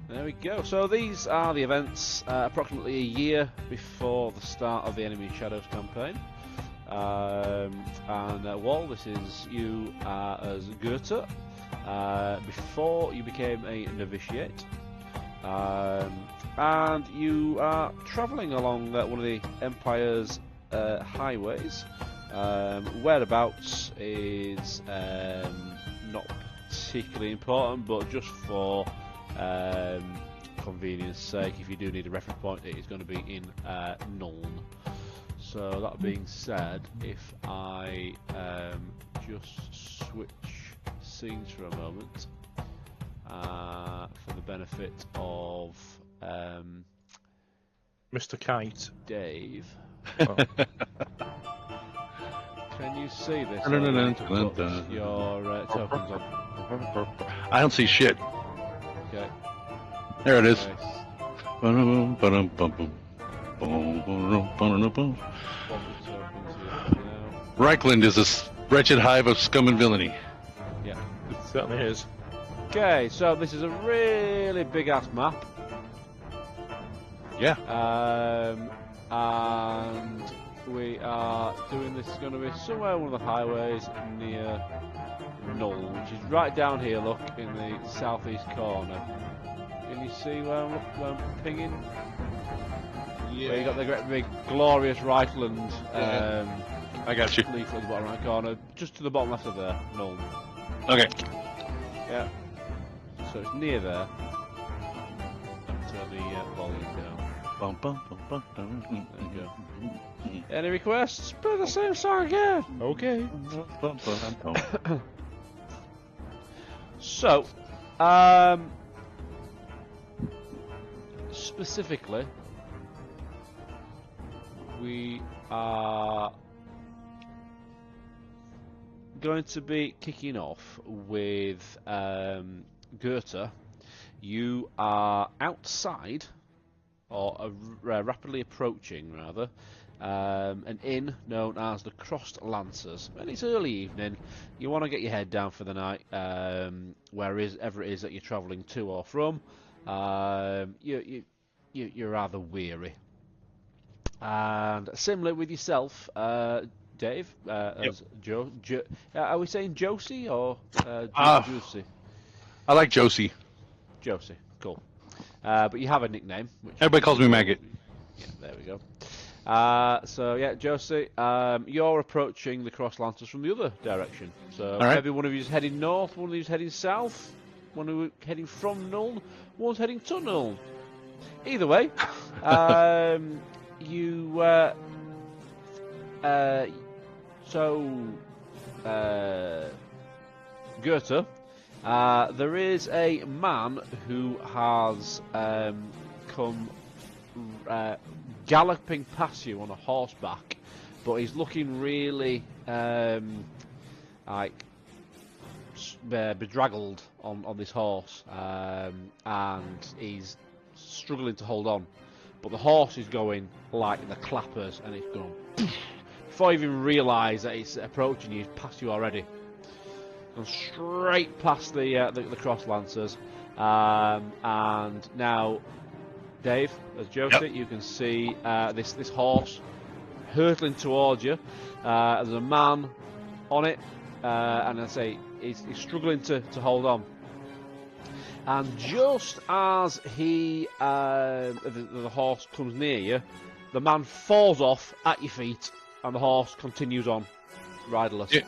There we go. So these are the events approximately a year before the start of the Enemy Shadows campaign. Wall, this is you as Goethe before you became a novitiate. And you are travelling along one of the Empire's highways. Whereabouts is not particularly important, but just for convenience sake, if you do need a reference point, it is going to be in Nuln. So that being said, if I just switch scenes for a moment for the benefit of Mr. Kite. Dave. Oh. Can you see this? Your tokens on. I don't see shit. Okay. There it is. Reichland is a wretched hive of scum and villainy. Yeah, It certainly is. okay, so this is a really big ass map. Yeah. And we are doing this, going to be somewhere on one of the highways near Null, which is right down here, look, in the southeast corner. Can you see where I'm pinging? Yeah. Where you got the great big glorious Reichland I got you. leaf at the bottom right corner, just to the bottom left of there, Null. Okay. Yeah. So it's near there. Turn the volume down. There you go. Any requests? Play the same song again. Okay. So, specifically, we are going to be kicking off with Goethe. You are outside, or rapidly approaching, rather, an inn known as the Crossed Lancers. And it's early evening. You want to get your head down for the night, wherever it is that you're travelling to or from. You're rather weary. And similar with yourself, Dave, as Joe. Are we saying Josie or Josie? I like Josie. Josie, cool. But you have a nickname. Which Everybody calls me Maggot. Yeah, there we go. So yeah, Josie, you're approaching the Cross Lancers from the other direction. So right. maybe one of you is heading north, one of you is heading south, one of you heading from Nuln, one's heading to Nuln. Either way, Goethe, there is a man who has come galloping past you on a horseback, but he's looking really like bedraggled on this horse, and he's struggling to hold on. But the horse is going like the clappers, and it's going before you even realise that it's approaching you. It's past you already. Gone straight past the Cross Lancers, and now, Dave, as Josie, you can see this horse hurtling towards you. There's a man on it, and I say he's struggling to hold on. And just as the horse comes near you, the man falls off at your feet, and the horse continues on, riderless. Yeah.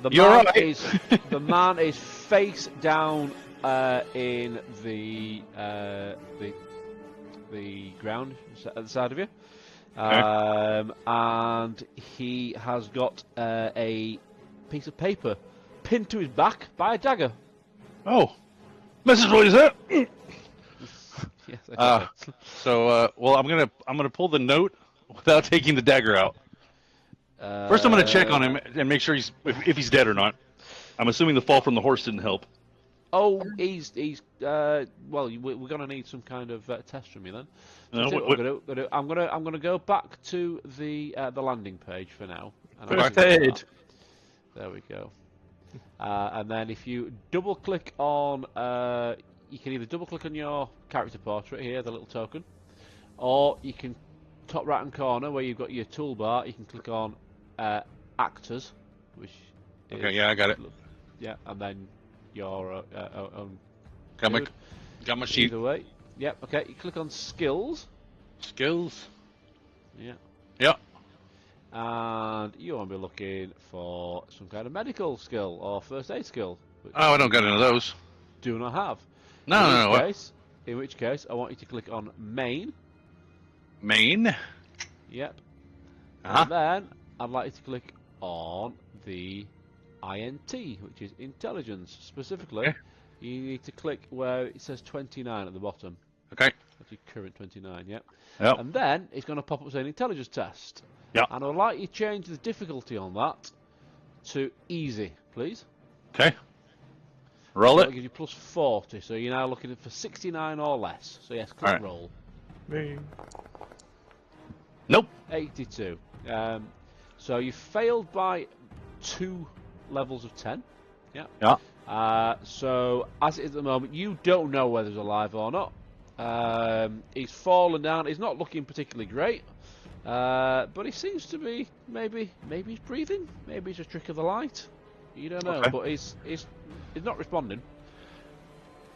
The man is face down in the ground at the side of you, and he has got a piece of paper pinned to his back by a dagger. Oh, Mrs. Roy, is that? Yes. Well, I'm gonna pull the note without taking the dagger out. First, I'm gonna check on him and make sure if he's dead or not. I'm assuming the fall from the horse didn't help. Oh, he's well, we're gonna need some kind of test from you then. So I'm gonna go back to the landing page for now. First aid. There we go. And then if you double click on, you can either double click on your character portrait here, the little token, or you can top right hand corner where you've got your toolbar, you can click on actors, which Okay, yeah, I got it. Yeah, and then your own. Got my sheet. Either way. Yep. Okay. You click on skills. Skills. Yeah. Yep. And you want to be looking for some kind of medical skill or first aid skill. Oh, I don't got any of those. Do not have. No. In which case, I want you to click on main. Main. Yep. Uh-huh. And then I'd like you to click on the INT, which is intelligence. Specifically, Okay. you need to click where it says 29 at the bottom. Okay. That's your current 29, yep. Yep. And then it's going to pop up saying intelligence test. Yep. And I'd like you to change the difficulty on that to easy, please. Okay. Roll So it. that gives you plus 40, so you're now looking for 69 or less. So yes, click Alright. roll. Me. Nope. 82. So you failed by 2 levels of 10. Yeah. Yeah. So as it is at the moment, you don't know whether he's alive or not. He's fallen down. He's not looking particularly great, but he seems to be maybe he's breathing. Maybe it's a trick of the light. You don't know, Okay. but he's not responding.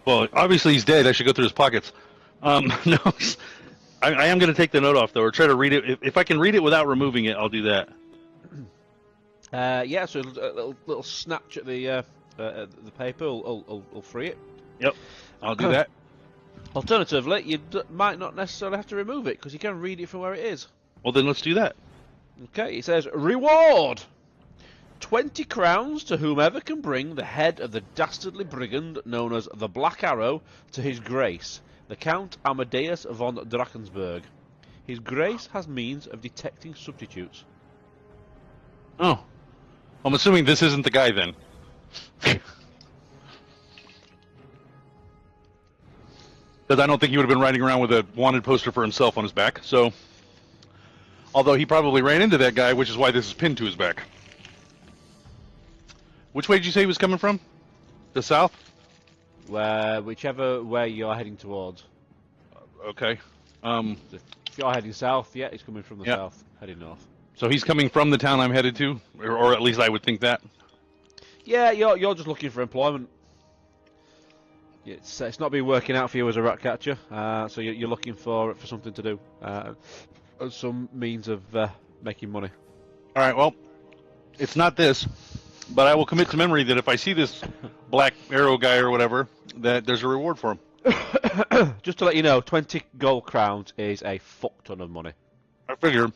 Well, obviously he's dead. I should go through his pockets. No, I am going to take the note off though, or try to read it. If I can read it without removing it, I'll do that. Yeah, so a little snatch at the paper will free it. Yep. I'll do that. Alternatively, you might not necessarily have to remove it because you can read it from where it is. Well, then let's do that. Okay, it says reward 20 crowns to whomever can bring the head of the dastardly brigand known as the Black Arrow to his grace, the Count Amadeus von Drachensberg. His grace has means of detecting substitutes. Oh. I'm assuming this isn't the guy then. Because I don't think he would have been riding around with a wanted poster for himself on his back, so... Although he probably ran into that guy, which is why this is pinned to his back. Which way did you say he was coming from? The south? Whichever way you're heading towards. Okay. If you're heading south, yeah, he's coming from the south, heading north. So he's coming from the town I'm headed to? Or at least I would think that. Yeah, you're just looking for employment. It's not been working out for you as a rat catcher, so you're looking for something to do, some means of making money. All right, well, it's not this, but I will commit to memory that if I see this Black Arrow guy or whatever, that there's a reward for him. Just to let you know, 20 gold crowns is a fuck ton of money. I figured.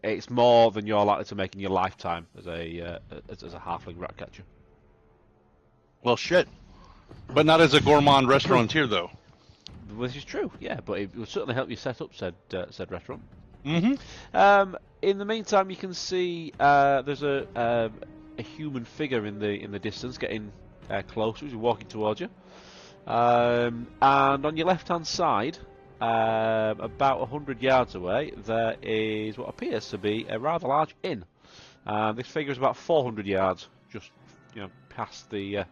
It's more than you're likely to make in your lifetime as a halfling rat catcher. Well, shit. But not as a gourmand restaurateur, though. This is true, yeah, but it will certainly help you set up said restaurant. Mm-hmm. In the meantime, you can see there's a human figure in the distance getting closer as you're walking towards you. And on your left-hand side, about 100 yards away, there is what appears to be a rather large inn. This figure is about 400 yards, just past the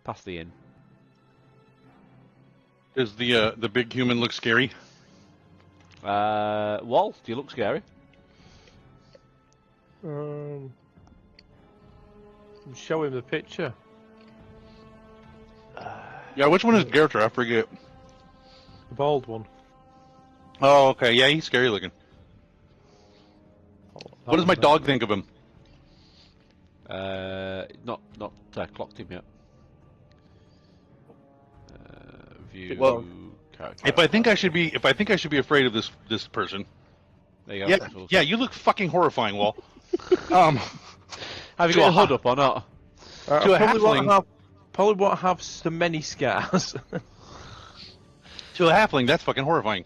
inn. Does the big human look scary? Walt, do you look scary? Show him the picture. Yeah, which one is the character? I forget. The bald one. Oh, okay. Yeah, he's scary looking. What does my dog think of him? Not clocked him yet. View. Well, character. if I think I should be afraid of this person. There you go. Yeah, you look fucking horrifying, Wall. Have you got a hood up or not? To a halfling. Probably won't have so many scars. To a halfling, that's fucking horrifying.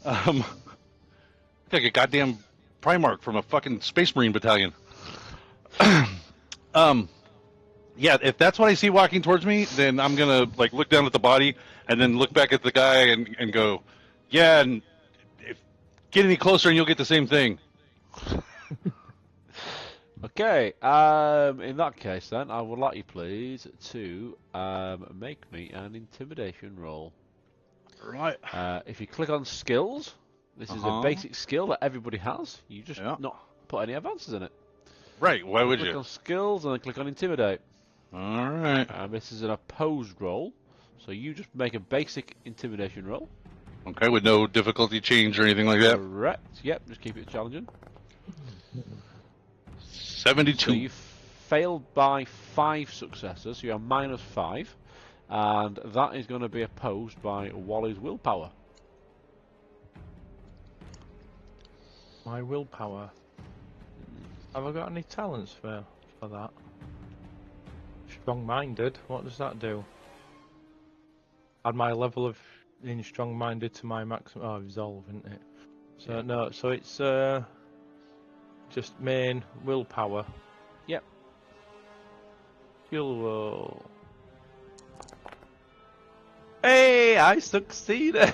Like a goddamn Primarch from a fucking Space Marine battalion. Yeah, if that's what I see walking towards me, then I'm gonna look down at the body and then look back at the guy and go, yeah, and get any closer and you'll get the same thing. Okay, in that case then, I would like you please to make me an intimidation roll. Right. If you click on skills, this is a basic skill that everybody has. You just not put any advances in it. Right, why would Click you? on skills and then click on intimidate. Alright. This is an opposed roll, so you just make a basic intimidation roll. Okay, with no difficulty change or anything like that? Correct, yep, just keep it challenging. 72. So you failed by 5 successes, so you're -5, and that is going to be opposed by Wally's willpower. My willpower. Have I got any talents for that? Strong-minded. What does that do? Add my level of being strong-minded to my maximum. Oh, resolve, isn't it? So Yeah. no. So it's just main willpower. Yep. Skill roll. Hey, I succeeded!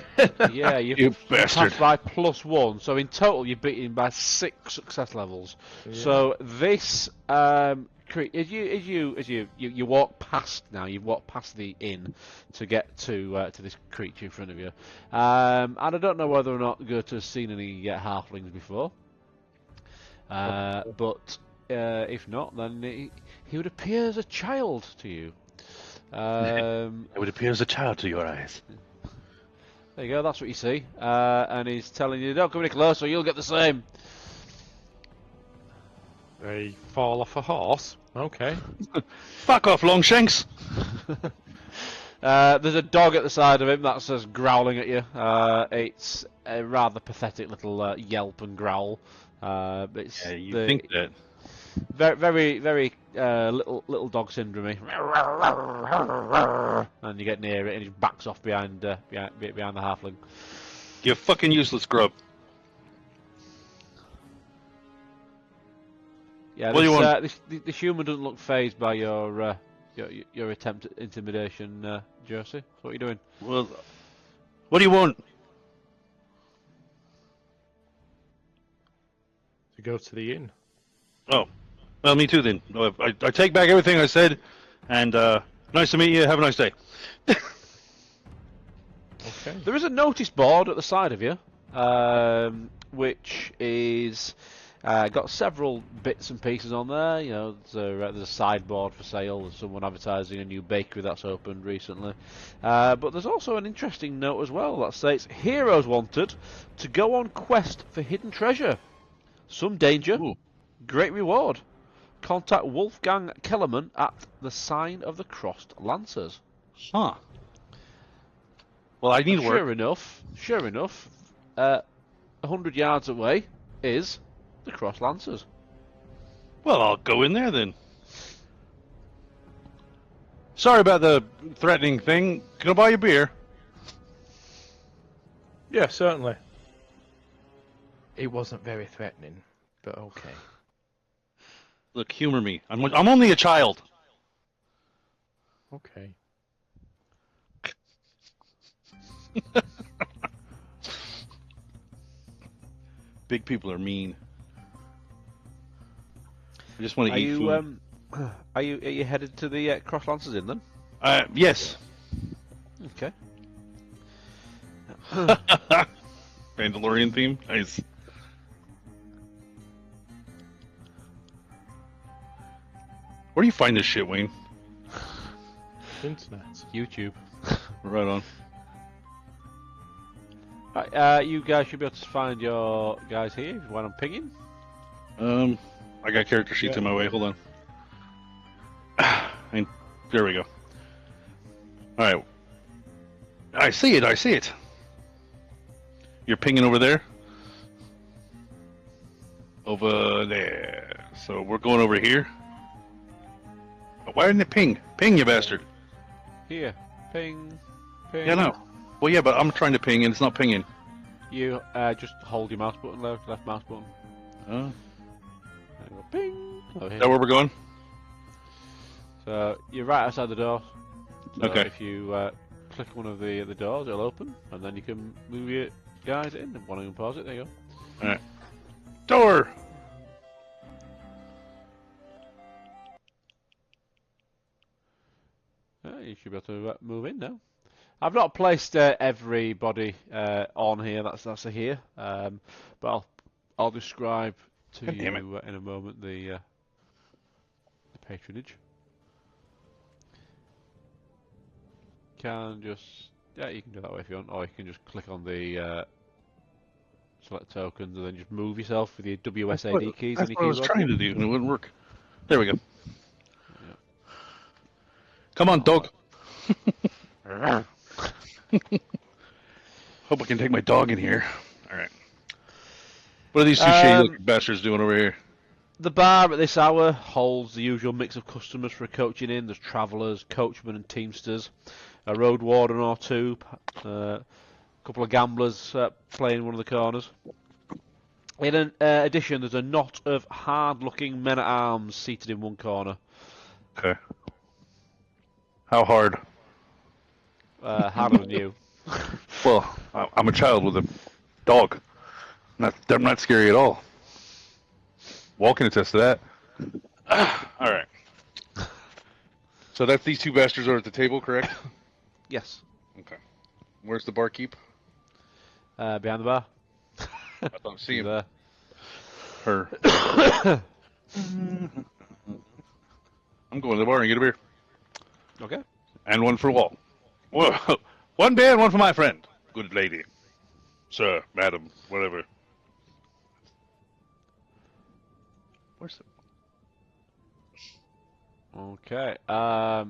Yeah, You bastard. passed by +1, so in total you're beaten by 6 success levels. Yeah. So this, as you walk past now, you've walked past the inn to get to this creature in front of you, and I don't know whether or not Goethe has seen any halflings before, but if not, then he would appear as a child to you. It would appear as a child to your eyes. There you go, that's what you see. And he's telling you, don't come any closer, you'll get the same. They fall off a horse. Okay. Fuck off, Longshanks! There's a dog at the side of him that's just growling at you. It's a rather pathetic little yelp and growl. It's Yeah, you think that. very, very little dog syndrome. And you get near it and he backs off behind the halfling. You fucking useless grub. Yeah, What do you want? this human doesn't look phased by your attempt at intimidation, Josie. So what are you doing? Well, what do you want? To go to the inn. Oh, well, me too then. I take back everything I said, and nice to meet you. Have a nice day. Okay. There is a notice board at the side of you, which is got several bits and pieces on there. You know, there's a sideboard for sale. There's someone advertising a new bakery that's opened recently. But there's also an interesting note as well that states, "Heroes wanted to go on quest for hidden treasure. Some danger, Ooh. great reward. Contact Wolfgang Kellerman at the Sign of the Crossed Lancers." Huh. Well, I need work. Sure enough, 100 yards away is the Crossed Lancers. Well, I'll go in there then. Sorry about the threatening thing. Can I buy you a beer? Yeah, certainly. It wasn't very threatening, but okay. Look, humor me. I'm only a child. Okay. Big people are mean. I just want to Are eat you food. are you headed to the Crossed Lancers Inn then? Yes. Okay. Mandalorian theme. Nice. Where do you find this shit, Wayne? Internet. YouTube. Right on. Right, you guys should be able to find your guys here if you want them pinging. I got character sheets in my way. Hold on. And there we go. All right. I see it. I see it. You're pinging over there. Over there. So we're going over here. Why didn't it ping? Ping, you bastard. Here, ping, ping. Yeah, no. Well, yeah, but I'm trying to ping and it's not pinging. You just hold your mouse button, left mouse button. Oh. And go ping. Over Is here. that where we're going? So you're right outside the door. So Okay. if you click one of the doors, it'll open, and then you can move your guys in. One of them pause it. There you go. All right. Door. should be able to move in now. I've not placed everybody on here. That's a here. But I'll describe to God damn you in a moment the patronage. You can do that way if you want, or you can just click on the select tokens and then just move yourself with your WSAD keys on That's your what I was keyboard. trying to do, and it wouldn't work. There we go. Yeah. Come on, dog. Hope I can take my dog in here. All right. What are these two shady bastards doing over here? The bar at this hour holds the usual mix of customers for a coaching inn. There's travellers, coachmen and teamsters, a road warden or two, a couple of gamblers playing one of the corners. In addition, there's a knot of hard-looking men-at-arms seated in one corner. Okay. How hard? Harder than you. Well, I'm a child with a dog. I'm not scary at all. Wall can attest to that. All right. So that's these two bastards are at the table, correct? Yes. Okay. Where's the barkeep? Behind the bar. I don't see him. There. Her. I'm going to the bar and get a beer. Okay. And one for Wall. Whoa. One beer and one for my friend. Good lady. Sir, madam, whatever. Where's the... Okay.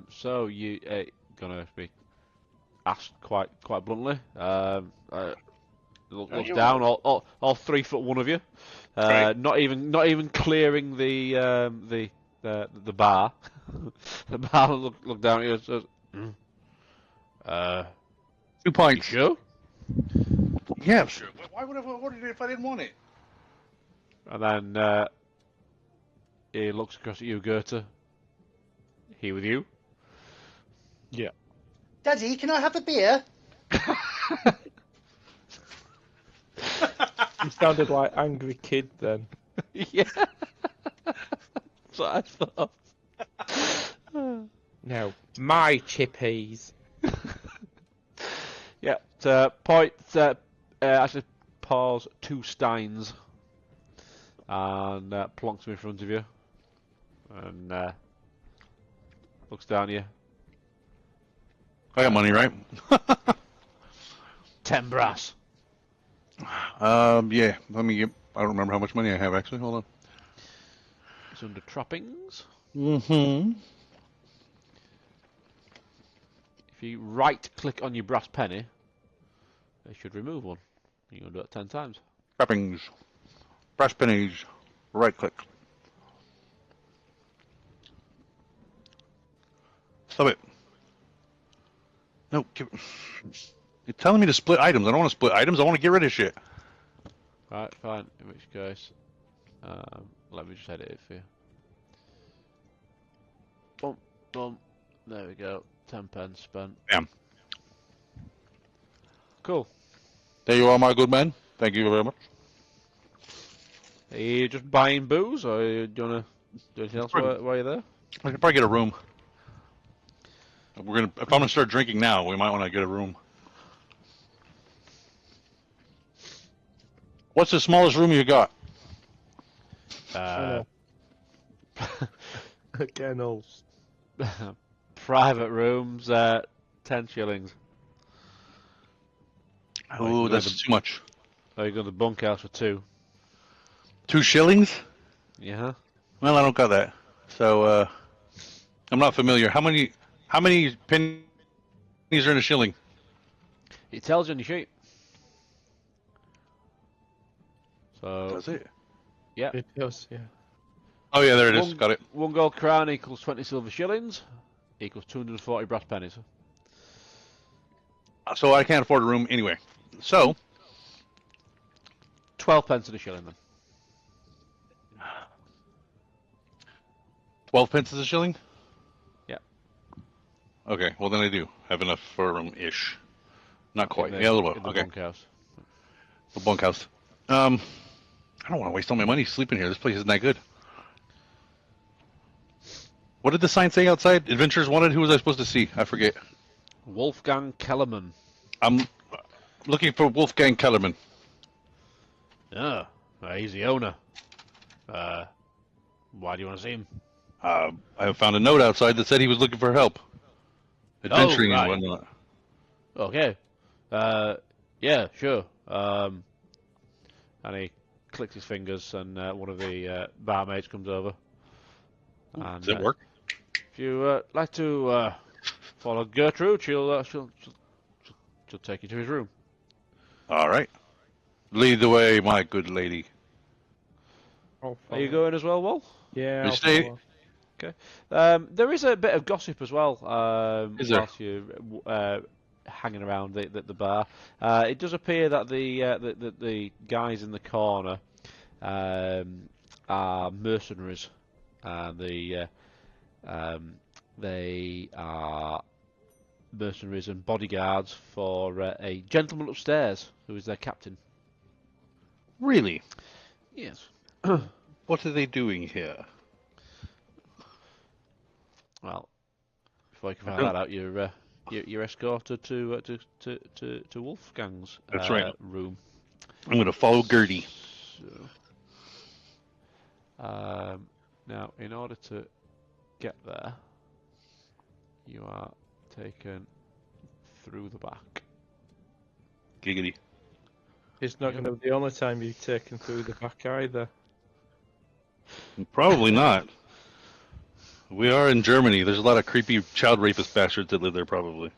So you gonna be asked quite bluntly. Looks down. All 3 foot one of you. Right. Not even clearing the bar. The bar look down at you and says, 2 pints. "You sure?" Yeah, sure. Why would I have ordered it if I didn't want it? And then he looks across at you, Goethe. He with you? Yeah. Daddy, can I have a beer? You sounded like angry kid then. Yeah. That's what I thought. No, my chippies. Yeah. Point. Actually, pours 2 steins and plonks them in front of you, and looks down at you. I got money, right? 10 brass. Yeah. Let me get... I don't remember how much money I have, actually. Hold on. It's under trappings. Mm-hmm. If you right-click on your brass penny, it should remove one. You can do it 10 times. Trappings. Brass pennies. Right click. Stop it. No, you're telling me to split items. I don't want to split items. I want to get rid of shit. Right, fine. In which case, let me just edit it for you. Boom, boom. There we go. 10 pence spent. Bam. Cool. There you are, my good man. Thank you very much. Are you just buying booze, or do you want to do anything else while you're there? I could probably get a room. If I'm gonna start drinking now, we might want to get a room. What's the smallest room you got? Kennels. Private rooms, 10 shillings. Oh, that's too much. Oh, you go to the bunkhouse for 2. 2 shillings? Yeah. Well, I don't got that, so I'm not familiar. How many pennies are in a shilling? It tells you on your sheet. So. Does it? Yeah. It does, yeah. Oh yeah, there it is. Got it. 1 gold crown equals 20 silver shillings. Equals 240 brass pennies. So I can't afford a room anyway. So 12 pence in a shilling then. 12 pence is a shilling? Yeah. Okay, well then I do have enough for a room-ish. Not quite. In Yeah, a little bit. in the Okay. bunkhouse. The bunkhouse. I don't want to waste all my money sleeping here. This place isn't that good. What did the sign say outside? Adventurers wanted. Who was I supposed to see? I forget. Wolfgang Kellerman. I'm looking for Wolfgang Kellerman. Ah, he's the owner. Why do you want to see him? I found a note outside that said he was looking for help, adventuring right. and whatnot. Okay. Yeah, sure. And he clicks his fingers, and one of the barmaids comes over. And, Does it work? If you like to follow Gertrude, she'll take you to his room. All right. Lead the way, my good lady. I'll Are you follow. going as well, Wal? Yeah, You I'll stay. follow. There is a bit of gossip as well Is there? whilst you're hanging around the bar. It does appear that the guys in the corner are mercenaries. They are mercenaries and bodyguards for a gentleman upstairs who is their captain. Really? Yes. What are they doing here? Well, before you can I find don't- that out, you're escorted to Wolfgang's That's right. room. I'm going to follow Gertie. So, now, in order to get there, you are taken through the back. Giggity. It's not going to be the only time you've taken through the back either. Probably not. We are in Germany. There's a lot of creepy child rapist bastards that live there, probably.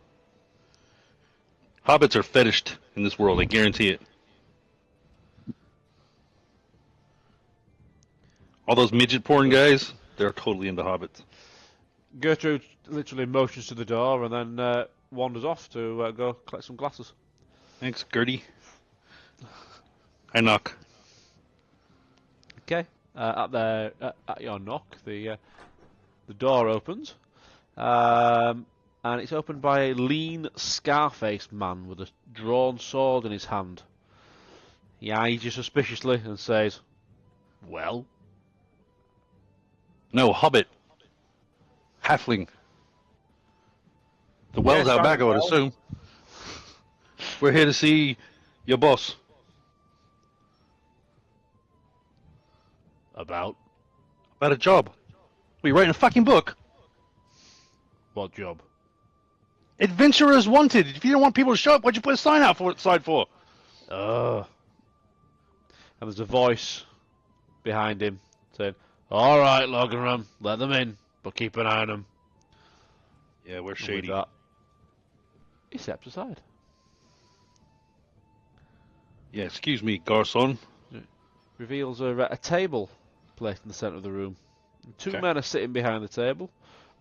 Hobbits are fetished in this world, I guarantee it. All those midget porn guys, they're totally into hobbits. Gertrude literally motions to the door and then wanders off to go collect some glasses. Thanks, Gertie. I knock. Okay. At your knock, the door opens, and it's opened by a lean, scar-faced man with a drawn sword in his hand. He eyes you suspiciously and says, "Well?" No, hobbit. Halfling. The well's Yeah, out back, I would well. assume. We're here to see your boss. About About a job. Are you writing a fucking book? what job? Adventurers wanted. If you don't want people to show up, what'd you put a sign outside for? Oh. And there's a voice behind him saying, "All right, Loganram, let them in, but keep an eye on them." Yeah, we're And with shady. that, he steps aside. Yeah, excuse me, garçon. Reveals a table placed in the centre of the room. Two Okay. men are sitting behind the table.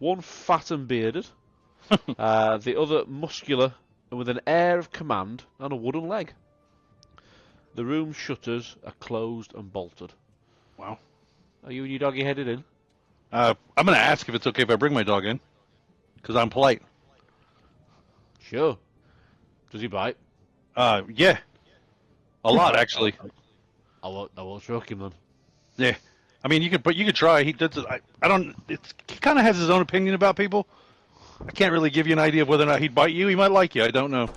One fat and bearded, the other muscular and with an air of command and a wooden leg. The room's shutters are closed and bolted. Wow. Are you and your doggy headed in? I'm going to ask if it's okay if I bring my dog in. Because I'm polite. Sure. Does he bite? Yeah. A lot, actually. I won't stroke him then. Yeah. I mean, you could try. He does. I don't. He kind of has his own opinion about people. I can't really give you an idea of whether or not he'd bite you. He might like you. I don't know.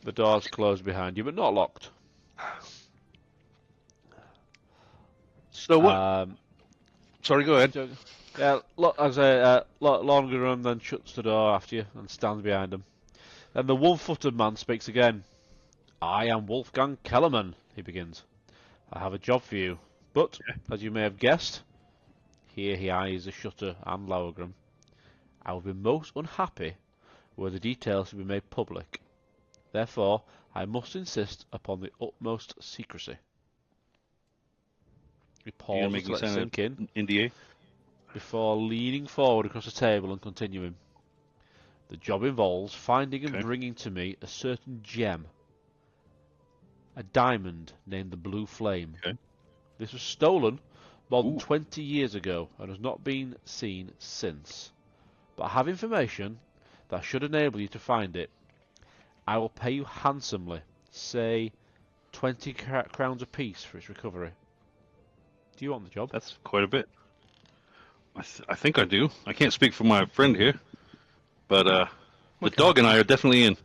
The door's closed behind you, but not locked. So what? Sorry, go ahead. Yeah, as longer run, then shuts the door after you and stands behind him. Then the one-footed man speaks again. "I am Wolfgang Kellerman," he begins. "I have a job for you, but, as you may have guessed," here he eyes the shutter and Lauergram, "I will be most unhappy were the details to be made public. Therefore, I must insist upon the utmost secrecy." He You gonna pauses make to me let it sign sink in an NDA? before leaning forward across the table and continuing. "The job involves finding and Okay. bringing to me a certain gem, a diamond named the Blue Flame. Okay. This was stolen more than Ooh. 20 years ago and has not been seen since. But I have information that should enable you to find it. I will pay you handsomely, say 20 crowns apiece for its recovery. Do you want the job?" That's quite a bit. I think I do. I can't speak for my friend here, but the We can dog and I are definitely in.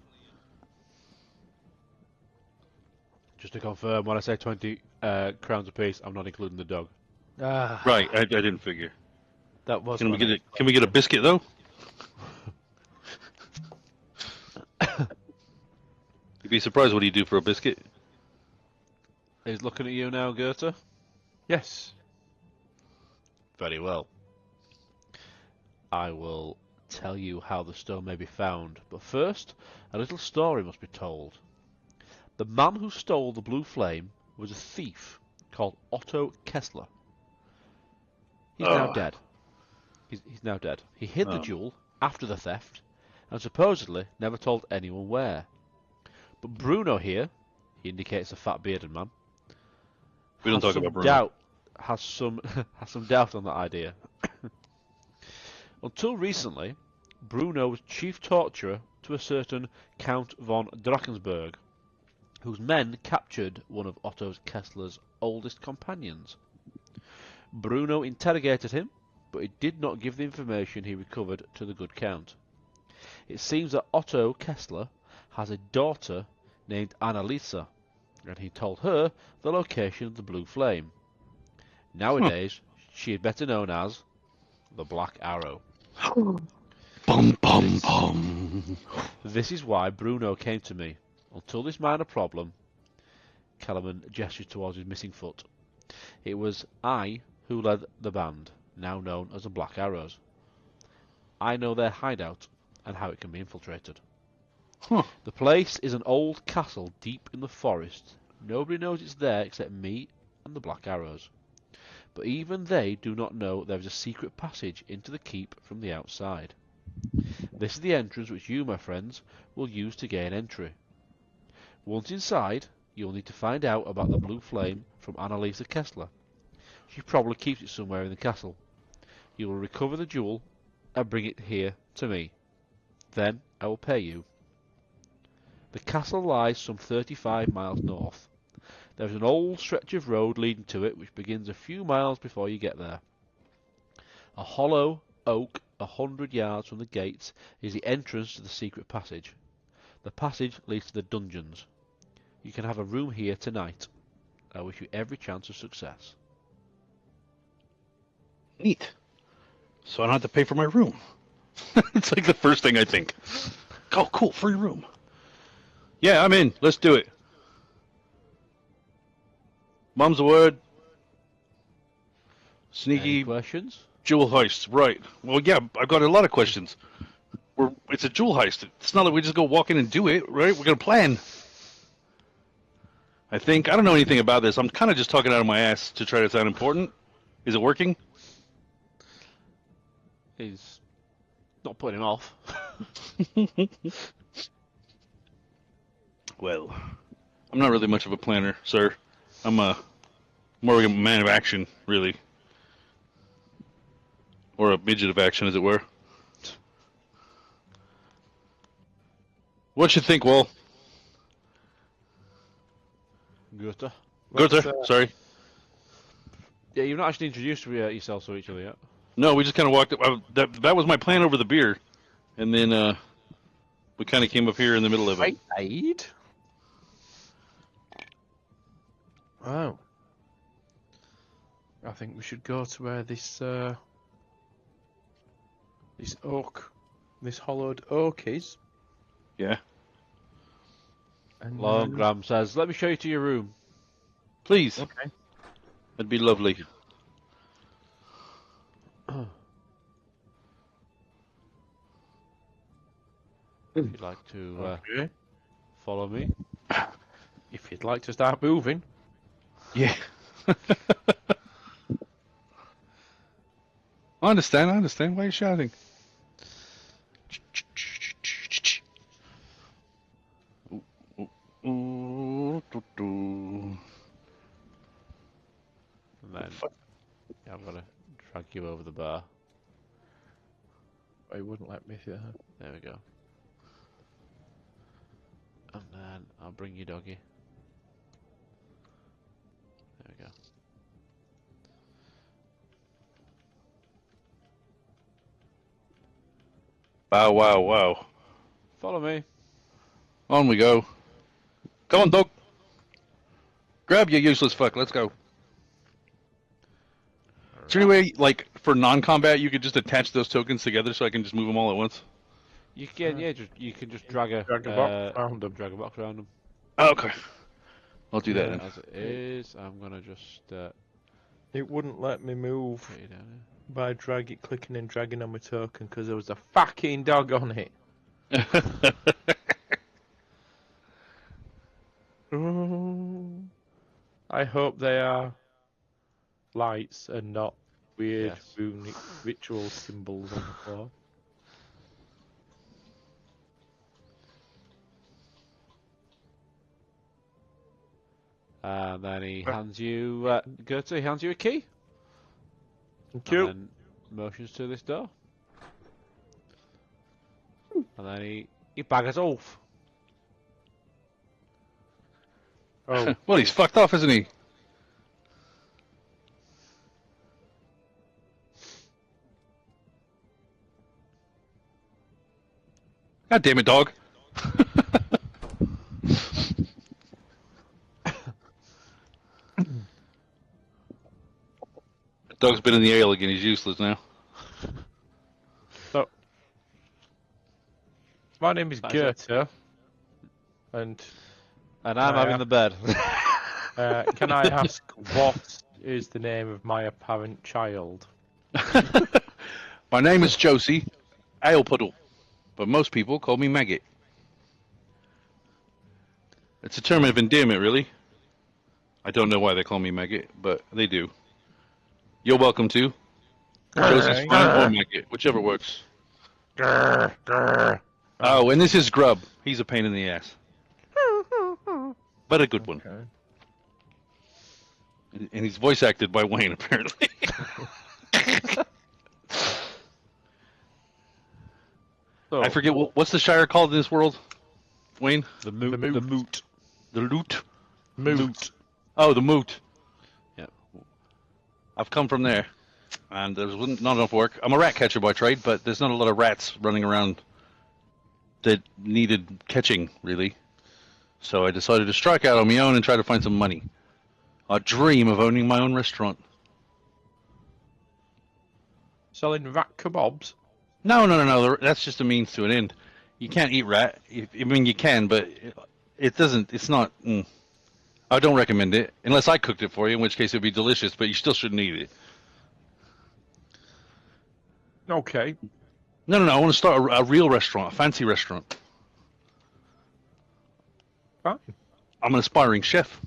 Just to confirm, when I say 20 crowns apiece, I'm not including the dog. Ah, Right, I didn't figure. that was. Can we my get next it? Can we get a question. biscuit though? You'd be surprised what do you do for a biscuit. He's looking at you now, Goethe. Yes. Very well. I will tell you how the stone may be found, but first, a little story must be told. The man who stole the blue flame was a thief called Otto Kessler. He's now Oh, dead. He's now dead. He hid the oh. jewel after the theft, and supposedly never told anyone where. But Bruno here, he indicates a fat bearded man, We don't has talk some about Bruno. doubt has some doubt on that idea. Until recently, Bruno was chief torturer to a certain Count von Drachensberg, whose men captured one of Otto Kessler's oldest companions. Bruno interrogated him, but he did not give the information he recovered to the good Count. It seems that Otto Kessler has a daughter named Annalisa, and he told her the location of the blue flame. Nowadays, she is better known as the Black Arrow. Bum bum bum. This is why Bruno came to me. Until this minor problem, Kellerman gestured towards his missing foot. It was I who led the band, now known as the Black Arrows. I know their hideout and how it can be infiltrated. Huh. The place is an old castle deep in the forest. Nobody knows it's there except me and the Black Arrows. But even they do not know there is a secret passage into the keep from the outside. This is the entrance which you, my friends, will use to gain entry. Once inside, you'll need to find out about the blue flame from Annalisa Kessler. She probably keeps it somewhere in the castle. You will recover the jewel and bring it here to me. Then I will pay you. The castle lies some 35 miles north. There is an old stretch of road leading to it which begins a few miles before you get there. A hollow oak 100 yards from the gates is the entrance to the secret passage. The passage leads to the dungeons. You can have a room here tonight. I wish you every chance of success. Neat. So I don't have to pay for my room. It's like the first thing I think. Oh, cool, free room. Yeah, I'm in. Let's do it. Mom's the word. Any Sneaky questions? jewel heist. Right. Well, yeah, I've got a lot of questions. It's a jewel heist. It's not that we just go walk in and do it, right? We're going to plan. I think. I don't know anything about this. I'm kind of just talking out of my ass to try to sound important. Is it working? He's not putting him off. Well, I'm not really much of a planner, sir. I'm more of a man of action, really. Or a midget of action, as it were. What you think, Will? Goethe. Gunther, sorry. Yeah, you've not actually introduced yourselves to each other yet. No, we just kind of walked up. That was my plan over the beer. And then we kind of came up here in the middle of it. Aid? Oh. I think we should go to where this hollowed oak is. Yeah. And, Longram says, let me show you to your room. Please. Okay. That'd be lovely. If you'd like to Okay. follow me. If you'd like to start moving. Yeah. I understand. Why are you shouting? And then I'm going to drag you over the bar. He wouldn't let me there. There we go. And then I'll bring you doggy. There we go. Bow wow wow. Follow me. On we go. Come on, dog. Grab you useless fuck. Let's go. Is there any way, like, for non-combat, you could just attach those tokens together so I can just move them all at once? You can, yeah, you can just drag a box around them. drag a box around them. Oh, okay. I'll do that Yeah. then. As it is, I'm gonna just It wouldn't let me move put you down here. by clicking and dragging on my token because there was a fucking dog on it. I hope they are lights and not weird Yes. runic ritual symbols on the floor. And then he hands you, Gertie hands you a key. Thank And you. then motions to this door. And then he baggers off. Oh, Well, he's fucked off, isn't he? God damn it, dog. Dog's been in the ale again. He's useless now. so my name is That's Goethe, and And I'm having the bed. can I ask what is the name of my apparent child? My name is Josie Ale Puddle, but most people call me Maggot. It's a term of endearment, really. I don't know why they call me Maggot, but they do. You're welcome to. Josie's fine, or Maggot, whichever works. Oh, and this is Grub. He's a pain in the ass. But a good one. Okay. And he's voice acted by Wayne, apparently. So, I forget, what's the Shire called in this world, Wayne? The moot. The moot. The moot. The Loot? Moot. Oh, the Moot. Yep. I've come from there, and there's not enough work. I'm a rat catcher by trade, but there's not a lot of rats running around that needed catching, really. So I decided to strike out on my own and try to find some money. I dream of owning my own restaurant. Selling rat kebabs. No. That's just a means to an end. You can't eat rat. I mean, you can, but it doesn't. It's not. I don't recommend it unless I cooked it for you, in which case it'd be delicious. But you still shouldn't eat it. Okay. No. I want to start a real restaurant, a fancy restaurant. Fine. I'm an aspiring chef.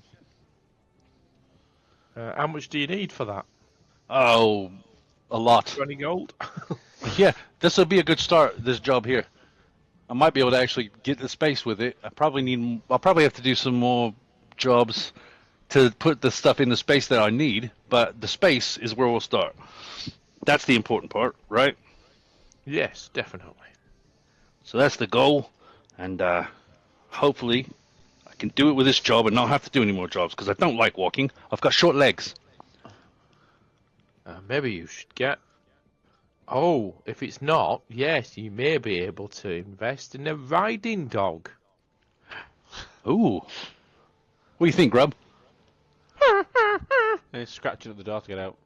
How much do you need for that? Oh, a lot. 20 gold? Yeah, this will be a good start. This job here, I might be able to actually get the space with it. I'll probably have to do some more jobs to put the stuff in the space that I need. But the space is where we'll start. That's the important part, right? Yes, definitely. So that's the goal, and hopefully I can do it with this job and not have to do any more jobs because I don't like walking. I've got short legs. Maybe you should get... Oh, if it's not, yes, you may be able to invest in a riding dog. Ooh. What do you think, Grub? And he's scratching at the door to get out.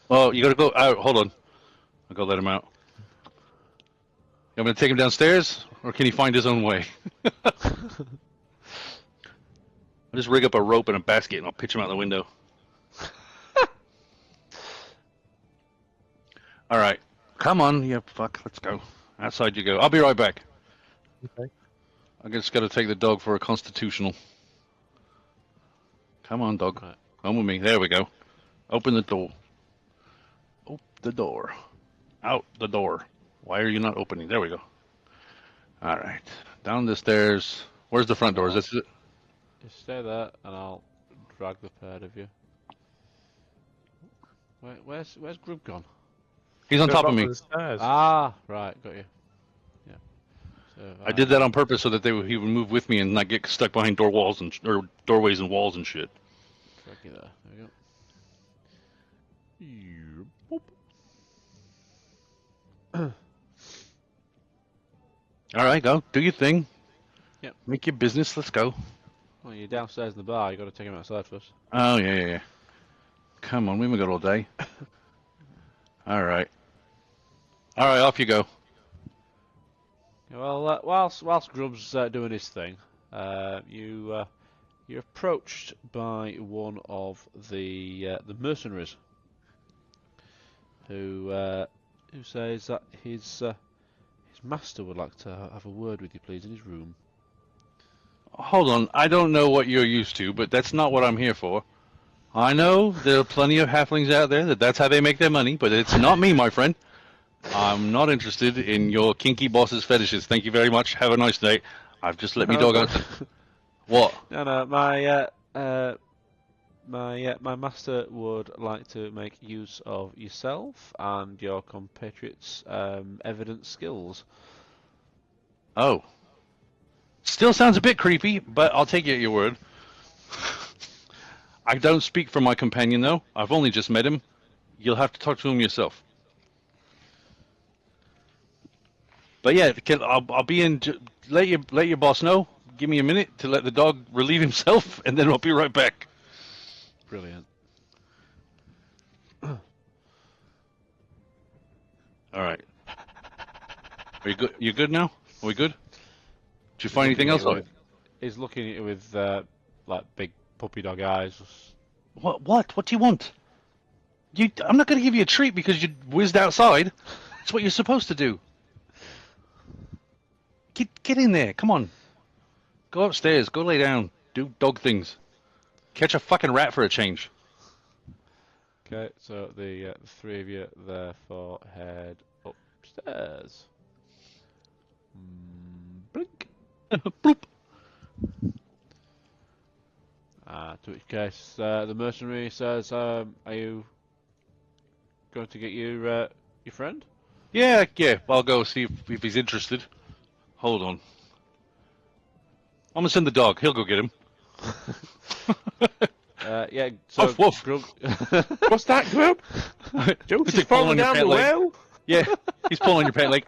Well, you gotta go out. Hold on. I'll go let him out. You want me to take him downstairs, or can he find his own way? I'll just rig up a rope and a basket, and I'll pitch him out the window. All right. Come on. Yeah, fuck. Let's go. Outside you go. I'll be right back. Okay. I just gotta take the dog for a constitutional. Come on, dog. Right. Come with me. There we go. Open the door. Open the door. Out the door. Why are you not opening? There we go. All right. Down the stairs. Where's the front door? Is this it? Just stay there, and I'll drag the pair of you. Where's Grub gone? He's on top of me. The stairs. Ah, right, got you. Yeah. So I did that on purpose so that he would move with me and not get stuck behind doorways and walls and shit. Drag you there. There we go. Boop. All right, go. Do your thing. Yep. Make your business. Let's go. Well, you're downstairs in the bar. You got to take him outside first. Oh, yeah. Come on, we haven't got all day. All right. All right, off you go. Well, whilst Grubb's doing his thing, you're approached by one of the mercenaries, who says that his master would like to have a word with you, please, in his room. Hold on. I don't know what you're used to, but that's not what I'm here for. I know there are plenty of halflings out there that's how they make their money, but it's not me, my friend. I'm not interested in your kinky boss's fetishes. Thank you very much. Have a nice day. I've just let me dog out. What? No, my master would like to make use of yourself and your compatriots' evidence skills. Oh. Still sounds a bit creepy, but I'll take you at your word. I don't speak for my companion, though. I've only just met him. You'll have to talk to him yourself. But yeah, I'll be in. Let your boss know. Give me a minute to let the dog relieve himself, and then I'll be right back. Brilliant. All right. Are you good? You good now? Are we good? Did you find anything else? He's looking at you with like big puppy dog eyes. What? What do you want? I'm not going to give you a treat because you whizzed outside. That's what you're supposed to do. Get in there. Come on. Go upstairs. Go lay down. Do dog things. Catch a fucking rat for a change. Okay, so the three of you therefore head upstairs. Blink. Bloop. To which case, the mercenary says, "Are you going to get your friend?" Yeah. I'll go see if he's interested. Hold on. I'm gonna send the dog. He'll go get him. Yeah. So, Woof, Grub... What's that, Grub? Don't Is you it pulling fall on your down the pant leg? well? Yeah, he's pulling your pant leg.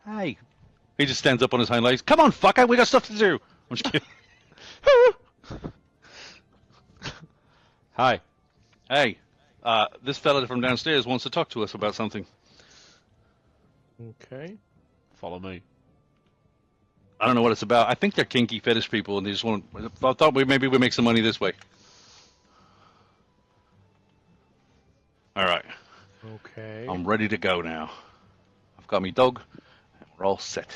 Hey. He just stands up on his hind legs. Come on, fucker, we got stuff to do. I'm just kidding. Hi. Hey, this fella from downstairs wants to talk to us about something. Okay. Follow me. I don't know what it's about. I think they're kinky fetish people, and they just want. I thought maybe we make some money this way. All right. Okay. I'm ready to go now. I've got me dog, and we're all set.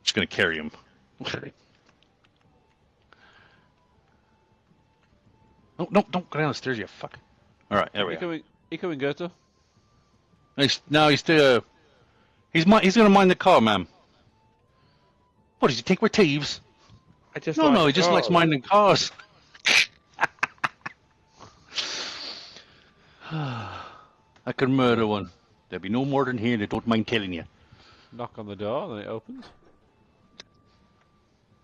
Just gonna carry him. No, don't go down the stairs, you fuck. All right, there we go. You coming, Goethe? He's still. He's gonna mind the car, ma'am. What, does he think we're thieves? I just No, like he just likes cars. minding cars. I could murder one. There'll be no more than here, they don't mind telling you. Knock on the door, then it opens.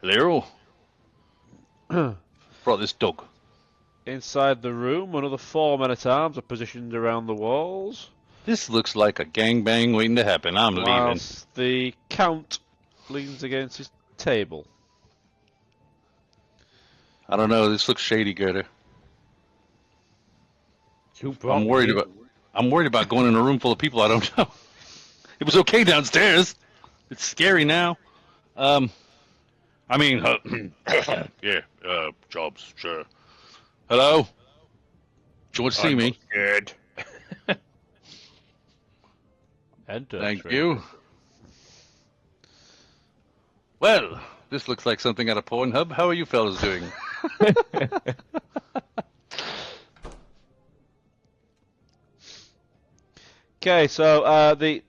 Hello? Brought this dog. Inside the room, another 4 men-at-arms are positioned around the walls. This looks like a gangbang waiting to happen. I'm leaving. Whilst the Count leans against his table. I don't know, this looks shady, Gerda. You brought I'm worried about going in a room full of people I don't know. It was okay downstairs. It's scary now. Yeah, jobs, sure. Hello? Do you want to see me? Good. Enter. Thank you. Well, this looks like something out of Pornhub. How are you fellas doing? Okay, so the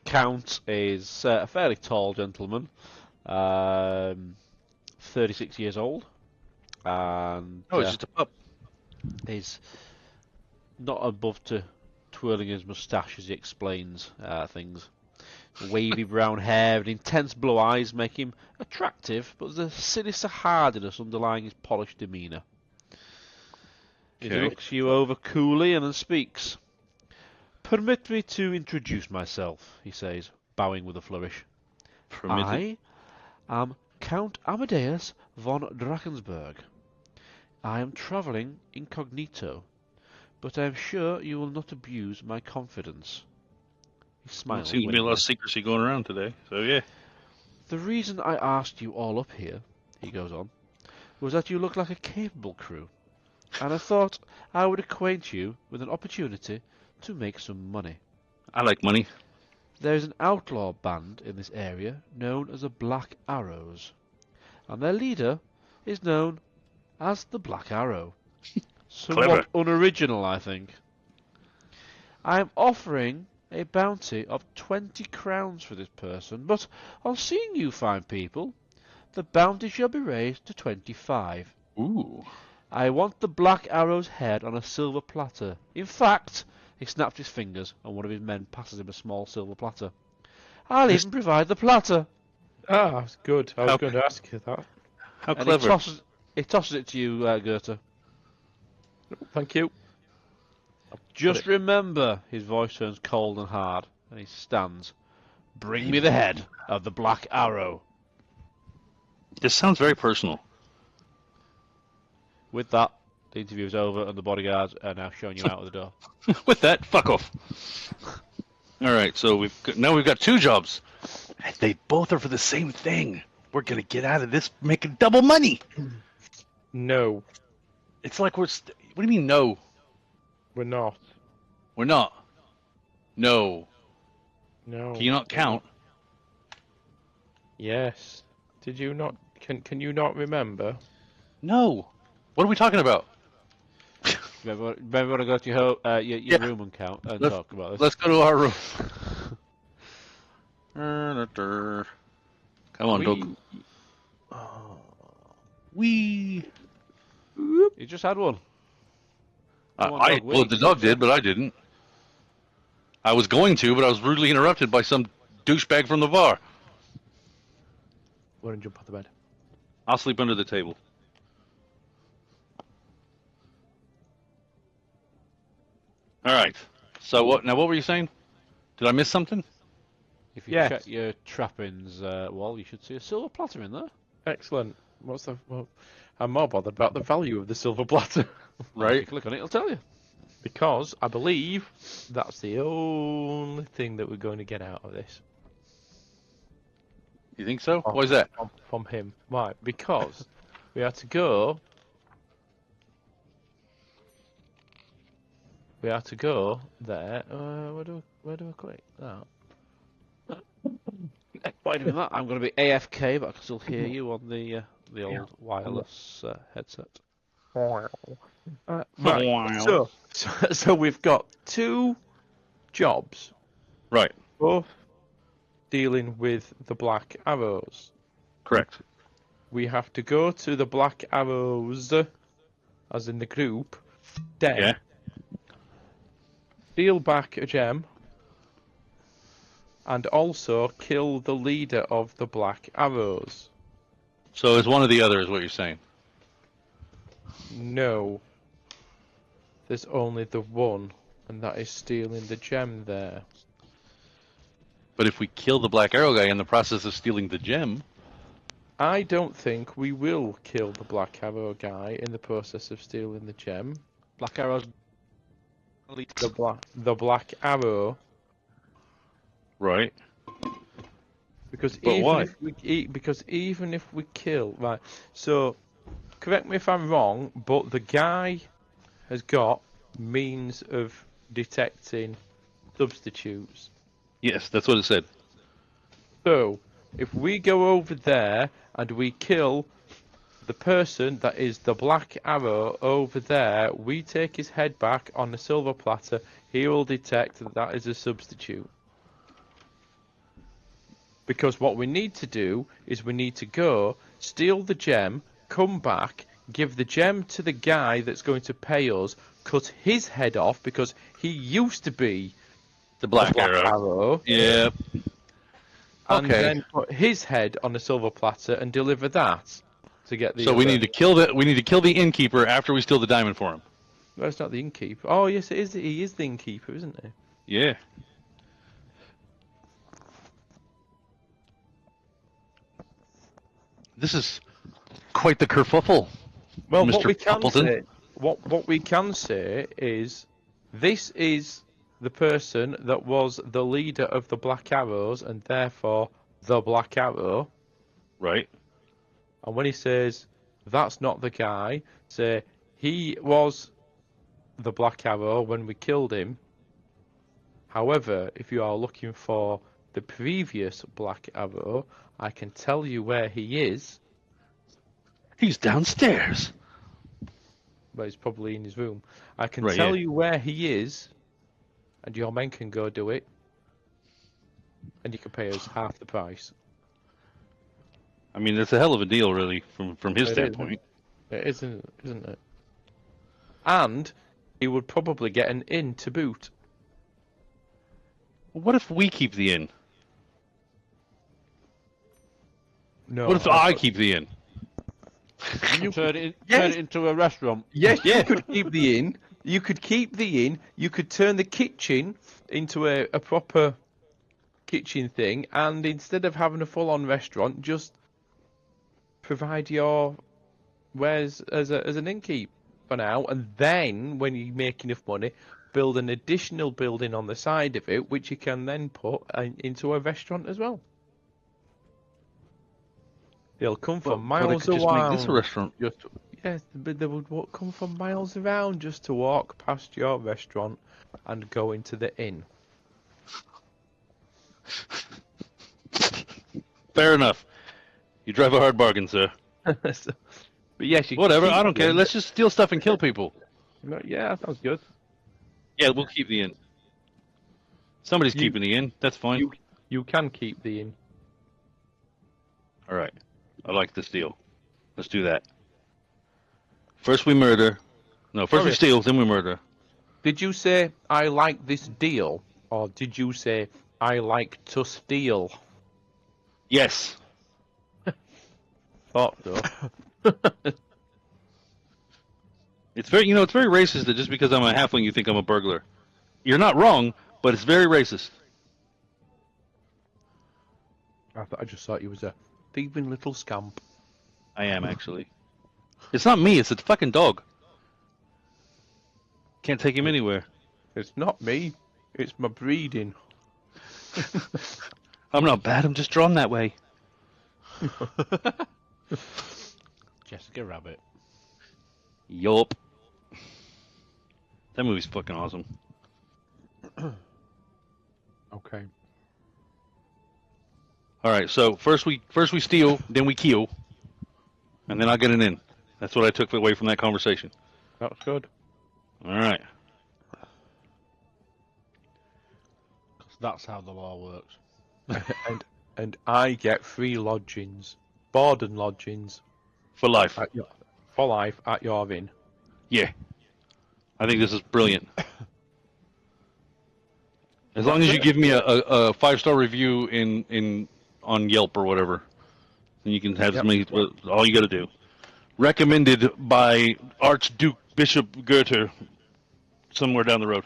Count is a fairly tall gentleman, 36 years old, and Oh, it's just a pup. he's not above to twirling his moustache as he explains things. Wavy brown hair and intense blue eyes make him attractive, but there's a sinister hardiness underlying his polished demeanour. He Okay. looks you over coolly and then speaks. Permit me to introduce myself, he says, bowing with a flourish. I am Count Amadeus von Drakensberg. I am travelling incognito, but I am sure you will not abuse my confidence. He smiles. Seems to be a lot of secrecy going around today, so yeah. The reason I asked you all up here, he goes on, was that you look like a capable crew, and I thought I would acquaint you with an opportunity to make some money. I like money. There is an outlaw band in this area known as the Black Arrows, and their leader is known as the Black Arrow. Somewhat unoriginal, I think. I am offering a bounty of 20 crowns for this person, but on seeing you fine people, the bounty shall be raised to 25. Ooh. I want the Black Arrow's head on a silver platter. In fact, he snaps his fingers and one of his men passes him a small silver platter. I'll even provide the platter. Ah, that's good. I was going to ask you that. How And clever. he tosses it to you, Goethe. Thank you. Just remember, his voice turns cold and hard, and he stands. Bring me the head of the Black Arrow. This sounds very personal. With that, the interview is over, and the bodyguards are now showing you out of the door. With that, fuck off. All right, so now we've got 2 jobs. And they both are for the same thing. We're gonna get out of this making double money. No, It's like what do you mean no? we're not. We're not. No. No. Can you not count? Yes. Did you not? Can you not remember? No. What are we talking about? Maybe want to go to your room and count and talk about this. Let's go to our room. Come on, Doug. We. You just had one. Come on, Doug, Well, the dog did, but I didn't. I was going to, but I was rudely interrupted by some douchebag from the bar. Why don't you jump off the bed? I'll sleep under the table. All right. So what? Now, what were you saying? Did I miss something? If you Yes. check your trappings wall, you should see a silver platter in there. Excellent. What's the? Well, I'm more bothered about the value of the silver platter. If Right. you click on it, it'll tell you. Because I believe that's the only thing that we're going to get out of this. You think so? Why is that? From him. Why? Because we had to go. We had to go there. Where do I click that? Wait a minute, I'm going to be AFK, but I can still hear you on the old wireless headset. Right. So we've got 2 jobs, Right. both dealing with the Black Arrows. Correct. We have to go to the Black Arrows, as in the group, then Yeah. steal back a gem, and also kill the leader of the Black Arrows. So it's one or the other, is what you're saying. No. There's only the one, and that is stealing the gem there. But if we kill the Black Arrow guy in the process of stealing the gem, I don't think we will kill the Black Arrow guy in the process of stealing the gem. Black Arrow's The Black Arrow, right? because But even why? even if we kill, right, so correct me if I'm wrong, but the guy has got means of detecting substitutes. Yes, that's what it said. So if we go over there and we kill the person that is the Black Arrow over there, we take his head back on a silver platter, he will detect that that is a substitute. Because what we need to do is we need to go, steal the gem, come back, give the gem to the guy that's going to pay us, cut his head off because he used to be The Black Black Arrow. Arrow, Yep. and Okay. then put his head on a silver platter and deliver that to get the. So we other. need to kill the innkeeper after we steal the diamond for him. No, it's not the innkeeper. Oh yes, it is. He is the innkeeper, isn't he? Yeah. This is quite the kerfuffle, Well, Mr. Poppleton. what we can say is, this is the person that was the leader of the Black Arrows, and therefore the Black Arrow. Right. And when he says that's not the guy, say he was the Black Arrow when we killed him. However, if you are looking for the previous Black Arrow, I can tell you where he is. He's downstairs. But he's probably in his room. I can Right, tell yeah. you where he is, and your men can go do it. And you can pay us half the price. I mean, it's a hell of a deal, really, from his It is, standpoint. It isn't it? And he would probably get an inn to boot. What if we keep the inn? No. What if I keep the inn? Turn it Yes. into a restaurant. Yes, Yeah. you could keep the inn. You could keep the inn. You could turn the kitchen into a proper kitchen thing, and instead of having a full-on restaurant, just provide your wares as an innkeep for now, and then when you make enough money, build an additional building on the side of it, which you can then put into a restaurant as well. They'll come from But I miles could just around. make this a restaurant. Yes, but they would come from miles around just to walk past your restaurant and go into the inn. Fair enough. You drive a hard bargain, sir. But yes, you can Whatever, keep I don't the care. inn. Let's just steal stuff and kill people. No, yeah, that sounds good. Yeah, we'll keep the inn. Somebody's You- keeping the inn. That's fine. You can keep the inn. All right. I like this deal. Let's do that. First we murder. No, first we Sorry. steal, then we murder. Did you say I like this deal, or did you say I like to steal? Yes. Thought so. It's very, it's very racist that just because I'm a halfling, you think I'm a burglar. You're not wrong, but it's very racist. I just thought you was a thieving little scamp. I am actually. It's not me. It's a fucking dog. Can't take him anywhere. It's not me. It's my breeding. I'm not bad. I'm just drawn that way. Jessica Rabbit. Yup. That movie's fucking awesome. Okay. All right. So first we steal, then we kill, and then I'll get an in. That's what I took away from that conversation. That's good. All right. 'Cause that's how the law works. And I get free lodgings, board and lodgings For life. for life at your inn. Yeah. I think this is brilliant. As long as you give me a 5-star review on Yelp or whatever, then you can have somebody. All you got to do. Recommended by Archduke Bishop Goethe, somewhere down the road.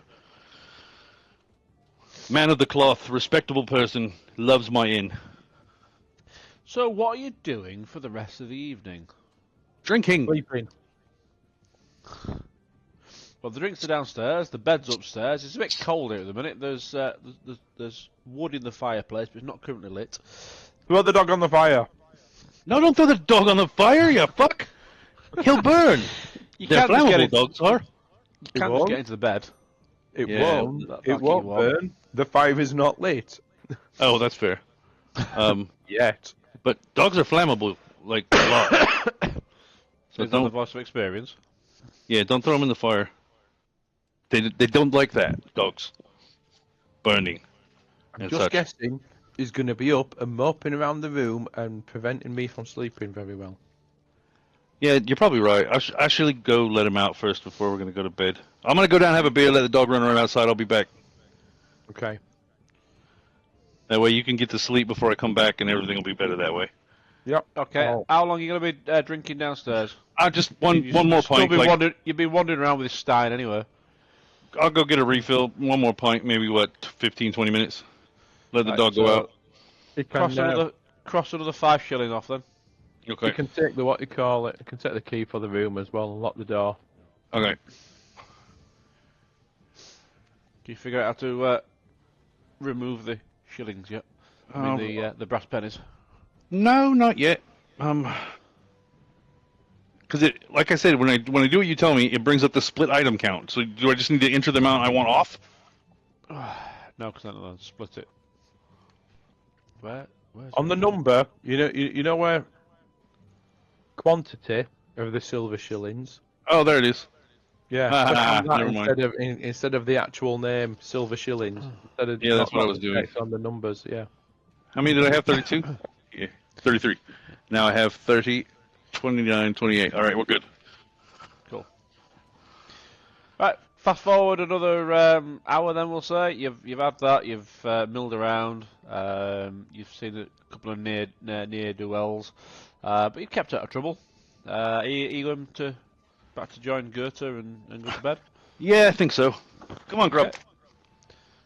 Man of the cloth, respectable person, loves my inn. So what are you doing for the rest of the evening? Drinking. Sleeping. Well, the drinks are downstairs, the bed's upstairs. It's a bit cold here at the minute. There's wood in the fireplace, but it's not currently lit. Throw the dog on the fire. No, don't throw the dog on the fire, you fuck. He'll burn. You They're can't just get flammable, it. dogs are. You can't just get into the bed. It Yeah, won't. that'll It keep won't you warm. burn. The fire is not lit Oh, that's fair. yet. But dogs are flammable, like a lot. So Is that the don't, voice of experience? yeah, don't throw them in the fire. They don't like that, dogs. Burning. I'm and just such. guessing he's going to be up and moping around the room and preventing me from sleeping very well. Yeah, you're probably right. I should go let him out first before we're going to go to bed. I'm going to go down and have a beer, let the dog run around outside. I'll be back. Okay. That way you can get to sleep before I come back and everything will be better that way. Yep. Okay. Oh. How long are you going to be drinking downstairs? Just one more pint. You've Like, been wandering around with this stein anyway. I'll go get a refill. One more pint, maybe what, 15, 20 minutes. Let the Right, dog go so out. You can, cross another 5 shillings off then. Okay. you can take the what you call it. You can take the key for the room as well and lock the door. Okay. Can you figure out how to remove the shillings yet? I mean the brass pennies. No, not yet. Because it, like I said, when I do what you tell me, it brings up the split item count. So do I just need to enter the amount I want off? No, because then I'll split it. Where's On the number, you know where quantity of the silver shillings. Oh, there it is. Yeah, Ah, click on that never mind. instead of the actual name, silver shillings. Instead of Yeah, that's what I was doing. text on the numbers. Yeah. How many did I have? 32? Yeah, 33. Now I have 30, 29, 28. All right, we're good. Cool. Right, fast forward another hour then we'll say. You've had that, you've milled around, you've seen a couple of near duels, but you've kept out of trouble. Are you going back to join Goethe and go to bed? Yeah, I think so. Come on, Grub.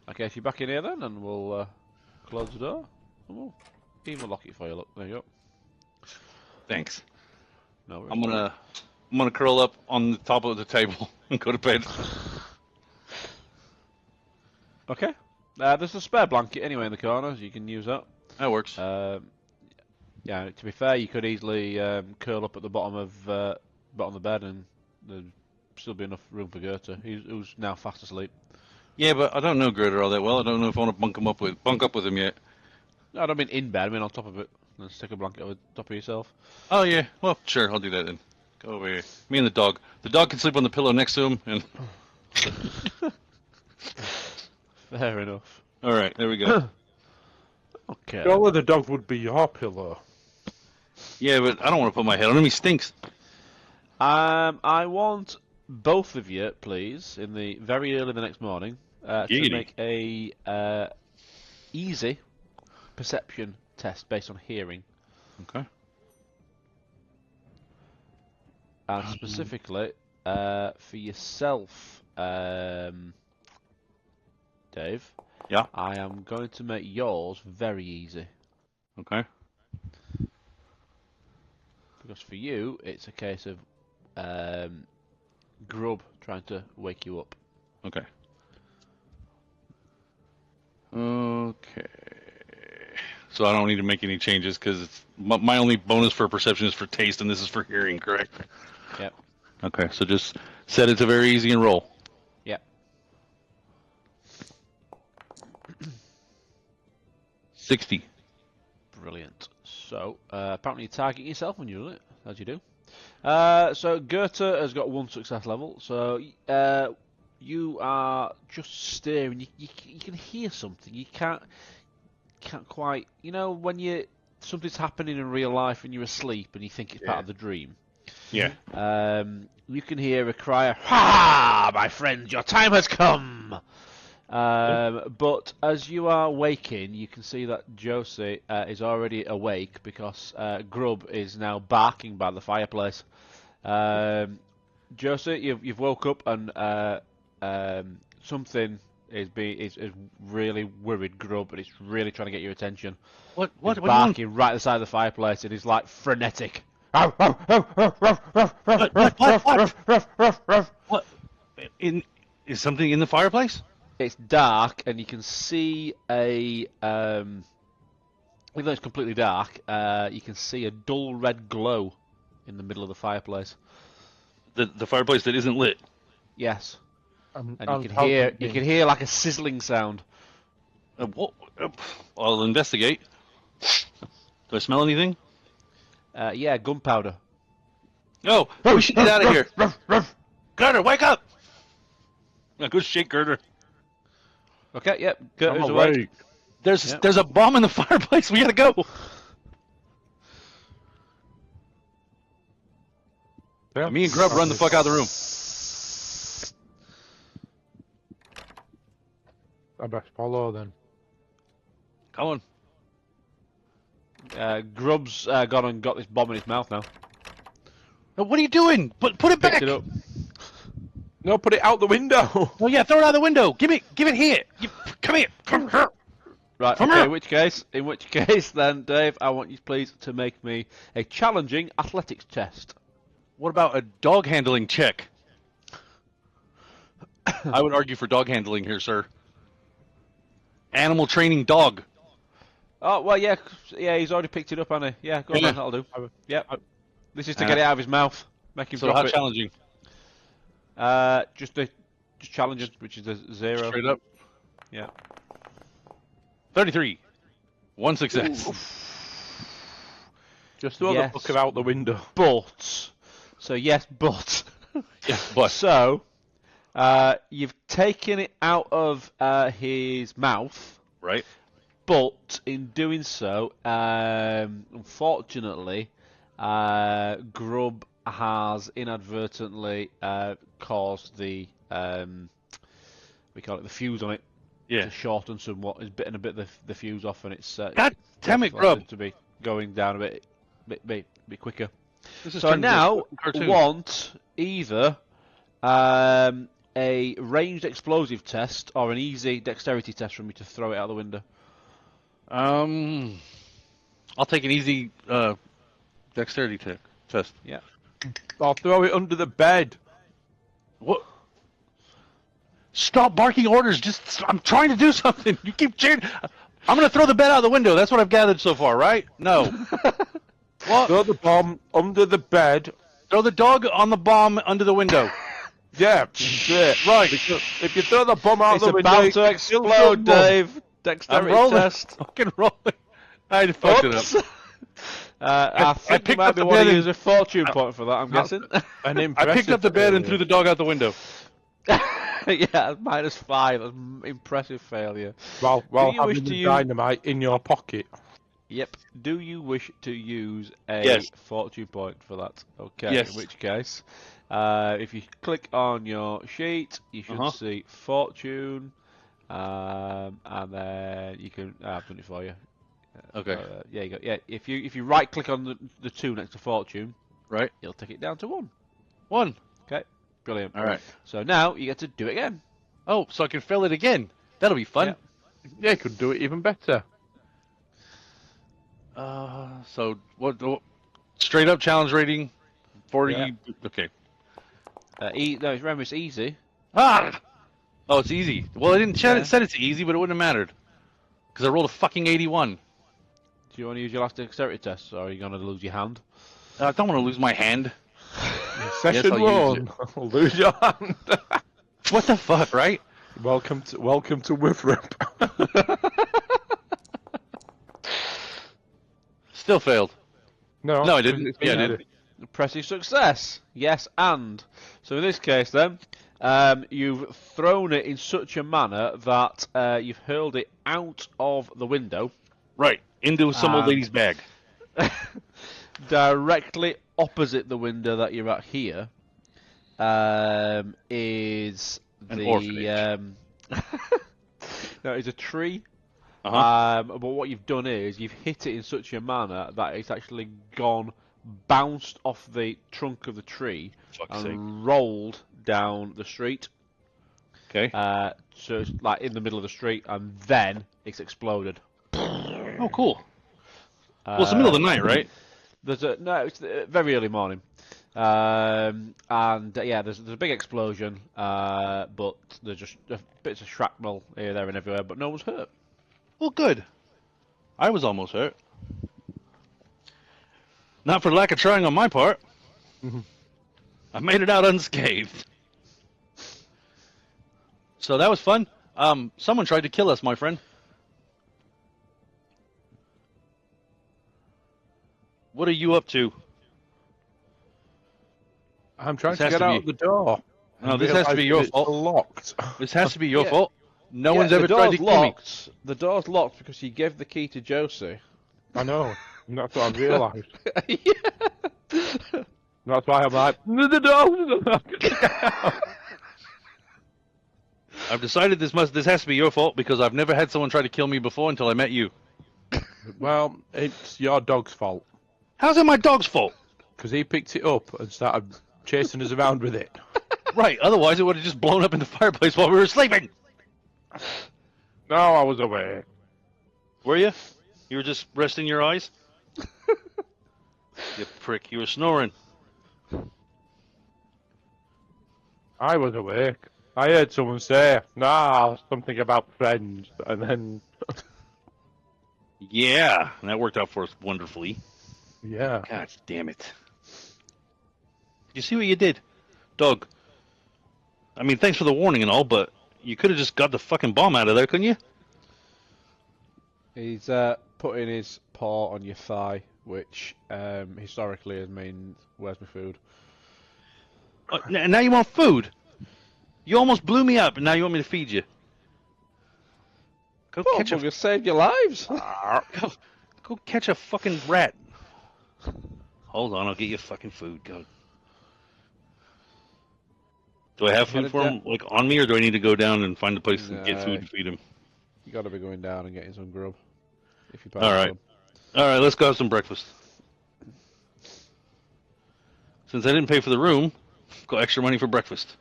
Okay, if you're back in here then, and we'll close the door. And we'll even lock it for you. Look, there you go. Thanks. No worries. I'm gonna curl up on the top of the table and go to bed. Okay. There's a spare blanket anyway in the corner, so you can use that. That works. Yeah, to be fair, you could easily curl up at the bottom of the bed, and there'd still be enough room for Goethe, who's now fast asleep. Yeah, but I don't know Gerder all that well. I don't know if I want to bunk up with him yet. No, I don't mean in bed. I mean on top of it. And stick a blanket over top of yourself. Oh yeah. Well, sure. I'll do that then. Go over here. Me and the dog. The dog can sleep on the pillow next to him. And Fair enough. all right, there we go. Okay. Surely the dog would be your pillow. Yeah, but I don't want to put my head on him. He stinks. I want both of you, please, in the very early the next morning, to Giggity. make a easy perception test based on hearing, Okay. and specifically for yourself, Dave. Yeah. I am going to make yours very easy. Okay. Because for you, it's a case of Grub trying to wake you up. Okay. Okay. So I don't need to make any changes because my only bonus for perception is for taste, and this is for hearing, correct? Yep. Okay, so just set it to very easy and roll. Yep. 60. Brilliant. So, apparently you target yourself when you do it, as you do. So, Goethe has got 1 success level, so you are just staring. You can hear something. You can't quite... You know, when something's happening in real life and you're asleep and you think it's part of the dream? Yeah. You can hear a cry of, "Ha! My friends, your time has come!" But as you are waking, you can see that Josie is already awake because Grub is now barking by the fireplace. Josie, you've woke up and something is really worried Grub, and it's really trying to get your attention. What He's do you want? barking right at the side of the fireplace, and he's like frenetic. What? Is something in the fireplace? It's dark, and you can see even though it's completely dark, you can see a dull red glow in the middle of the fireplace. The fireplace that isn't lit. Yes, and I'll you can hear like a sizzling sound. I'll investigate. Do I smell anything? Yeah, gunpowder. No, we should get out of here. Girder, wake up! Now go shake Girder. Okay, yep. Gertrude's I'm awake. awake. There's a bomb in the fireplace. We gotta go. Yeah. Me and Grub run the fuck out of the room. I best follow then. Come on. Grub's gone and got this bomb in his mouth now. What are you doing? Put it back. Picked it up. No, put it out the window. Oh yeah, throw it out the window. Give it here. Come here. Come here. Right, Come okay, here. in which case then, Dave, I want you please to make me a challenging athletics test. What about a dog handling check? I would argue for dog handling here, sir. Animal training dog. Oh, well, yeah, he's already picked it up, hasn't he? Yeah, go on, Yeah. then, that'll do. Yep. This is to Uh, get it out of his mouth. Make him So drop how it. challenging? Just challenging, which is a 0. Straight up. Yeah. 33. One success. Just throw Yes. the fucker out the window. But, so yes, but. Yeah, but So, you've taken it out of his mouth, right. but in doing so, unfortunately, Grub has inadvertently caused the we call it the fuse on it Yeah. to shorten somewhat. It's bitten a bit the fuse off, and it's God damn it, caused Grub. it to be going down a bit quicker. This is So I turned into a now fucking cartoon. want either a ranged explosive test or an easy dexterity test from me to throw it out the window. I'll take an easy dexterity test. Yeah. I'll throw it under the bed. What? Stop barking orders. I'm trying to do something. You keep cheering. I'm gonna throw the bed out the window. That's what I've gathered so far, right? No. What? Throw the bomb under the bed. Throw the dog on the bomb under the window. Yeah, that's it. Right. Because if you throw the bomb out It's the window, about you to kill explode, someone. Dave. I'm Dexterity rolling. test. Fucking rolling. I fucked it up. Oops. I think you picked might up be the wanting bed to and- use a fortune point for that, I'm guessing. I picked up the bed and threw the dog out the window. Yeah, -5. That's impressive failure. While you wish having to the use- dynamite in your pocket. Yep. Do you wish to use a Yes. fortune point for that? Okay. Yes. In which case, if you click on your sheet, you should see fortune, and then you can. I've done it for you. Okay. Yeah, you go. Yeah. If you right click on the 2 next to fortune, Right. you'll take it down to 1. 1. Okay. Brilliant. All right. So now you get to do it again. Oh, so I can fill it again. That'll be fun. Yeah, you could do it even better. So what? Straight up challenge rating, 40. Yeah. Okay. No, remember it's easy. Ah! Oh, it's easy. Well, it didn't. Yeah. It said it's easy, but it wouldn't have mattered because I rolled a fucking 81. Do you want to use your last dexterity test, or are you going to lose your hand? I don't want to lose my hand. Session I'll use 1. Lose your hand. What the fuck, right? welcome to WFRP. Still failed. No, No, I didn't. it's Yeah, I easy. did. Impressive success. Yes, and so in this case, then, you've thrown it in such a manner that you've hurled it out of the window, Right into some old lady's bag. directly opposite the window that you're at here. Is An the orphanage. no, it's a tree. Uh-huh. But what you've done is you've hit it in such a manner that it's actually bounced off the trunk of the tree Fuck's and sake. rolled down the street. Okay. So it's like in the middle of the street, and then it's exploded. Oh, cool. Well, it's the middle of the night, right? It's very early morning, and yeah, there's a big explosion, but there's just bits of shrapnel here, there, and everywhere, but no one's hurt. Well, good. I was almost hurt. Not for lack of trying on my part. I made it out unscathed. So that was fun. Someone tried to kill us, my friend. What are you up to? I'm trying This to has get to out be- the door. No, this has to be your It's fault. locked. This has to be your Yeah. fault. No Yeah, one's the ever tried to door's kill me. locked. The door's locked because you gave the key to Josie. I know. And that's what I've realised. Yeah. That's why I'm like, the door. I've decided this has to be your fault because I've never had someone try to kill me before until I met you. Well, it's your dog's fault. How's it my dog's fault? Because he picked it up and started chasing us around with it. Right, otherwise it would have just blown up in the fireplace while we were sleeping. No, I was awake. Were you? You were just resting your eyes? You prick, you were snoring. I was awake. I heard someone say, nah, something about friends, and then, Yeah, and that worked out for us wonderfully. yeah. God damn it. You see what you did? Doug. I mean, thanks for the warning and all, but you could have just got the fucking bomb out of there, couldn't you? He's putting his paw on your thigh, which historically has meant, where's my food? Now you want food? You almost blew me up, and now you want me to feed you. Go catch Buggers saved your lives. go catch a fucking rat. Hold on, I'll get you fucking food. Go. Do I have food for him, like on me, or do I need to go down and find a place to get food and feed him? You got to be going down and getting some grub. If you All right, all right. Let's go have some breakfast. Since I didn't pay for the room, got extra money for breakfast.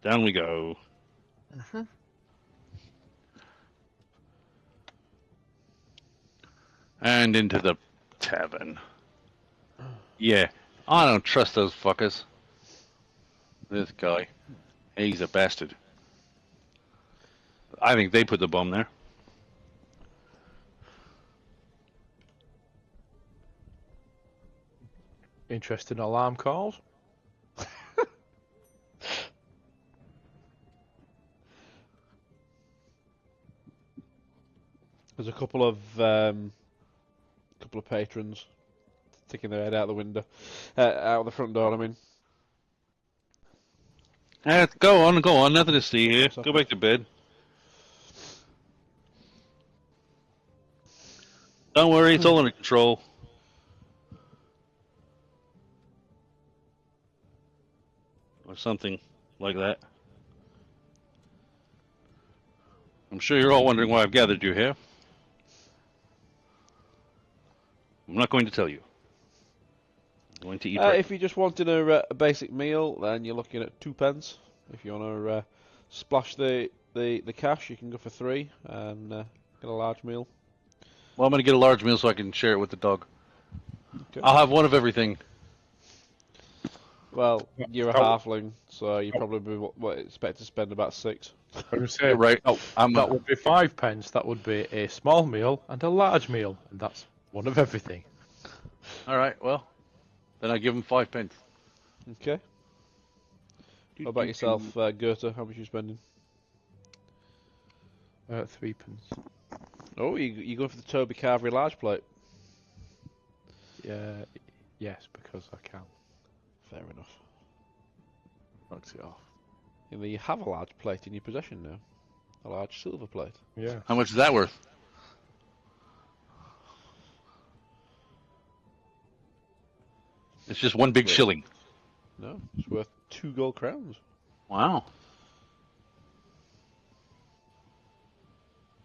Down we go. And into the tavern. Yeah, I don't trust those fuckers. This guy, he's a bastard. I think they put the bomb there. Interesting alarm calls. There's a couple of patrons sticking their head out the window, out the front door. I mean, Go on. Nothing to see here. Go back to bed. Don't worry, it's all under control. Or something like that. I'm sure you're all wondering why I've gathered you here. I'm not going to tell you. I'm going to eat breakfast. if you just wanted a basic meal, then you're looking at 2p. If you want to splash the cash, you can go for 3 and get a large meal. Well, I'm going to get a large meal so I can share it with the dog. Okay. I'll have one of everything. Well, you're a halfling, so you probably expect to spend about 6. I would say, Right. Oh, that would be 5p. That would be a small meal and a large meal, and that's one of everything. all right. Well, then I give him 5p. Okay. How about yourself, Goethe? How much are you spending? 3p. Oh, you going for the Toby Carvery large plate? Yeah, yes, because I can. Fair enough. Knocks it off. You have a large plate in your possession now. A large silver plate. Yeah. How much is that worth? It's just one big shilling. No, it's worth 2 gold crowns. Wow.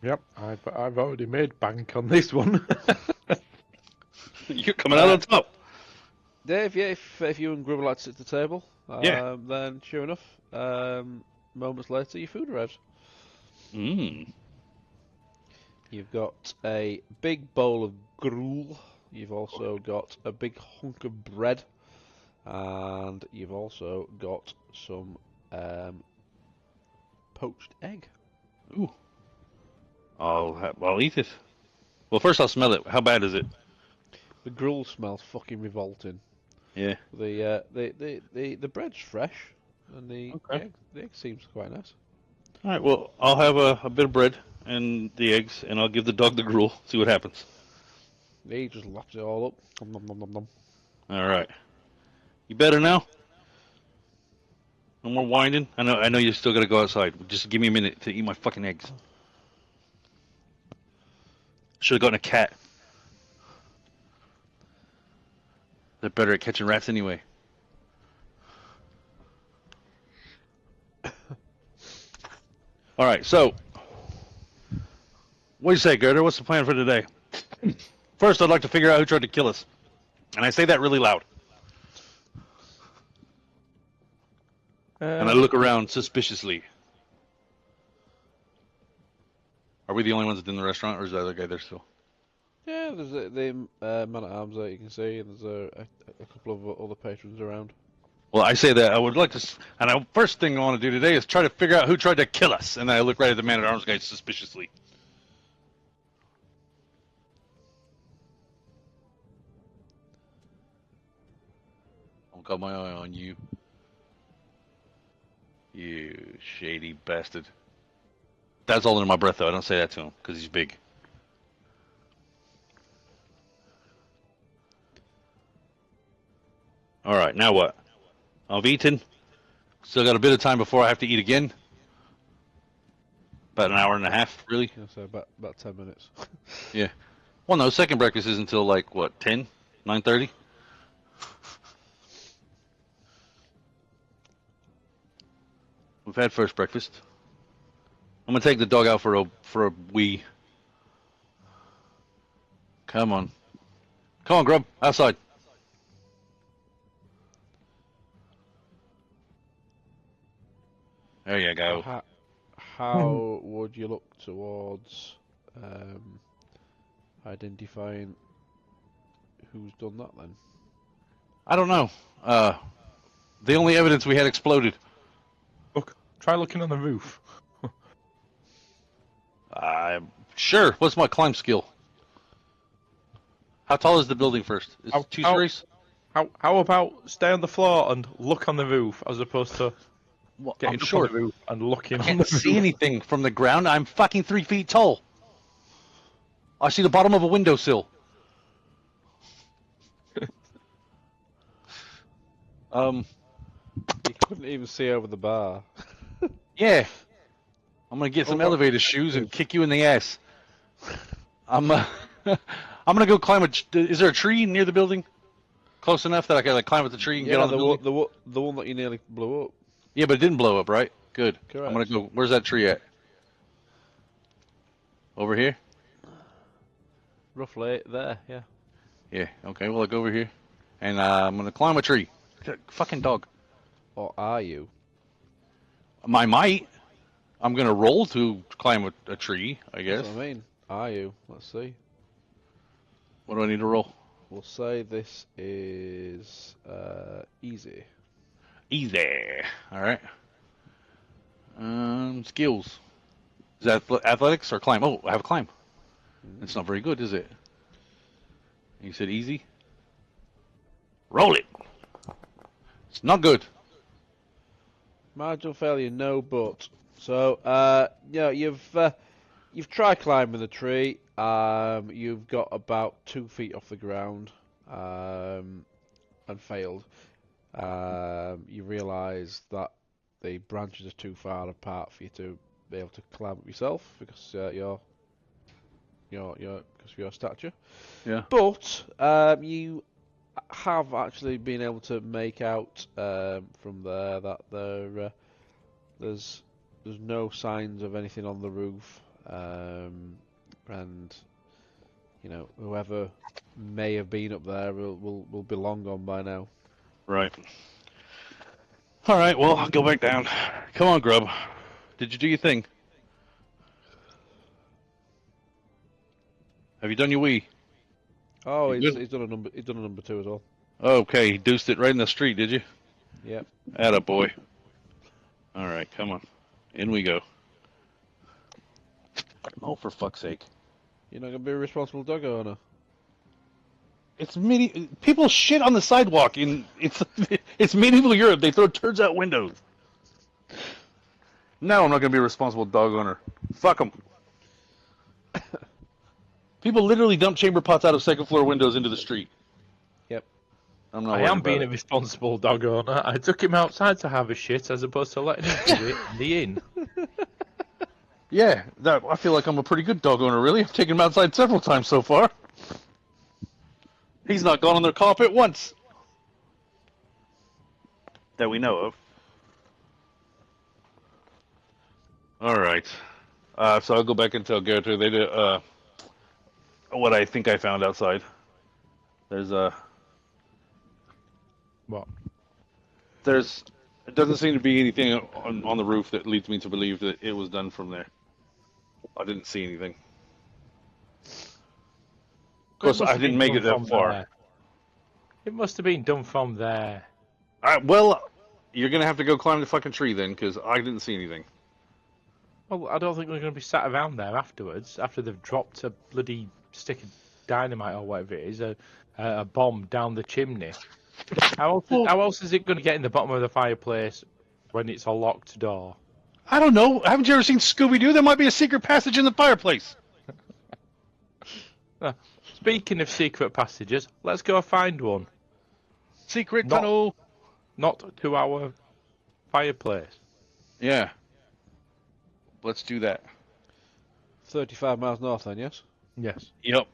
Yep, I've already made bank on this one. You're coming out on top. Dave, yeah, if you and Grub like to sit at the table, Yeah. then sure enough, moments later your food arrives. Mmm. You've got a big bowl of gruel. You've also got a big hunk of bread, and you've also got some poached egg. Ooh. I'll eat it. Well, first I'll smell it. How bad is it? The gruel smells fucking revolting. Yeah. The bread's fresh, and the Okay. egg seems quite nice. All right. Well, I'll have a bit of bread and the eggs, and I'll give the dog the gruel. See what happens. He just laps it all up. Nom, nom, nom, nom, nom. All right. You better now? No more whining? I know you still gotta go outside. Just give me a minute to eat my fucking eggs. Should have gotten a cat. They're better at catching rats anyway. All right, so what do you say, Gerda? What's the plan for today? First, I'd like to figure out who tried to kill us. And I say that really loud. And I look around suspiciously. Are we the only ones in the restaurant, or is the other guy there still? Yeah, there's the man at arms there you can see, and there's a couple of other patrons around. Well, I say that I would like to, and the first thing I want to do today is try to figure out who tried to kill us. And then I look right at the man at arms guy suspiciously. I've got my eye on you. You shady bastard. That's all under my breath, though. I don't say that to him, because he's big. Alright, now what? I've eaten. Still got a bit of time before I have to eat again. About an hour and a half, really. Yeah, so about 10 minutes. Yeah. Well, no, second breakfast is until, like, what, 10? 9:30? We've had first breakfast. I'm gonna take the dog out for a wee. Come on. Come on, Grub. Outside. There you go. How would you look towards identifying who's done that then? I don't know. The only evidence we had exploded. Look, try looking on the roof. Sure. What's my climb skill? How tall is the building first? Is it 2 stories? How about stay on the floor and look on the roof as opposed to Well, getting I'm up short. on the roof and looking I on the can't roof? see anything from the ground. I'm fucking 3 feet tall. I see the bottom of a windowsill. You couldn't even see over the bar. Yeah. I'm gonna get some elevator shoes and kick you in the ass. I'm gonna go climb is there a tree near the building? Close enough that I can like climb up the tree and get on the building? The one that you nearly blew up. Yeah, but it didn't blow up, right? Good. Correct. I'm gonna go. Where's that tree at? Over here? Roughly there, yeah. Yeah. Okay. Well, I'll go over here, and I'm gonna climb a tree. Fucking dog. Or are you? I might. I'm gonna roll to climb a tree, I guess. That's what I mean. Are you? Let's see. What do I need to roll? We'll say this is easy. Easy. All right. Skills. Is that athletics or climb? Oh, I have a climb. It's not very good, is it? You said easy? Roll it. It's not good. Marginal failure, no but. So, yeah, you've tried climbing the tree. You've got about 2 feet off the ground, and failed. You realise that the branches are too far apart for you to be able to climb up yourself because because of your stature. Yeah. But you have actually been able to make out from there that there's no signs of anything on the roof, and you know whoever may have been up there will be long gone by now. Right. All right. Well, I'll go back down. Come on, Grub. Did you do your thing? Have you done your wee? Oh, You he's done a number. He's done a number 2 as well. Okay, he deuced it right in the street, did you? Yep. Atta boy. All right, come on. In we go. Oh, for fuck's sake. You're not gonna be a responsible dog owner. It's people shit on the sidewalk in it's medieval Europe. They throw turds out windows. No, I'm not gonna be a responsible dog owner. Fuck them. People literally dump chamber pots out of second floor windows into the street. Yep. I'm not. I am being a responsible dog owner. I took him outside to have a shit as opposed to letting him do it in the inn. Yeah, I feel like I'm a pretty good dog owner. Really, I've taken him outside several times so far. He's not gone on their carpet once. That we know of. All right. So I'll go back and tell Gertrude they did what I think I found outside. There's What? It doesn't seem to be anything on the roof that leads me to believe that it was done from there. I didn't see anything. Of course, I didn't make it that far. There. It must have been done from there. Well, you're gonna have to go climb the fucking tree then, because I didn't see anything. Well, I don't think we're going to be sat around there afterwards, after they've dropped a bloody stick of dynamite or whatever it is, a bomb down the chimney. How else is it going to get in the bottom of the fireplace when it's a locked door? I don't know. Haven't you ever seen Scooby-Doo? There might be a secret passage in the fireplace. Speaking of secret passages, let's go find one. Secret tunnel. Not to our fireplace. Yeah. Let's do that. 35 miles north then, yes? Yes. Yep.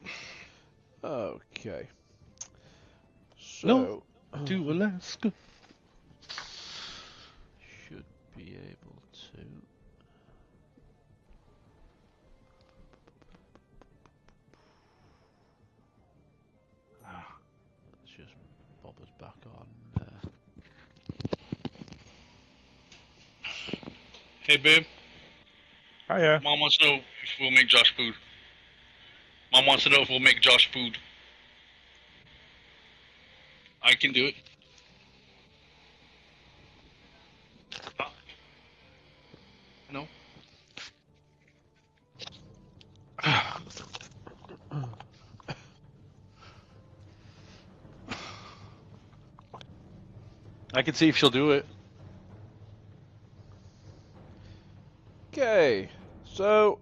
Okay. So, No. To Alaska. Should be able to. Let's just bob us back on. Hey, babe. Hiya. Mom wants to know if we'll make Josh food. Mom wants to know if we'll make Josh food. I can do it. No. I can see if she'll do it. Okay, so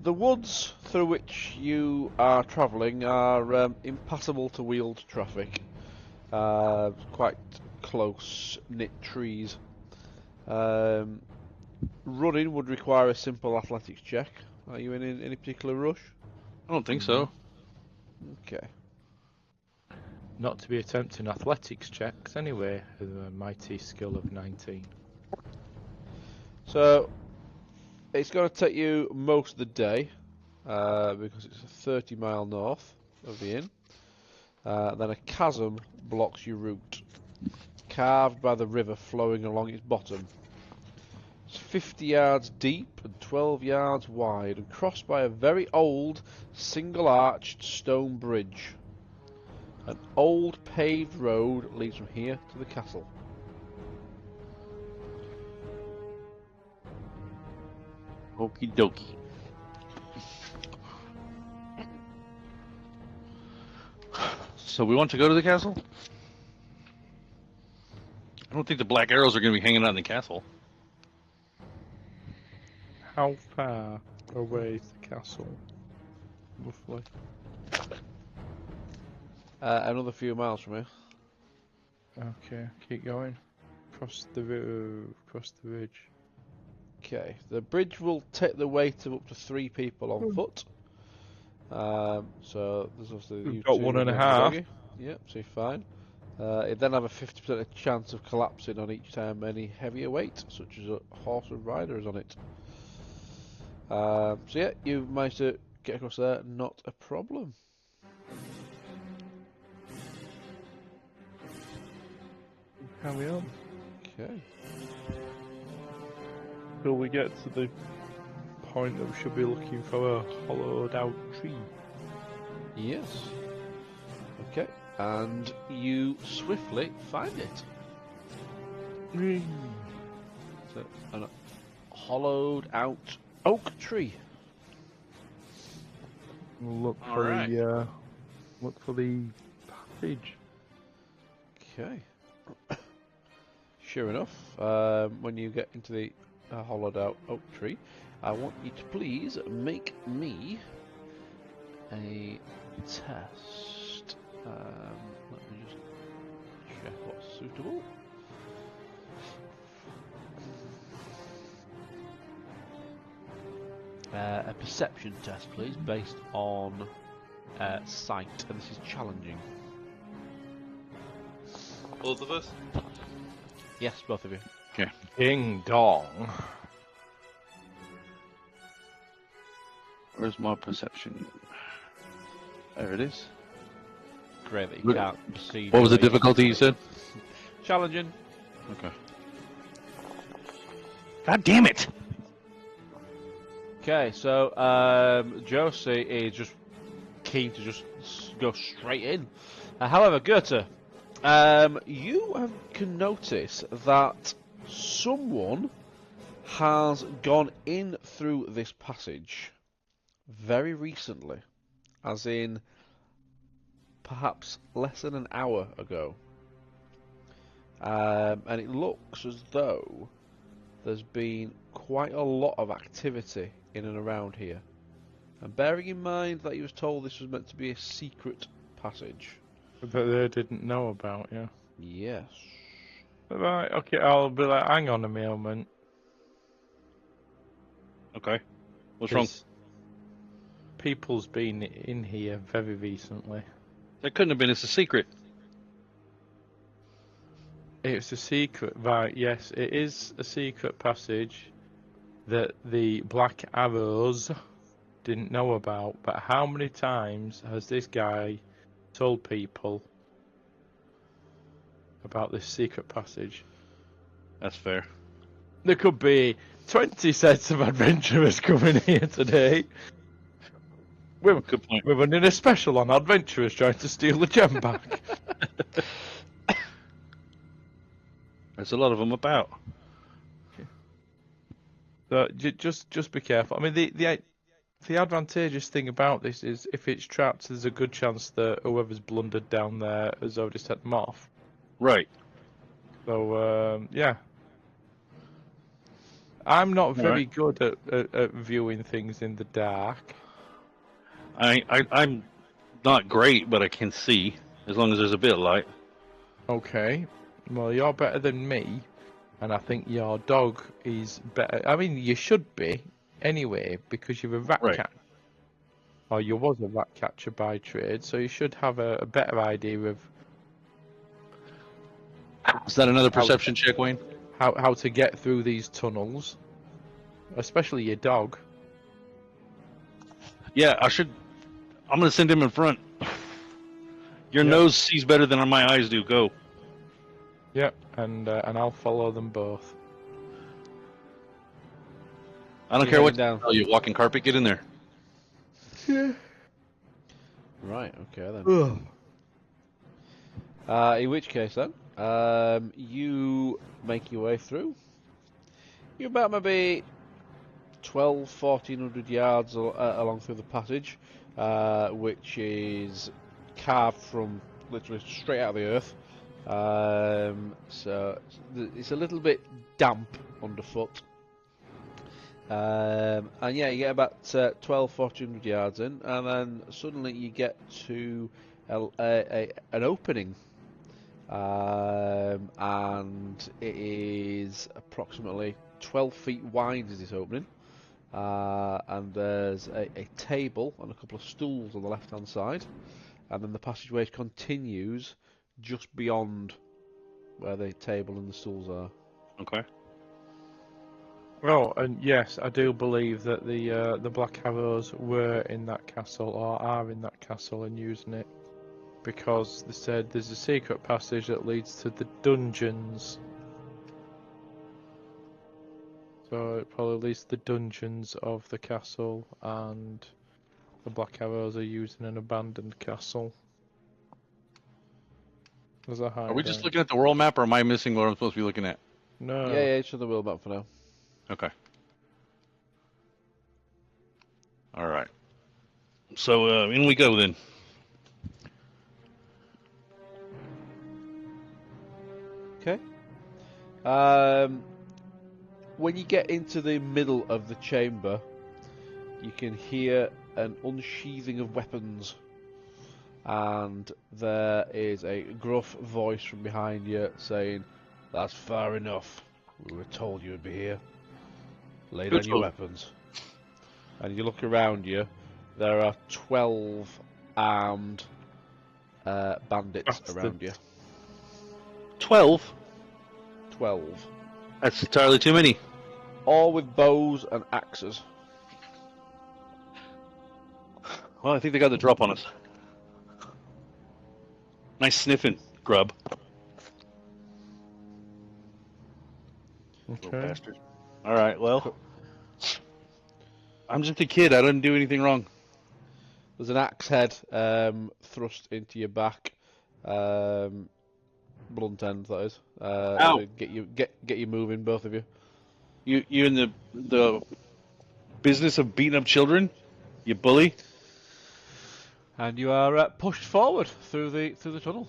the woods through which you are travelling are impassable to wheeled traffic. Quite close-knit trees. Running would require a simple athletics check. Are you in any particular rush? I don't think so. Okay. Not to be attempting athletics checks anyway, with a mighty skill of 19. So, it's going to take you most of the day, because it's 30 mile north of the inn. Then a chasm blocks your route, carved by the river flowing along its bottom. It's 50 yards deep and 12 yards wide, and crossed by a very old, single-arched stone bridge. An old paved road leads from here to the castle. Okie dokie. So we want to go to the castle? I don't think the black arrows are going to be hanging out in the castle. How far away is the castle, roughly? Another few miles from here. Okay, keep going. Cross the ridge. Okay, the bridge will take the weight of up to 3 people on foot. So there's obviously We've you got two 1.5. and the doggy. Yep, so you're fine. It then have a 50% chance of collapsing on each time any heavier weight, such as a horse or rider, is on it. So yeah, you've managed to get across there, not a problem. Carry on. Okay. Till we get to the point that we should be looking for a hollowed out tree. Yes. Okay, and you swiftly find it. So, a hollowed out oak tree. We'll look All for right. the passage. Okay. Sure enough, when you get into the hollowed out oak tree, I want you to please make me a test. Let me just check what's suitable. A perception test, please, based on sight, and this is challenging. Both of us? Yes, both of you. Okay. Ding dong. Where's my perception? There it is. great that you What- can't proceed. What was the with it. difficulty you said? Challenging. Okay. God damn it! Okay, so Josie is just keen to just go straight in. However, Goethe, can notice that someone has gone in through this passage very recently, as in perhaps less than an hour ago. And it looks as though there's been quite a lot of activity in and around here. And bearing in mind that he was told this was meant to be a secret passage. That they didn't know about, yeah. Yes. Right, okay, I'll be like, hang on a moment. Okay. What's wrong? 'cause People's been in here very recently. That couldn't have been. It's a secret. It's a secret, right, yes, it is a secret passage that the Black Arrows didn't know about, but how many times has this guy told people about this secret passage? That's fair. There could be 20 sets of adventurers coming here today. We're Good point. running a special on adventurers trying to steal the gem back. There's a lot of them about. So just be careful. I mean, the advantageous thing about this is if it's trapped, there's a good chance that whoever's blundered down there has already set them off. Right. So yeah, I'm not very Alright. good at viewing things in the dark. I'm not great, but I can see as long as there's a bit of light. Okay, well you're better than me, and I think your dog is better. I mean, you should be anyway because you're a rat Right. catcher, or you was a rat catcher by trade, so you should have a better idea of Is that another perception check, Wayne? how to get through these tunnels, especially your dog. Yeah, I'm gonna send him in front. Your Yeah. nose sees better than my eyes do. Go. Yep, and I'll follow them both. I don't You're care what heading down. tell you. Walking carpet, get in there. Yeah. Right, okay then. In which case then, you make your way through. You're about maybe 1400 yards along through the passage, which is carved from literally straight out of the earth. So it's a little bit damp underfoot. And yeah, you get about 1400 yards in, and then suddenly you get to an opening. And it is approximately 12 feet wide is this opening, and there's a table and a couple of stools on the left hand side, and then the passageway continues just beyond where the table and the stools are. Okay. Oh, and yes, I do believe that the Black Arrows were in that castle, or are in that castle and using it, because they said there's a secret passage that leads to the dungeons. So it probably leads to the dungeons of the castle, and the Black Arrows are using an abandoned castle. There's a high Are we just looking at the world map, or am I missing what I'm supposed to be looking at? No. Yeah, it's on the wheel map for now. Okay. All right. So in we go then. Okay. When you get into the middle of the chamber, you can hear an unsheathing of weapons, and there is a gruff voice from behind you saying, "That's far enough. We were told you would be here. Lay down Good your told. weapons." And you look around you, there are 12 armed bandits Bastards. around you. 12. 12. That's entirely too many. All with bows and axes. Well, I think they got the drop on us. Nice sniffing, grub. Little Okay. bastard. All right, well, I'm just a kid. I didn't do anything wrong. There's an axe head thrust into your back. Blunt end, that is. Ow. To get you moving, both of you. You in the business of beating up children? You bully? And you are pushed forward through the tunnel.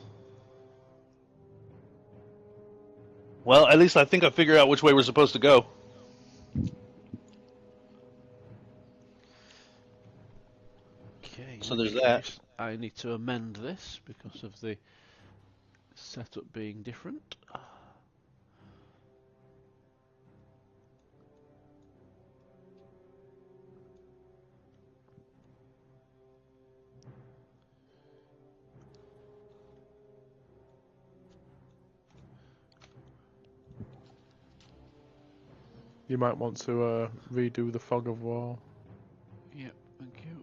Well, at least I think I figured out which way we're supposed to go. Okay. So in there's which that. case, I need to amend this because of the setup being different. You might want to redo the fog of war. Yep, thank you.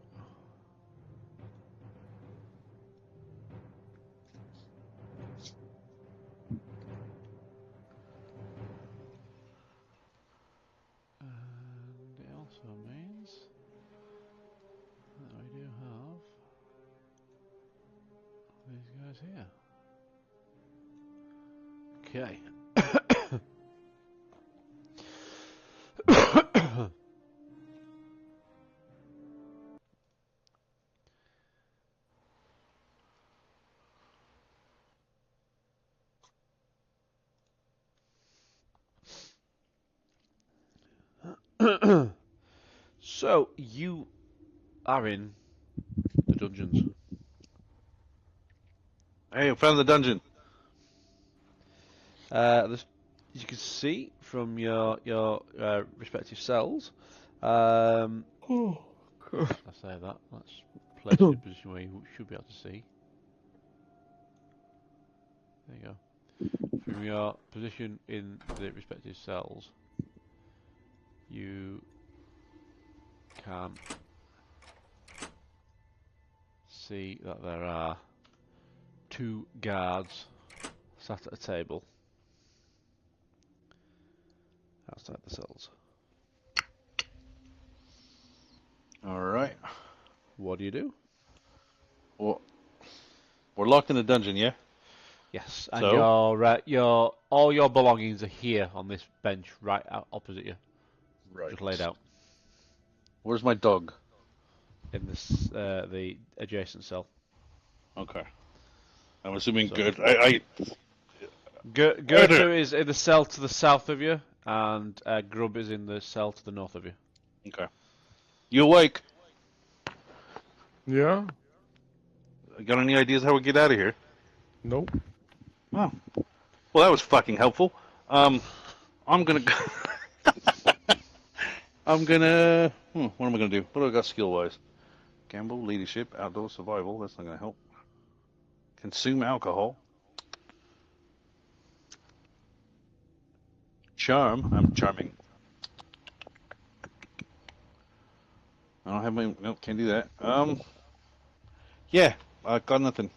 And it also means that we do have these guys here. Okay. So you are in the dungeons. Hey, I found the dungeon. As you can see from your respective cells. I say that. Let's place you in a position where you should be able to see. There you go. From your position in the respective cells, you can see that there are 2 guards sat at a table outside the cells. All right. What do you do? Well, we're locked in a dungeon, yeah? Yes, and So? all your belongings are here on this bench right out opposite you, Right. just laid out Where's my dog? in this the adjacent cell. Okay. I'm assuming So- good. Gertrude is in the cell to the south of you, and Grub is in the cell to the north of you. Okay. You awake? Yeah? Got any ideas how we get out of here? Nope. Oh. Well, that was fucking helpful. I'm gonna. I'm gonna. What am I gonna do? What do I got skill wise? Gamble, leadership, outdoor survival. That's not gonna help. Consume alcohol. Charm. I'm charming. I don't have my. Nope, can't do that. Yeah, I got nothing.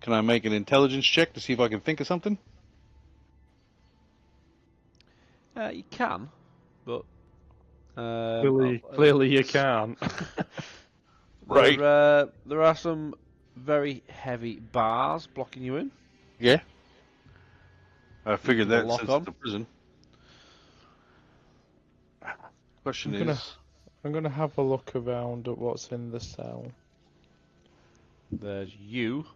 Can I make an intelligence check to see if I can think of something? You can, but Clearly you can't. Right. There are some very heavy bars blocking you in. Yeah. I figured Keep the that lock since on. it's a prison. Question I'm gonna- is, I'm gonna have a look around at what's in the cell. There's you.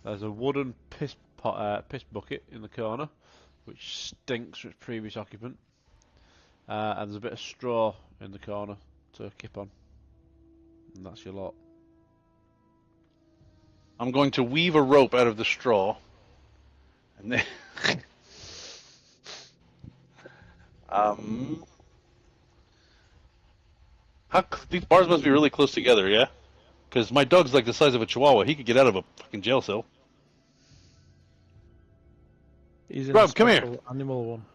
There's a wooden piss bucket in the corner, which stinks from its previous occupant. And there's a bit of straw in the corner to kip on. And that's your lot. I'm going to weave a rope out of the straw, and then these bars must be really close together, yeah? Because my dog's like the size of a chihuahua. He could get out of a fucking jail cell. He's in Grub, a come here. special animal one.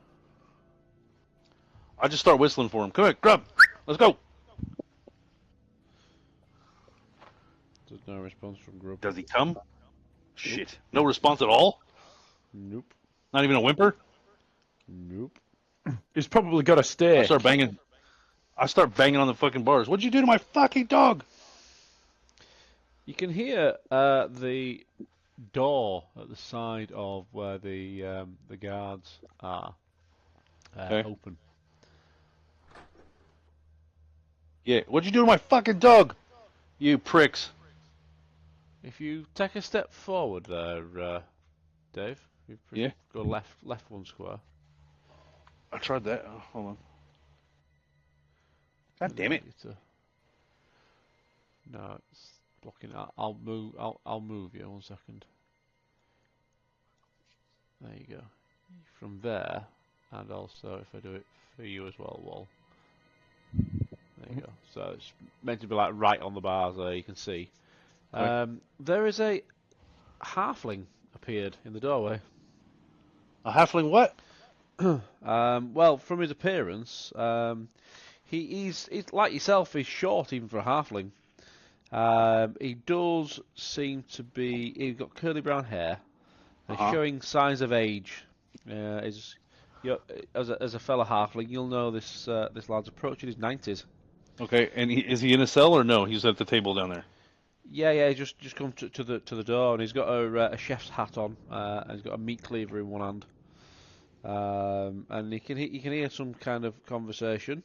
I just start whistling for him. Come here, Grub. Let's go. There's no response from Grub. Does he come? Shit. No response at all? Nope. Not even a whimper? Nope. He's probably got a I steak. start banging. I start banging on the fucking bars. What'd you do to my fucking dog? You can hear the door at the side of where the guards are Okay. open. Yeah, what'd you do to my fucking dog? You pricks. If you take a step forward there, Dave, Yeah. go left one square. I tried that. Oh, hold on. God damn it. No, it's blocking. I'll move you 1 second. There you go. From there, and also if I do it for you as well, Wall. There you go. So it's meant to be like right on the bars there. You can see. Okay. There is a halfling appeared in the doorway. A halfling what? Well, from his appearance, he's like yourself. He's short even for a halfling. He does seem to be. He's got curly brown hair. And he's showing signs of age. As a fellow halfling, you'll know this lad's approaching his 90s. Okay, and is he in a cell or no? He's at the table down there. Yeah. Just come to the door, and he's got a chef's hat on, and he's got a meat cleaver in one hand. And you can hear some kind of conversation.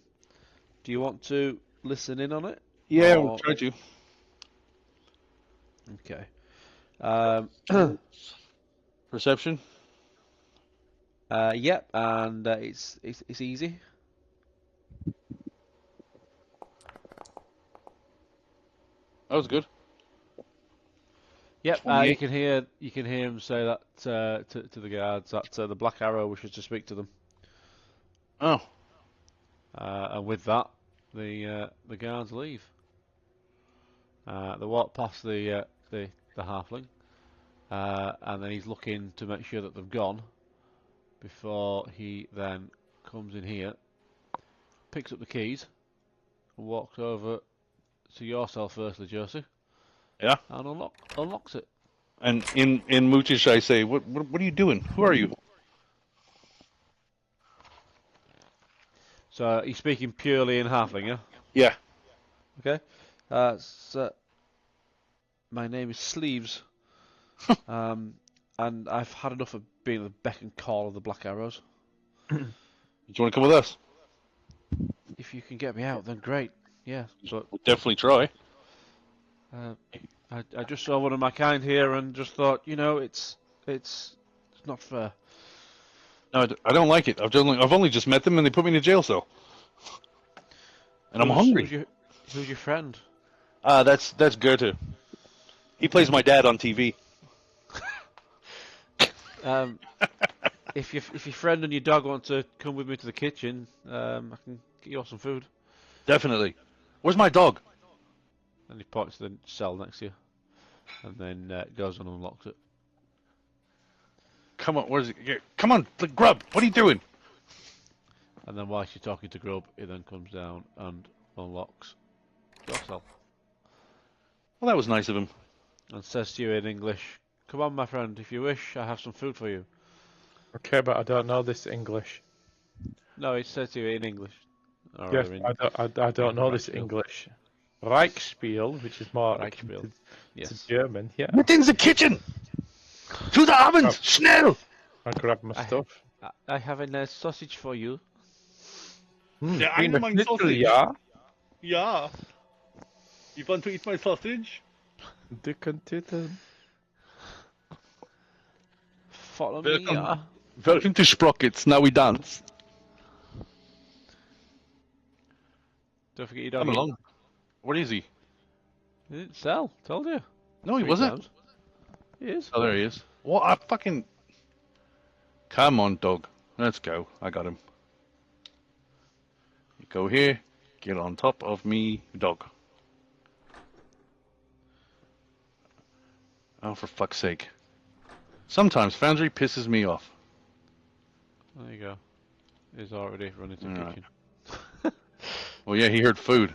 Do you want to listen in on it? Yeah, Or- we'll try to. Okay. Perception? Yep, and it's easy. That was good. Yep, 28. you can hear him say that to the guards that the Black Arrow wishes to speak to them. Oh. And with that, the guards leave. They walk past the halfling, and then he's looking to make sure that they've gone before he then comes in here, picks up the keys, and walks over to your cell firstly, Josie. Yeah? And unlocks it. And in Moochish I say, what are you doing? Who are you? So he's speaking purely in halfling, yeah? Yeah. Okay. My name is Sleeves. And I've had enough of being the beck and call of the Black Arrows. Do you want to come with us? If you can get me out, then great. Yeah, but We'll definitely try. I just saw one of my kind here and just thought, it's not fair. No, I don't like it. I've only just met them and they put me in a jail cell. And I'm hungry. Who's your friend? That's Goethe. He plays my dad on TV. If your friend and your dog want to come with me to the kitchen, I can get you all some food. Definitely. Where's my dog? And he points to the cell next to you, and then goes and unlocks it. Come on, where's it? Come on, Grub. What are you doing? And then whilst you're talking to Grub, he then comes down and unlocks your cell. Well, that was nice of him. And says to you in English, "Come on, my friend, if you wish, I have some food for you." Okay, but I don't know this English. No, he says to you in English. Or Yes, rather I don't know this Reichspiel. English. Reichspiel, which is more Reichspiel. It's Yes. German, yeah. Get in the kitchen! To the oven! Schnell! I grab my stuff. I have a nice sausage for you. Der Wiener Einmann Schnitzel, sausage. ja. Yeah. You want to eat my sausage? Dicken Titten. Follow me, yeah. Welcome to Sprockets. Now we dance. Don't forget your Come doggy. along. Where is he? He didn't sell, told you. No, he 3 wasn't. times. He is. Oh, there he is. Well, I fucking... Come on, dog. Let's go. I got him. You go here. Get on top of me, dog. Oh, for fuck's sake. Sometimes Foundry pisses me off. There you go. He's already running to the Alright. kitchen. Well, yeah, he heard food.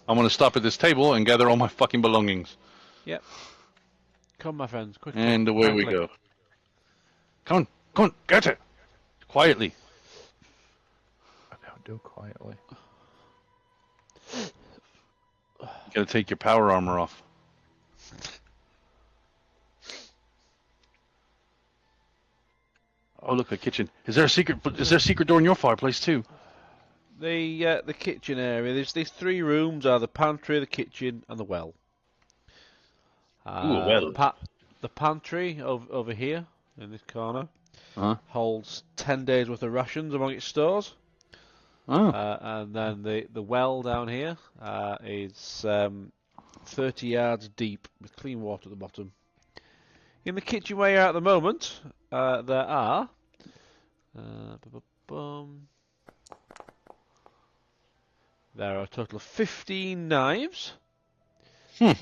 I'm gonna stop at this table and gather all my fucking belongings. Yep. Come, my friends, quickly. And away we Frankly. go. Come on, get it! Quietly. I don't do quietly. You gotta take your power armor off. Oh, look, a kitchen. Is there a secret door in your fireplace too? The kitchen area. There's these 3 rooms: are the pantry, the kitchen, and the well. Ooh, a well. The pantry over here in this corner Uh-huh. holds 10 days worth of rations among its stores. Oh. And then the well down here is 30 yards deep with clean water at the bottom. In the kitchen where you're at the moment, there are there are a total of 15 knives. 4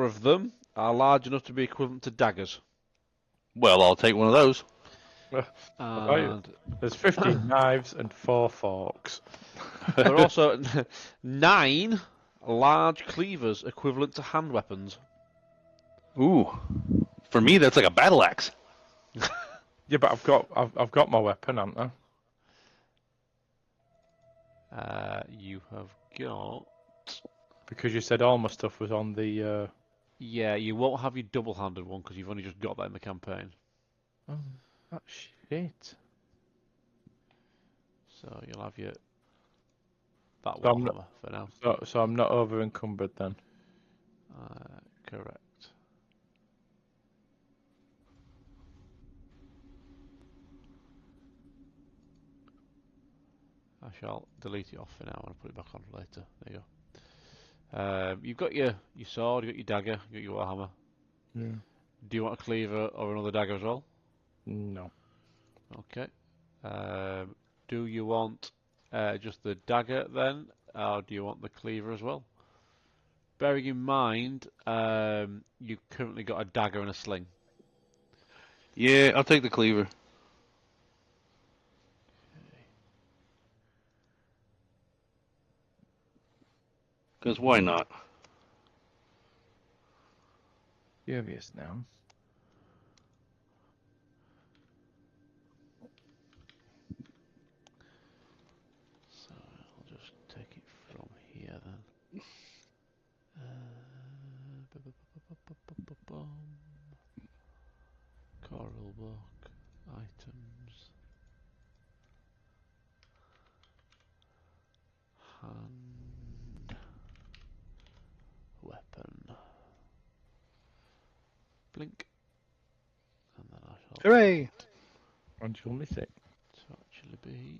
of them are large enough to be equivalent to daggers. Well, I'll take one of those. And There's 15 knives and 4 forks. there are also 9 large cleavers equivalent to hand weapons. Ooh. For me, that's like a battle axe. Yeah, but I've got my weapon, haven't I? You have got... Because you said all my stuff was on the. Yeah, you won't have your double-handed one because you've only just got that in the campaign. Oh, that shit. So you'll have your that So I'm warhammer for now. So I'm not over encumbered then. Correct. I shall delete it off for now and put it back on later. There you go. You've got your sword, you've got your dagger, you've got your warhammer. Yeah. Do you want a cleaver or another dagger as well? No. Okay. Do you want just the dagger then, or do you want the cleaver as well? Bearing in mind, you've currently got a dagger and a sling. Yeah, I'll take the cleaver. Because why not? Furious now. So I'll just take it from here then. Coral book, items, hand, weapon, blink, and then I shall Hooray! And you'll miss it. to actually be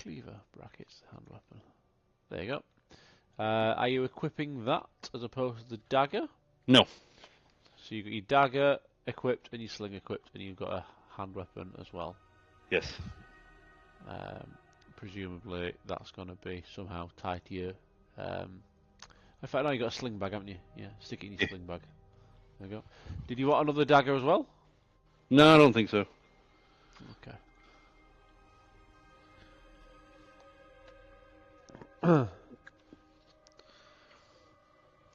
cleaver brackets hand weapon. There you go. Are you equipping that as opposed to the dagger? No. So you've got your dagger equipped and your sling equipped, and you've got a hand weapon as well. Yes. Presumably that's going to be somehow tied to your... in fact, no, you've got a sling bag, haven't you? Yeah, stick it in your sling bag. There you go. Did you want another dagger as well? No, I don't think so. Okay.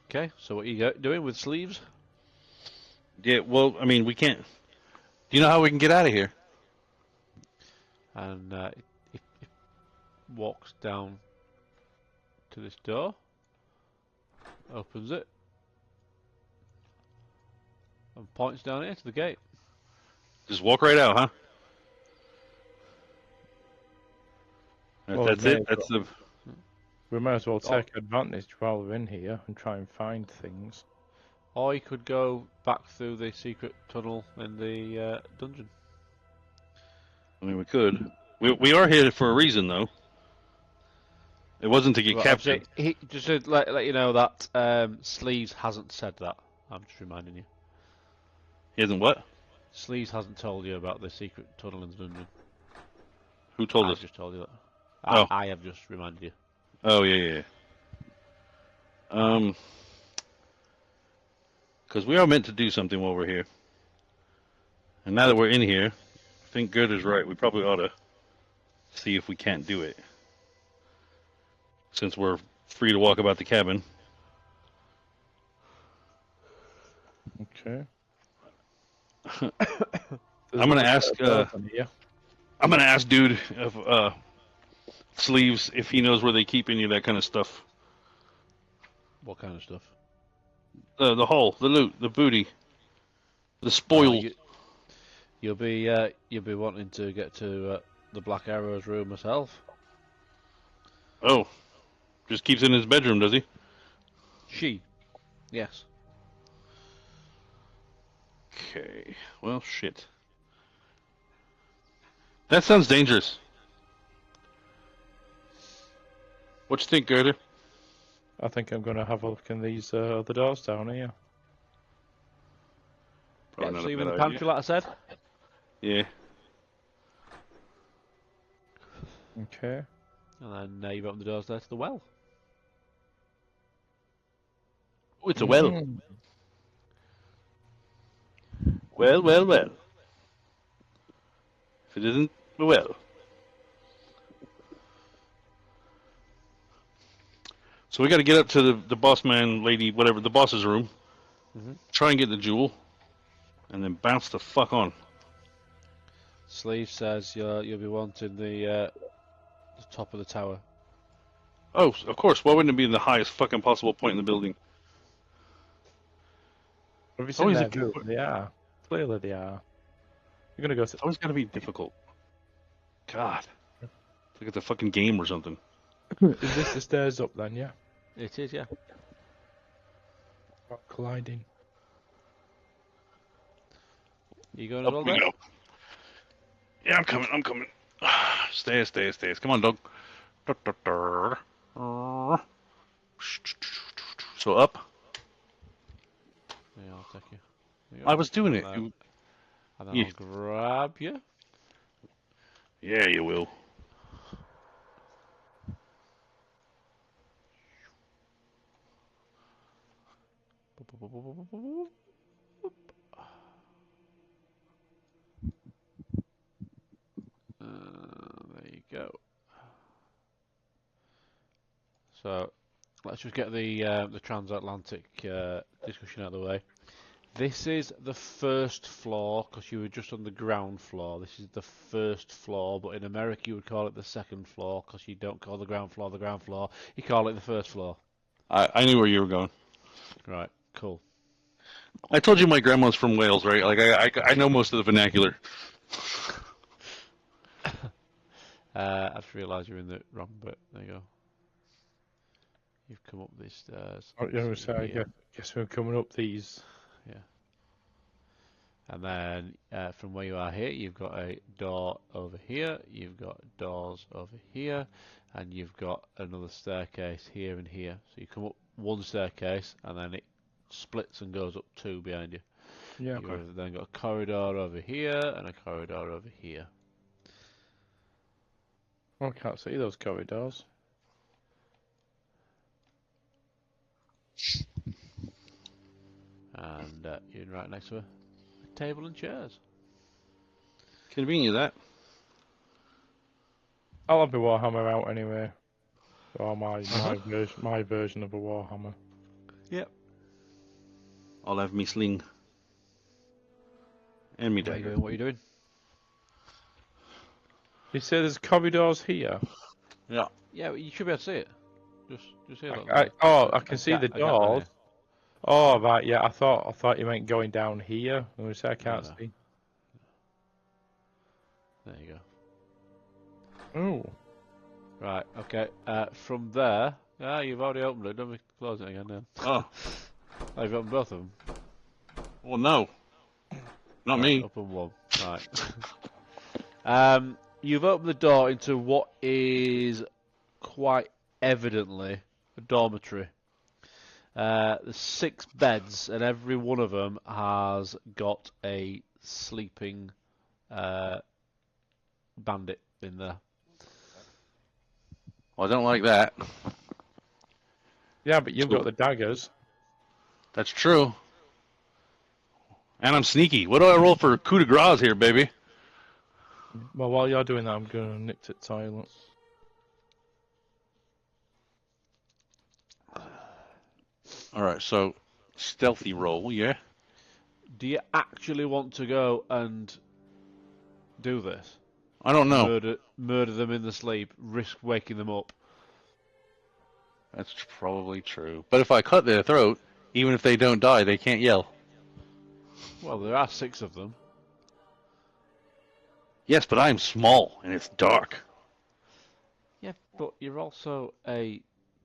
Okay, so what are you doing with sleeves? Yeah, well, I mean, we can't... Do you know how we can get out of here? And it walks down to this door, opens it, and points down here to the gate. Just walk right out, huh? Well, That's we may it? as That's the... We may as well take advantage while we're in here and try and find things. Or you could go back through the secret tunnel in the dungeon. I mean, we could. We are here for a reason, though. It wasn't to get Well, captured. just to let you know that Sleeves hasn't said that. I'm just reminding you. He hasn't what? Sleeves hasn't told you about the secret tunnel in the dungeon. Who told I've us? just told you that. Oh. I have just reminded you. Oh, yeah. Because we are meant to do something while we're here. And now that we're in here, I think Good is right. We probably ought to see if we can't do it. Since we're free to walk about the cabin. Okay. I'm gonna ask. I'm gonna ask dude of sleeves if he knows where they keep any of that kind of stuff. What kind of stuff? The haul, the loot, the booty, the spoil. You'll be wanting to get to the Black Arrow's room myself. Oh, just keeps it in his bedroom, does he? She, yes. Okay. Well, shit. That sounds dangerous. What you think, Gerder? I think I'm gonna have a look in these other doors down here. Probably not So a you in bad the idea. pantry, like I said. Yeah. Okay. And then you've opened the doors there to the well. Oh, it's a well. Mm. Well, well, well. If it isn't a well. So we got to get up to the boss man, lady, whatever, the boss's room. Try and get the jewel, and then bounce the fuck on. Sleeve says you'll be wanting the top of the tower. Oh, of course. Why wouldn't it be in the highest fucking possible point in the building? Have you It's seen always that? They are. Clearly they are. You're gonna go to. It's always got to be difficult. God. It's like it's a fucking game or something. Is this the stairs up then? Yeah. It is, yeah. Not colliding. You going as Up well, we then? go. Yeah, I'm coming. I'm coming. Stairs. Come on, dog. So up. Yeah, I'll take you. I was doing it. And then Yeah. I'll grab you. Yeah, you will. There you go. So let's just get the transatlantic discussion out of the way. This is the first floor because you were just on the ground floor. This is the first floor, but in America you would call it the second floor because you don't call the ground floor the ground floor. You call it the first floor. I knew where you were going. Right, cool. I told you my grandma's from Wales, right? Like I know most of the vernacular. I just realised you're in the wrong bit. There you go. You've come up these stairs. Oh, yeah, so I guess we're coming up these. Yeah. And then from where you are here, you've got a door over here, you've got doors over here, and you've got another staircase here and here. So you come up one staircase, and then it splits and goes up two behind you. Yeah. You've then got a corridor over here, and a corridor over here. Oh, I can't see those corridors. And you're right next to a table and chairs. Convenient that. I'll have my Warhammer out anyway. Or my version of a Warhammer. Yep. I'll have me sling. And me What are you dagger. doing? What are you doing? You say there's corridors here? Yeah. Yeah, you should be able to see it. Just here. I can see the doors. Oh right, yeah. I thought you meant going down here. I was I can't No. see. There you go. Oh. Right, okay. From there, you've already opened it. Don't be closing it again now. Oh. Oh, you've opened both of them. Well, no. Not Right, me. open one. Right. You've opened the door into what is quite evidently a dormitory. There's 6 beds, and every one of them has got a sleeping bandit in there. Well, I don't like that. Yeah, but you've got the daggers. That's true. And I'm sneaky. What do I roll for coup de grace here, baby? Well, while you're doing that, I'm going to nip to the toilet. All right, so stealthy roll, yeah. Do you actually want to go and do this? I don't know. Murder them in the sleep, risk waking them up. That's probably true. But if I cut their throat, even if they don't die, they can't yell. Well, there are 6 of them. Yes, but I'm small and it's dark. Yeah, but you're also a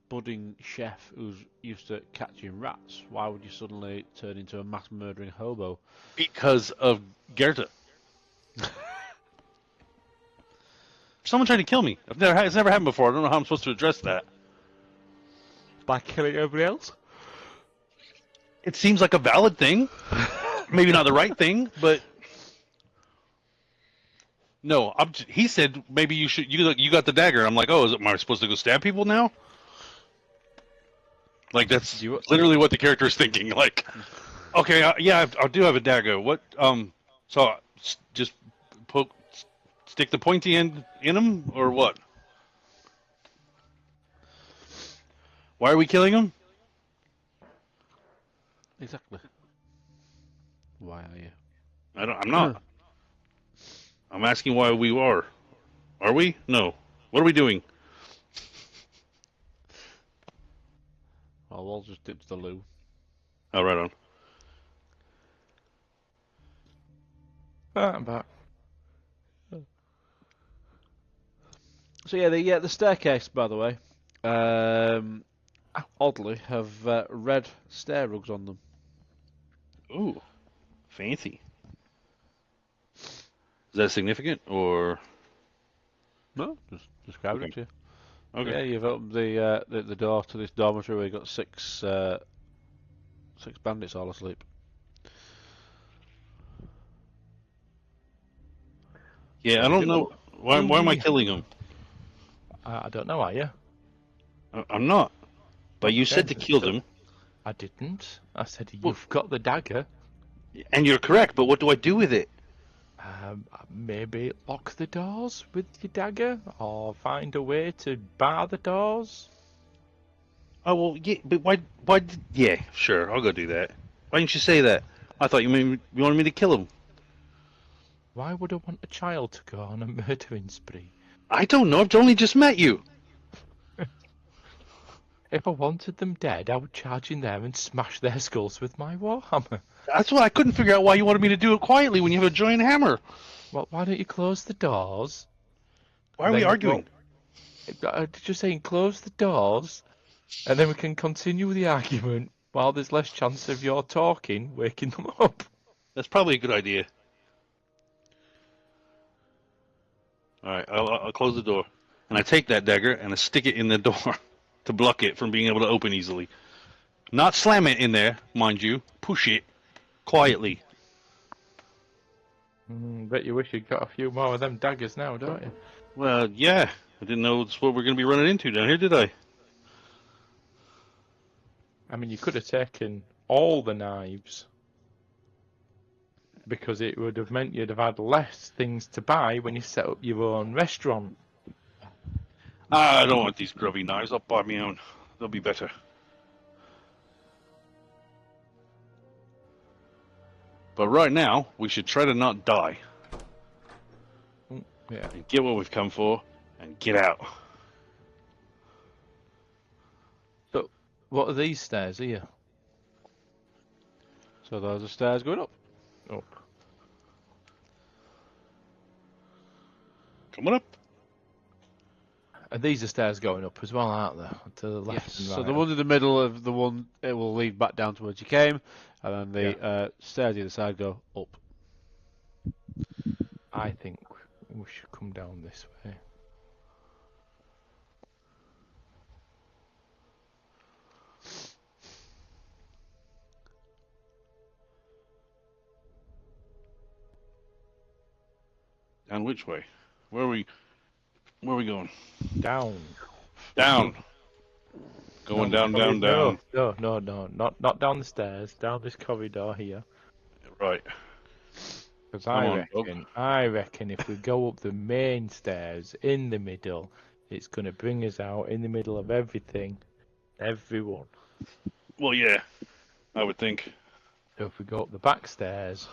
budding chef who's used to catching rats. Why would you suddenly turn into a mass murdering hobo? Because of Gerta. Someone tried to kill me. It's never happened before. I don't know how I'm supposed to address that. By killing everybody else? It seems like a valid thing. Maybe not the right thing, but no. He said maybe you should. You got the dagger. I'm like, oh, am I supposed to go stab people now? Like that's literally what the character is thinking. Like, okay, yeah, I do have a dagger. What? So just stick the pointy end in him, or what? Why are we killing him? Exactly. Why are you? I'm not. I'm asking why we are. Are we? No. What are we doing? Well, we'll just dip to the loo. Oh, right on. I'm back. So yeah, the staircase, by the way, oddly have red stair rugs on them. Ooh, fancy. Is that significant, or? No, just described it to you. Okay. Yeah, you've opened the door to this dormitory where you've got 6 bandits all asleep. Yeah, I don't know. Why am I killing him? I don't know, are you? I'm not. But you said to kill them. I didn't. I said you've got the dagger. And you're correct, but what do I do with it? Maybe lock the doors with your dagger, or find a way to bar the doors. Oh well, yeah, but why? Yeah, sure, I'll go do that. Why didn't you say that? I thought you wanted me to kill him. Why would I want a child to go on a murdering spree? I don't know. I've only just met you. If I wanted them dead, I would charge in there and smash their skulls with my warhammer. That's what I couldn't figure out. Why you wanted me to do it quietly when you have a giant hammer? Well, why don't you close the doors? Why are we arguing? Just saying, close the doors, and then we can continue the argument while there's less chance of your talking waking them up. That's probably a good idea. All right, I'll close the door, and I take that dagger and I stick it in the door to block it from being able to open easily. Not slam it in there, mind you. Push it quietly. Bet you wish you'd got a few more of them daggers now, don't you? Well, yeah. I didn't know that's what we're going to be running into down here, did I? I mean, you could have taken all the knives, because it would have meant you'd have had less things to buy when you set up your own restaurant. I don't want these grubby knives. I'll buy my own. They'll be better. But right now, we should try to not die. Yeah. And get what we've come for, and get out. So, what are these stairs here? So those are stairs going up. Up. Coming up. And these are stairs going up as well, aren't they? To the left Yes. and right. So the one in the middle of the one, it will lead back down towards you came, and then the stairs either side go up. I think we should come down this way. Down which way? Where are we going? Down. Down. Going down. No, not down the stairs. Down this corridor here. Right. Because Come on, Doug. I reckon if we go up the main stairs in the middle, it's going to bring us out in the middle of everything, everyone. Well, yeah, I would think. So if we go up the back stairs,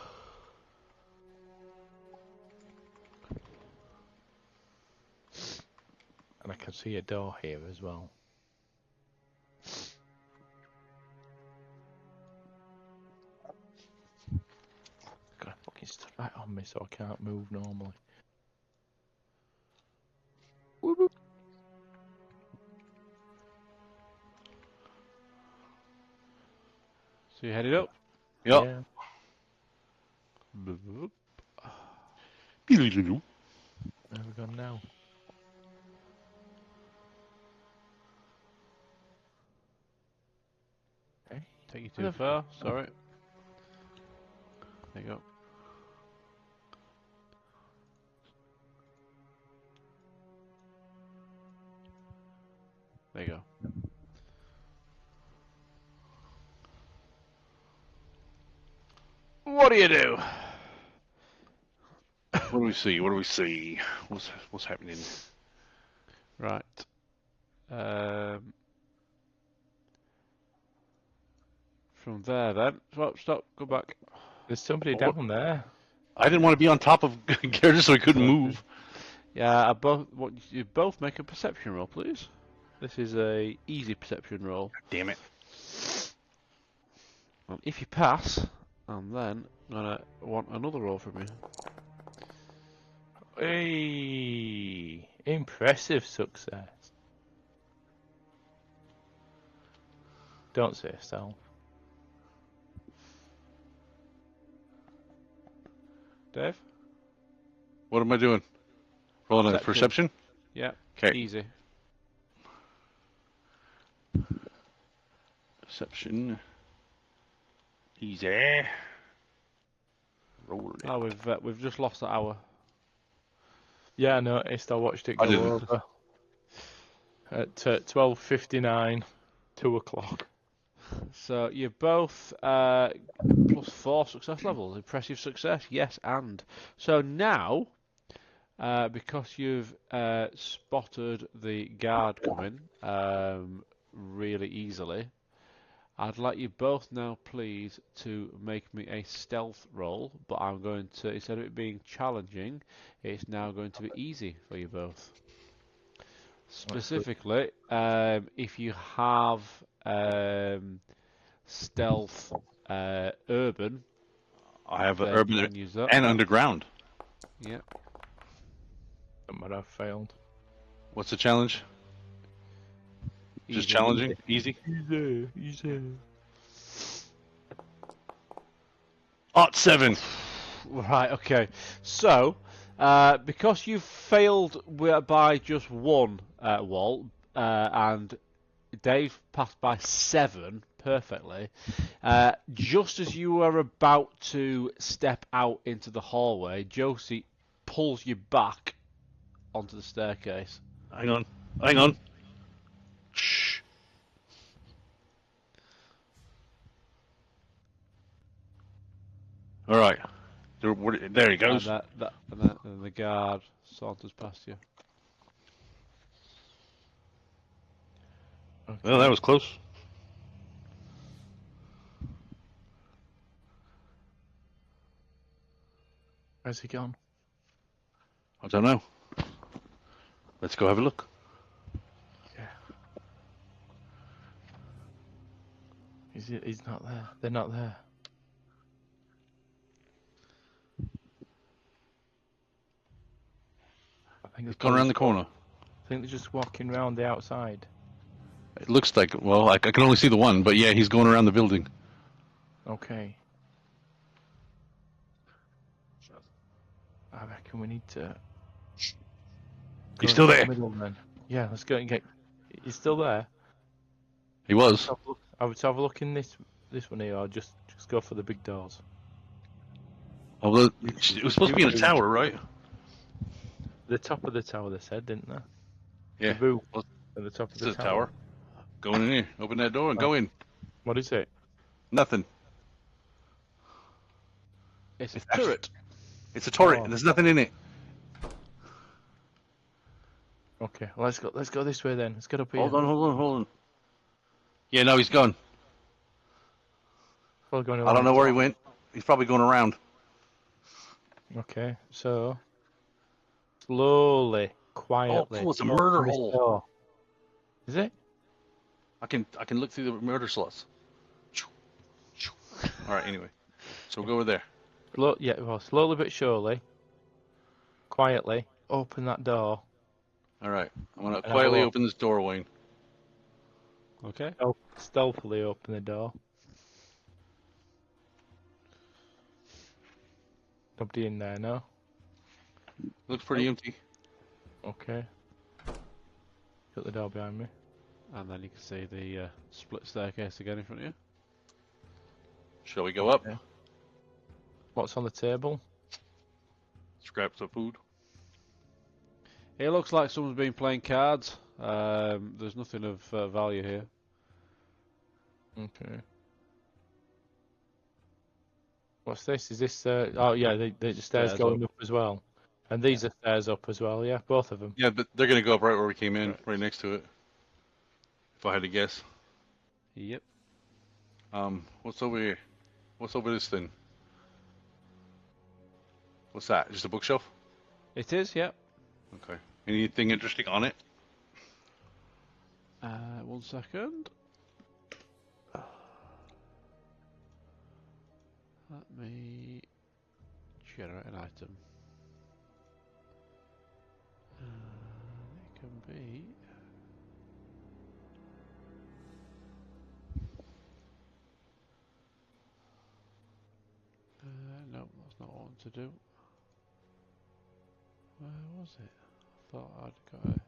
and I can see a door here as well. Gonna fucking stood right on me, so I can't move normally. Whoop, whoop. So you headed up? Yep. Yeah. Boop. Where have we gone now? Okay. Take you Where too the far. Sorry. There you go. There you go. What do you do? What do we see? What do we see? What's happening? Right. From there then. Stop. Go back. There's somebody Oh. down there. I didn't want to be on top of Garrett so he couldn't move. Yeah, you both make a perception roll, please. This is a easy perception roll. Damn it. And if you pass, I'm then gonna want another roll from you. Hey, impressive success. Don't say so. Dave? What am I doing? Rolling a perception? Yeah. Okay. Easy. Perception. Easy. Roll it. Oh, we've just lost an hour. Yeah, I noticed. I watched it I go didn't. over at 12:59, 2 o'clock. So you're both +4 success levels. Impressive success, yes, and so now, because you've spotted the guard coming really easily, I'd like you both now, please, to make me a stealth roll. But I'm going to, instead of it being challenging, it's now going to be easy for you both. Specifically, if you have stealth urban, I have then you urban can use that. and underground. Yeah. That might have failed. What's the challenge? Just Easy. challenging? Easy? Easy. Ot 7. Right. Okay. So, because you failed by just one wall, and Dave passed by 7 perfectly, just as you are about to step out into the hallway, Josie pulls you back onto the staircase. Hang on. Hang on. Shh. All right. There he goes. And the guard saunters past you. Okay. Well, that was close. Where's he gone? I don't know. Let's go have a look. Yeah. He's not there. They're not there. I think He's gone around the corner. I think they're just walking around the outside. It looks like, well, I can only see the one, but yeah, he's going around the building. Okay. I reckon we need to. He's still there. Middle, then. Yeah, let's go and get. He's still there. He was. I would have a look in this one here, or just go for the big doors. Although it was supposed to be in a tower, right? The top of the tower, they said, didn't they? Yeah. The boo Well, at the top of it's the a tower. tower. Go in here. Open that door and go in. What is it? Nothing. It's a It's actually- turret. It's a turret. Oh. There's nothing in it. Okay, well, let's go this way then. Let's get up here. Hold on. Yeah, no, he's gone. We're going I along don't the know where he top. went. He's probably going around. Okay, so slowly, quietly. Oh, it's a open murder this hole. door. Is it? I can look through the murder slots. All right. Anyway, so we'll go over there. Yeah, well, slowly but surely, quietly, open that door. All right. I'm gonna And have a quietly look. open this door, Wayne. Okay. Stealthily open the door. Nobody in there, no? Looks pretty empty. Okay. Shut the door behind me. And then you can see the split staircase again in front of you. Shall we go up? Okay. What's on the table? Scraps of food. It looks like someone's been playing cards. There's nothing of value here. Okay. What's this? Is this? Oh yeah, the stairs Stairs going up. up as well, and these are stairs up as well. Yeah, both of them. Yeah, but they're gonna go up right where we came in, Right. right next to it. If I had to guess. Yep. What's over here? What's over this thing? What's that? Just a bookshelf? It is, yep. Okay. Anything interesting on it? 1 second. Let me generate an item. It can be... no, that's not what I want to do. Where was it? I thought I'd got it.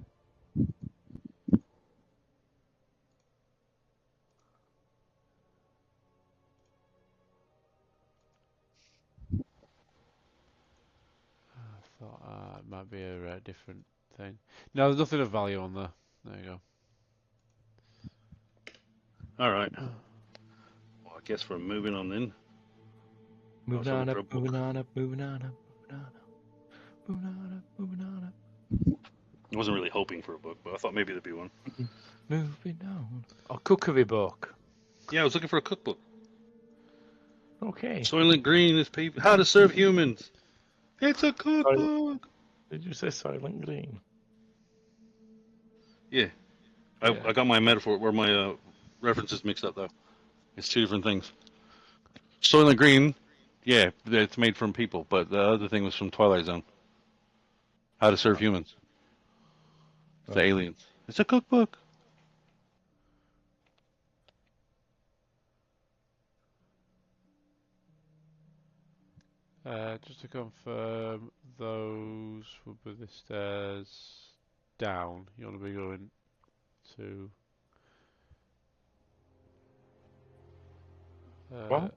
I thought it might be a different thing. No, there's nothing of value on there. There you go. All right. Well, I guess we're moving on then. Moving Also on look up, for a book. moving on up, moving on up, moving on up, moving on up, moving on up. I wasn't really hoping for a book, but I thought maybe there'd be one. Moving on. A cookery book. Yeah, I was looking for a cookbook. Okay. Soylent Green is people. How to serve humans. It's a cookbook. Did you say Silent Green? Yeah. Yeah. I got my metaphor where my references mixed up though. It's two different things. Soylent Green, yeah, it's made from people, but the other thing was from Twilight Zone. How to serve humans. The Okay. aliens. It's a cookbook. Just to confirm, those would be the stairs down. You want to be going to... What?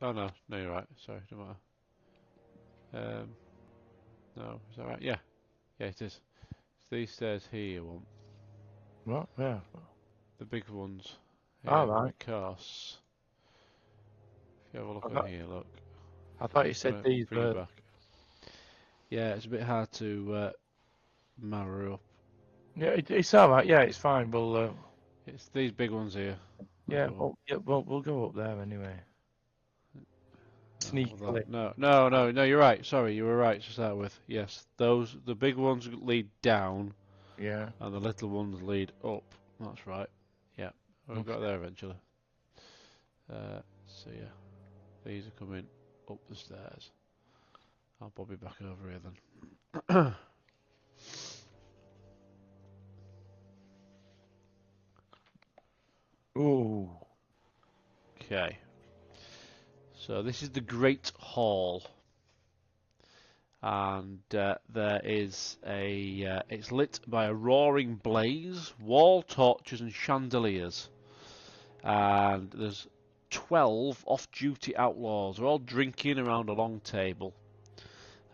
Oh no, you're right. Sorry, don't matter. No, is that right? Yeah, it is. It's these stairs here you want. What? Yeah. The big ones. All right. Because if you have a look I on thought- here, look. I thought you It's said gonna these bring you were. back. Yeah, it's a bit hard to marrow up. Yeah, it's all right. Yeah, it's fine. We'll. It's these big ones here. Yeah. That's all. We'll go up there anyway. Well, Sneakily. no, you're right. Sorry, you were right to start with. Yes, the big ones lead down, Yeah. and the little ones lead up. That's right. Yeah, we've got there eventually. So yeah, these are coming up the stairs. I'll bob it back over here then. Ooh. Okay. So this is the Great Hall, and there is a. It's lit by a roaring blaze, wall torches, and chandeliers. And there's 12 off-duty outlaws. They're all drinking around a long table.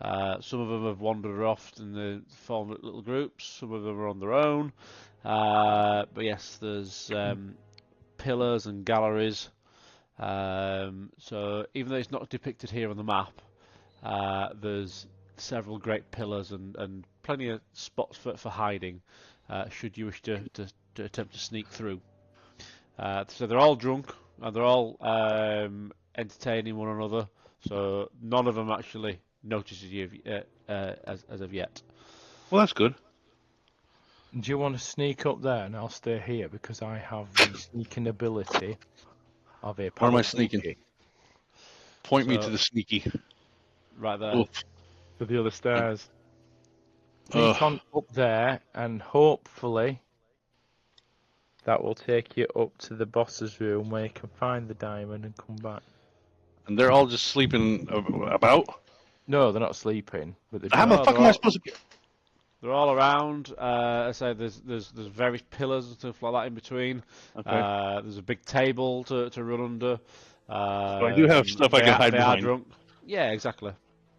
Some of them have wandered off and they formed little groups. Some of them are on their own. But yes, there's pillars and galleries. So even though it's not depicted here on the map, There's several great pillars and plenty of spots for hiding, should you wish to attempt to sneak through. So they're all drunk and they're all entertaining one another. So none of them actually notices you as of yet. Well, that's good. Do you want to sneak up there and I'll stay here because I have the sneaking ability of a Where am I sneaky. sneaking? Point me So- to the sneaky. Right there. Oof. To the other stairs. Ugh. Sneak on up there and hopefully that will take you up to the boss's room where you can find the diamond and come back. And they're all just sleeping about? No, they're not sleeping, but they're How No, the fuck they're am I all- supposed to... They're all around. I say there's various pillars and stuff like that in between. Okay. There's a big table to run under. I do have stuff I can hide they behind. are drunk. Yeah, exactly.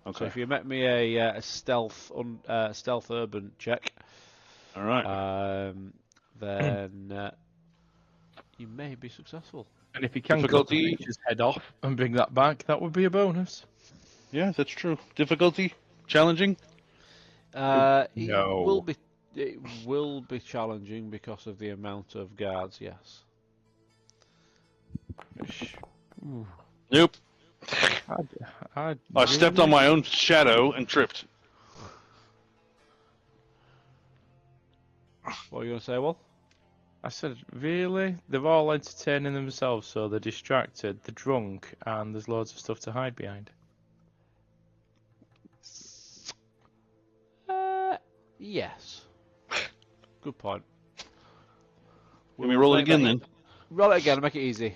So Okay. if you met me a stealth urban check, All right. then you may be successful. And if you can cut Difficulty? the creature's head off and bring that back, that would be a bonus. Yeah, that's true. Difficulty? Challenging? It No. will be challenging because of the amount of guards. Yes. Nope. I I stepped on my own shadow and tripped. What are you gonna say, Will? I said, really? They're all entertaining themselves, so they're distracted, they're drunk, and there's loads of stuff to hide behind. Yes. Good point. Let me roll it again then. Roll it again and make it easy.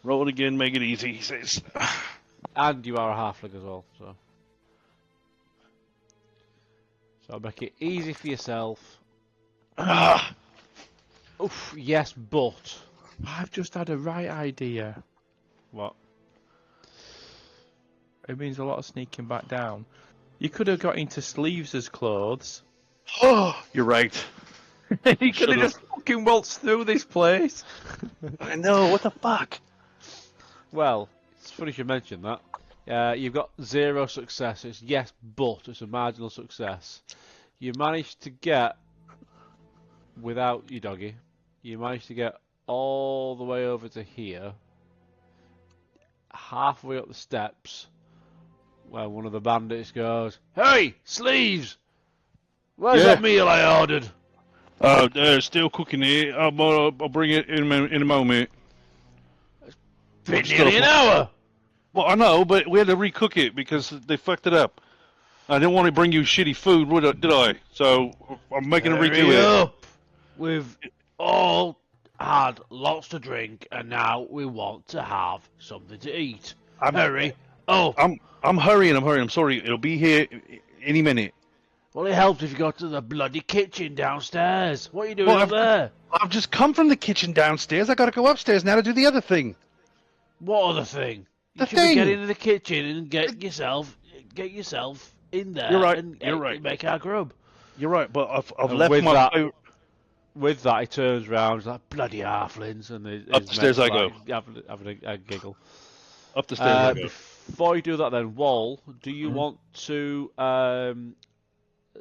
Roll it again, make it easy, he says. And you are a halfling as well, so. So make it easy for yourself. Ah, Oof, yes, but. I've just had a right idea. What? It means a lot of sneaking back down. You could have got into Sleeves' clothes. oh, you're right. You could have Should've. just fucking waltzed through this place. I know, what the fuck? Well, it's funny you should mention that. You've got 0 success. It's yes, but it's a marginal success. You managed to get, without your doggy, you managed to get all the way over to here, halfway up the steps, where one of the bandits goes, "Hey, Sleeves! Where's Yeah. that meal I ordered?" Still cooking it. I'll bring it in a moment. Been Stuff. nearly an hour! Well, I know, but we had to recook it because they fucked it up. I didn't want to bring you shitty food, did I? So I'm making a redo Hurry it. up! We've all had lots to drink, and now we want to have something to eat. Hurry! Oh, I'm hurrying. I'm sorry. It'll be here any minute. well, it helps if you go to the bloody kitchen downstairs. What are you doing Well, up there? I've just come from the kitchen downstairs. I got to go upstairs now to do the other thing. What other thing? You The should be thing. getting into the kitchen and get yourself in there. You're right, And you're right. make our grub. You're right, but I've And left with my. that- With that, he turns round, he's like, bloody halflings, and his Upstairs mate's I go. like, having a giggle. Up the stairs I go. Before you do that, then, Wall, do you Mm-hmm. want to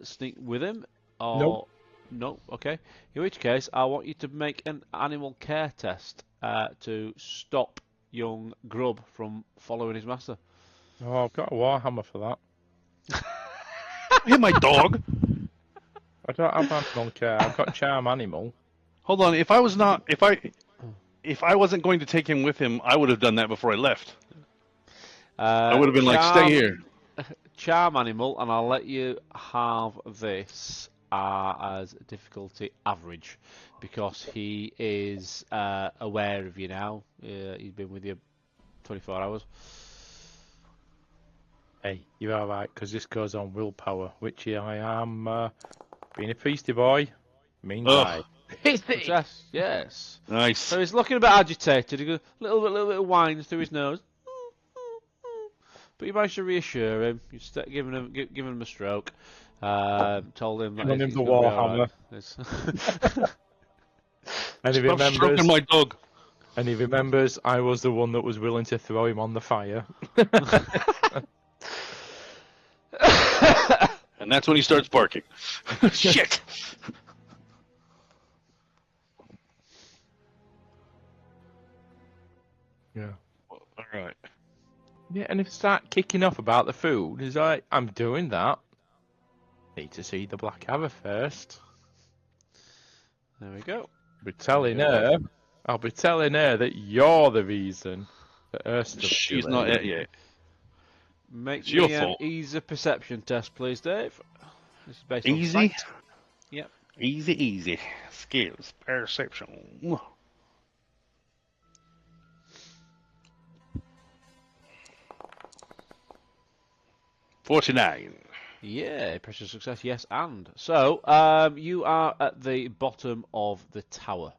sneak with him? Or... Nope. No? Okay. In which case, I want you to make an animal care test to stop young Grub from following his master. Oh, I've got a warhammer for that. Hit my dog. I don't have animal care. I've got charm animal. Hold on. If I wasn't going to take him with him, I would have done that before I left. I would have been like, stay here. Charm animal, and I'll let you have this as difficulty average, because he is aware of you now. He's been with you 24 hours. Hey, you're alright, because this goes on willpower, which I am, being a feisty boy, means Ugh. Success, yes. Nice. So he's looking a bit agitated. He goes, little bit of whines through his nose. But you managed to reassure him. You giving him a stroke. Told him that Giving him he's the gonna be warhammer. alright. And he Stop remembers, stroking my dog. And he remembers I was the one that was willing to throw him on the fire. And that's when he starts barking. Shit! Yeah. Alright. Yeah, and if you start kicking off about the food, he's like, I'm doing that. Need to see the black arrow first. There we go. I'll be telling her that you're the reason that her stuff's She's delayed. not yet. Make It's your me an fault. easy perception test, please, Dave. This is based on Easy? sight. Yep. Easy. Skills. Perception. 49. Yeah, pressure success, yes, and. So, you are at the bottom of the tower.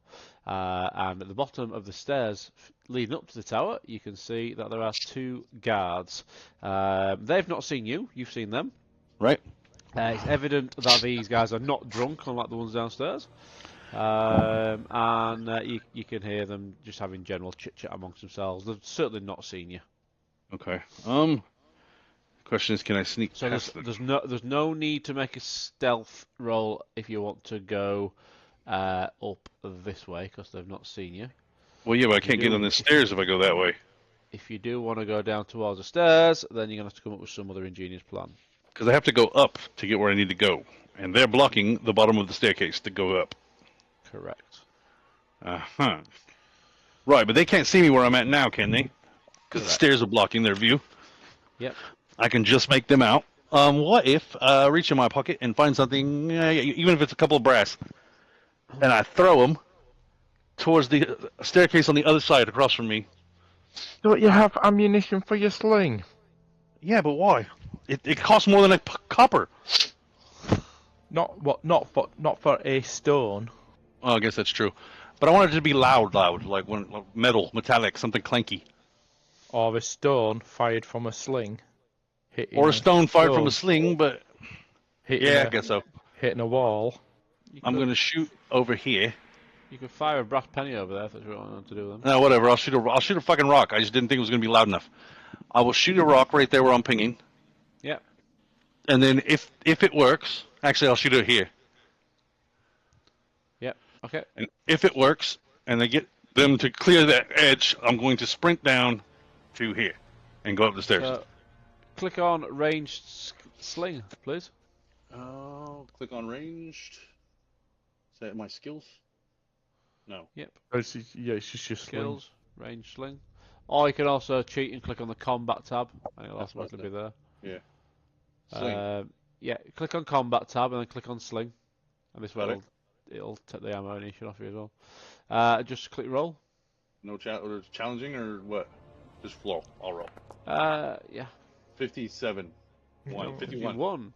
And at the bottom of the stairs leading up to the tower, you can see that there are 2 guards. They've not seen you, you've seen them. Right? It's evident that these guys are not drunk, unlike the ones downstairs. And you can hear them just having general chit-chat amongst themselves. They've certainly not seen you. Okay. Question is, can I sneak So past them? there's no need to make a stealth roll if you want to go up this way, because they've not seen you. Well, yeah, but I can't get on the stairs if I go that way. If you do want to go down towards the stairs, then you're going to have to come up with some other ingenious plan. Because I have to go up to get where I need to go. And they're blocking the bottom of the staircase to go up. Correct. Uh-huh. Right, but they can't see me where I'm at now, can they? Because the stairs are blocking their view. Yep. I can just make them out. What if I reach in my pocket and find something, even if it's a couple of brass, and I throw them towards the staircase on the other side across from me? Don't you have ammunition for your sling? Yeah, but why? It costs more than a copper. Not for a stone. Oh, I guess that's true. But I want it to be loud, like metal, metallic, something clanky. Or a stone fired from a sling. Or a stone fired from a sling, but yeah, I guess so. Hitting a wall. I'm going to shoot over here. You could fire a brass penny over there if that's what you want to do with them. No, whatever. I'll shoot a fucking rock. I just didn't think it was going to be loud enough. I will shoot a rock right there where I'm pinging. Yep. And then if it works, actually I'll shoot it here. Yep. Okay. And if it works, and I get them to clear that edge, I'm going to sprint down to here and go up the stairs. Click on ranged sling, please. Click on ranged. Is that my skills? No. Yep. It's just your sling. Skills, ranged sling. Or you can also cheat and click on the combat tab, and it'll automatically be there. Yeah. Sling. Yeah, click on combat tab and then click on sling, and this way it'll take the ammunition off you as well. Just click roll. No challenging or what? Just flow. I'll roll. Yeah. 57. 51.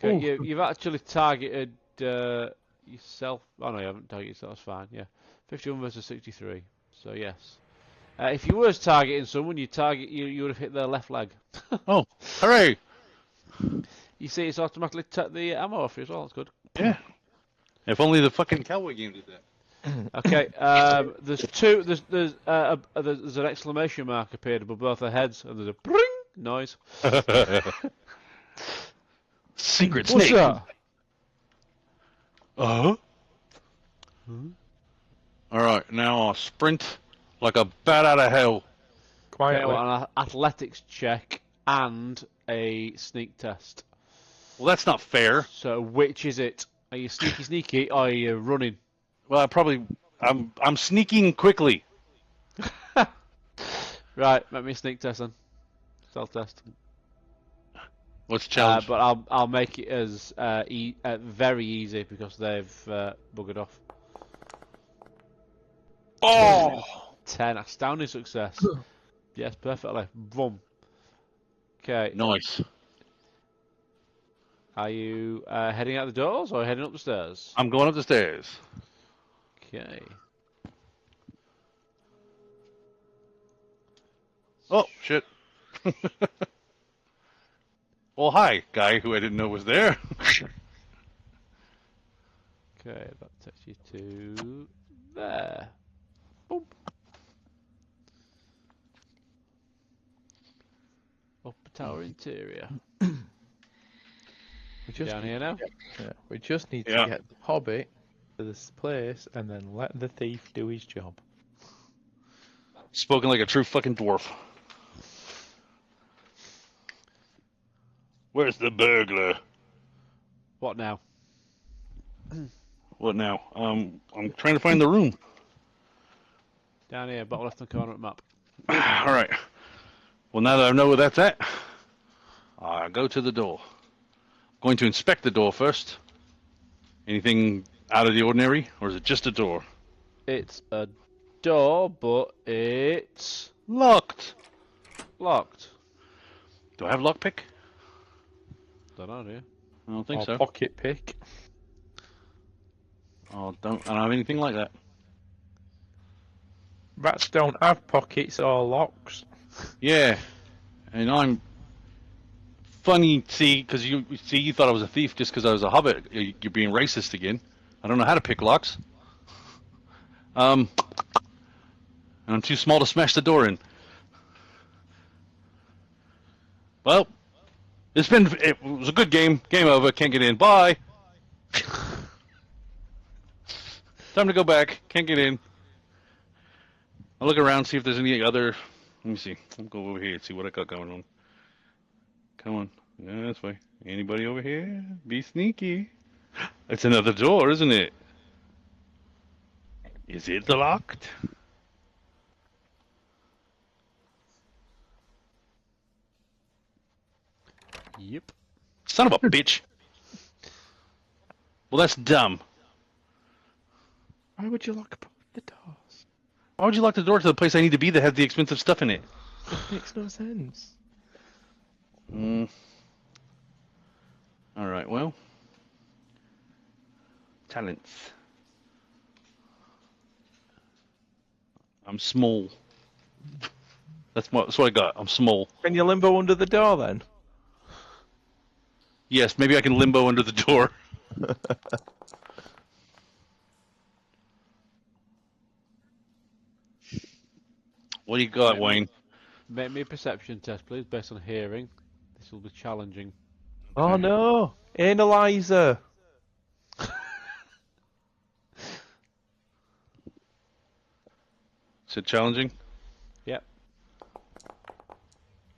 Okay, you've actually targeted yourself. Oh no, you haven't targeted yourself. That's fine. Yeah, 51 versus 63. So yes. If you was targeting someone, you would have hit their left leg. Oh, hooray! You see, it's automatically took the ammo off you as well. That's good. Yeah. If only the fucking cowboy game did that. Okay. There's an exclamation mark appeared above both their heads, and there's a bring noise. Secret What's snake. that? Uh-huh. All right, now I'll sprint like a bat out of hell. Okay, Quietly. well, an athletics check and a sneak test. Well, that's not fair. So which is it? Are you sneaky, or are you running? Well, I'm sneaking quickly. Right, make me a sneak test then. Stealth test. What's the challenge? But I'll make it as very easy because they've buggered off. Oh! 10, astounding success. Yes, perfectly. Boom. Okay. Nice. Are you heading out the doors or heading up the stairs? I'm going up the stairs. Okay. Oh, shit. Well, hi, guy who I didn't know was there. Okay, that takes you to there. Boom. tower interior. We just Down need here now? we just need to Yeah. get the hobbit to this place and then let the thief do his job. Spoken like a true fucking dwarf. Where's the burglar? What now? What now? I'm trying to find the room. Down here, bottom left hand corner of the map. All right. Well, now that I know where that's at, I go to the door. Going to inspect the door first. Anything out of the ordinary, or is it just a door? It's a door, but it's Locked. locked. Do I have lockpick? Don't know, do you? I don't think Or so. pocket pick. I don't have anything like that. Rats don't have pockets or locks. Yeah, and I'm funny. See, because you thought I was a thief just because I was a hobbit. You're being racist again. I don't know how to pick locks. And I'm too small to smash the door in. Well, it was a good game. Game over. Can't get in. Bye. Time to go back. Can't get in. I'll look around, see if there's any other. Let me see. I'll go over here and see what I got going on. Come on. Yeah, this way. Anybody over here? Be sneaky. It's another door, isn't it? Is it locked? Yep. Son of a bitch. Well, that's dumb. Why would you lock both the doors? Why would you lock the door to the place I need to be that has the expensive stuff in it? It makes no sense. Alright, well. Talents. I'm small. That's what I got. I'm small. Can you limbo under the door then? Yes, maybe I can limbo under the door. What do you got, Wayne? Make me a perception test, please, based on hearing. This will be challenging. Oh no! Analyzer! Is it challenging? Yep.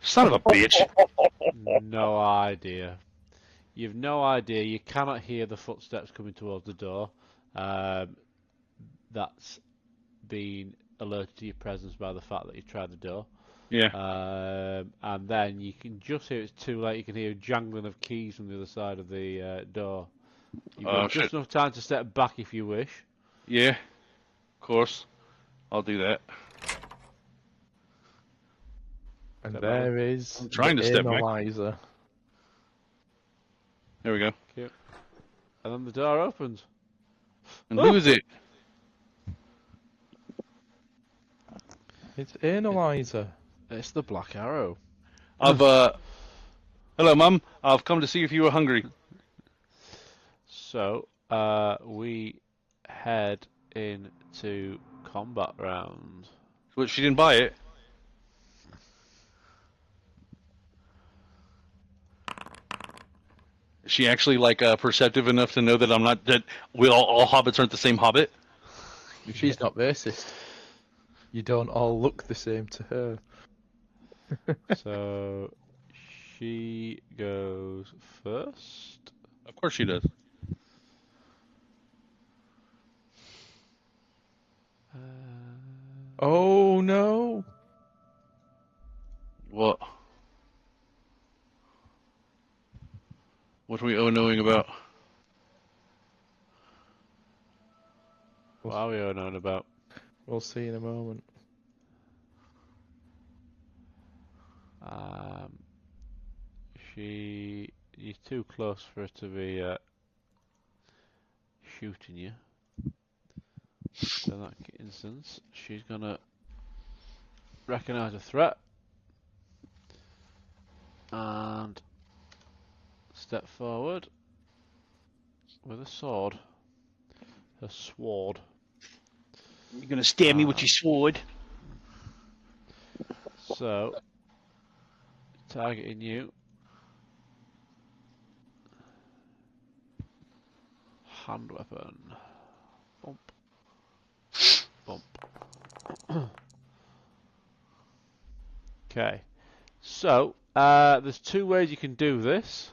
Son of a bitch. No idea. You've no idea. You cannot hear the footsteps coming towards the door. That's been alerted to your presence by the fact that you tried the door. Yeah. And then you can just hear it's too late. You can hear a jangling of keys from the other side of the door. You've got just Shit. enough time to step back if you wish. Yeah. Of course. I'll do that. And Step there is I'm trying the to step back. analyzer. There we go. Cute. And then the door opens. And who is it? It's analyzer. It's the Black Arrow. Hello, Mum. I've come to see if you were hungry. So, we head into combat round. But she didn't buy it. Is she actually perceptive enough to know that I'm not that all hobbits aren't the same hobbit? She's not racist. You don't all look the same to her. So, she goes first. Of course she does. Oh no! What? What are we knowing about? What are we all knowing about? We'll see in a moment. You're too close for her to be shooting you. So in that instance, she's gonna recognise a threat and step forward with a sword. Her sword. You're gonna stab me with your sword. So Targeting you. Hand weapon. Bump. Bump. Okay. So, there's two ways you can do this.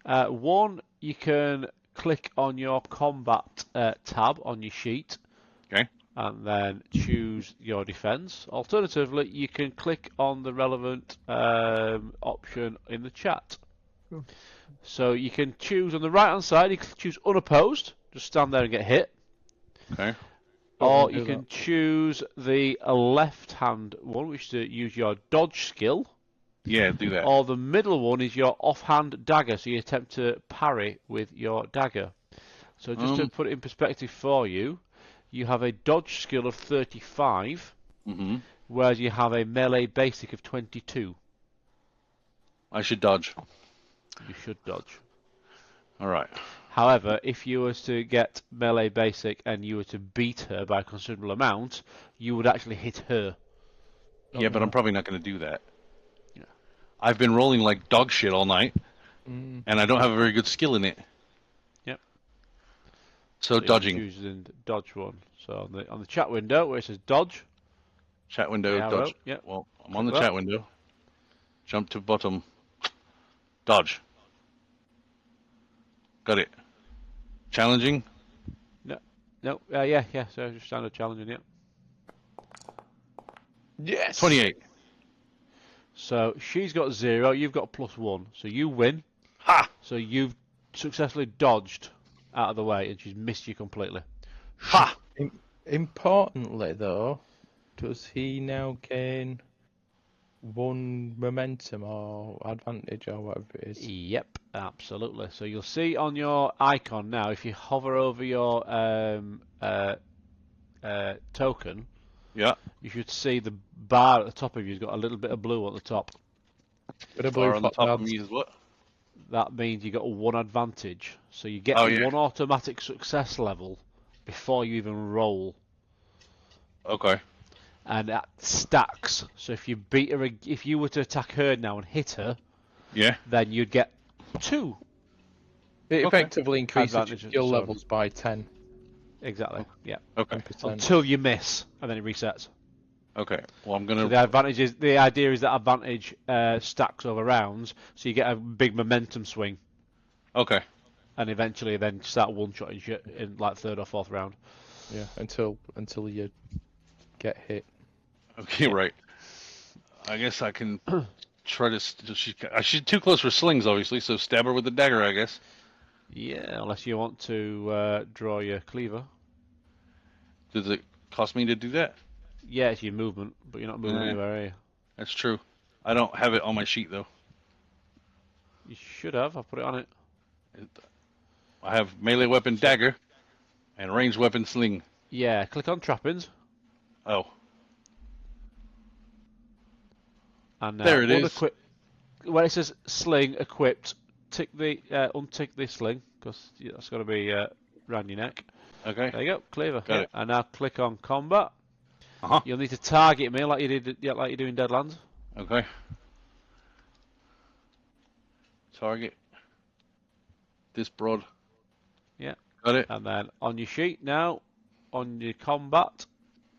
One, you can click on your combat tab on your sheet. Okay. And then choose your defense. Alternatively, you can click on the relevant option in the chat. Cool. So you can choose on the right hand side, you can choose unopposed, just stand there and get hit. Okay. Or you can choose the left hand one, which is to use your dodge skill. Yeah, do that. Or the middle one is your offhand dagger, so you attempt to parry with your dagger. So just to put it in perspective for you, you have a dodge skill of 35, whereas you have a melee basic of 22. I should dodge. You should dodge. All right. However, if you were to get melee basic and you were to beat her by a considerable amount, you would actually hit her. Yeah, but I'm probably not going to do that. Yeah. I've been rolling like dog shit all night, and I don't have a very good skill in it. Yep. So dodging. Choosing dodge one. So on the chat window where it says dodge. Chat window, dodge. Yep. Well, I'm on the chat window. Jump to bottom. Dodge. Got it. Challenging? No. Yeah. So just standard challenging. Yep. Yes. 28. So she's got 0. You've got +1. So you win. Ha! So you've successfully dodged out of the way, and she's missed you completely. Ha! Importantly, though, does he now gain 1 momentum or advantage or whatever it is? Yep, absolutely. So you'll see on your icon now, if you hover over your token, Yeah. you should see the bar at the top of you has got a little bit of blue at the top. Bit of Bar blue on the top of footpads. me is what? That means you got 1 advantage. So you get Oh, yeah. 1 automatic success level before you even roll. Okay. And that stacks. So if you beat her, if you were to attack her now and hit her, Yeah. then you'd get 2. It effectively increases your Advantage, skill so- levels by 10. Exactly. Yeah. Okay. 10%. Until you miss, and then it resets. Okay. Well, I'm So gonna. the idea is that advantage stacks over rounds, so you get a big momentum swing, Okay. and eventually then start one-shotting shit in like 3rd or 4th round. Yeah, until you get hit. Okay. Right. I guess I can try to. She's too close for slings, obviously. So stab her with the dagger, I guess. Yeah, unless you want to draw your cleaver. Does it cost me to do that? Yeah, it's your movement, but you're not moving anywhere, are you? That's true. I don't have it on my sheet though. You should have. I put it on it. I have melee weapon dagger and ranged weapon sling. Yeah, click on trappings. Oh. And There it is. Where it says sling equipped, tick the untick the sling because that's got to be around your neck. Okay. There you go, cleaver. Got it. And now click on combat. Uh-huh. You'll need to target me like you do in Deadlands. Okay. Target. This broad. Yeah. Got it. And then on your sheet now, on your combat,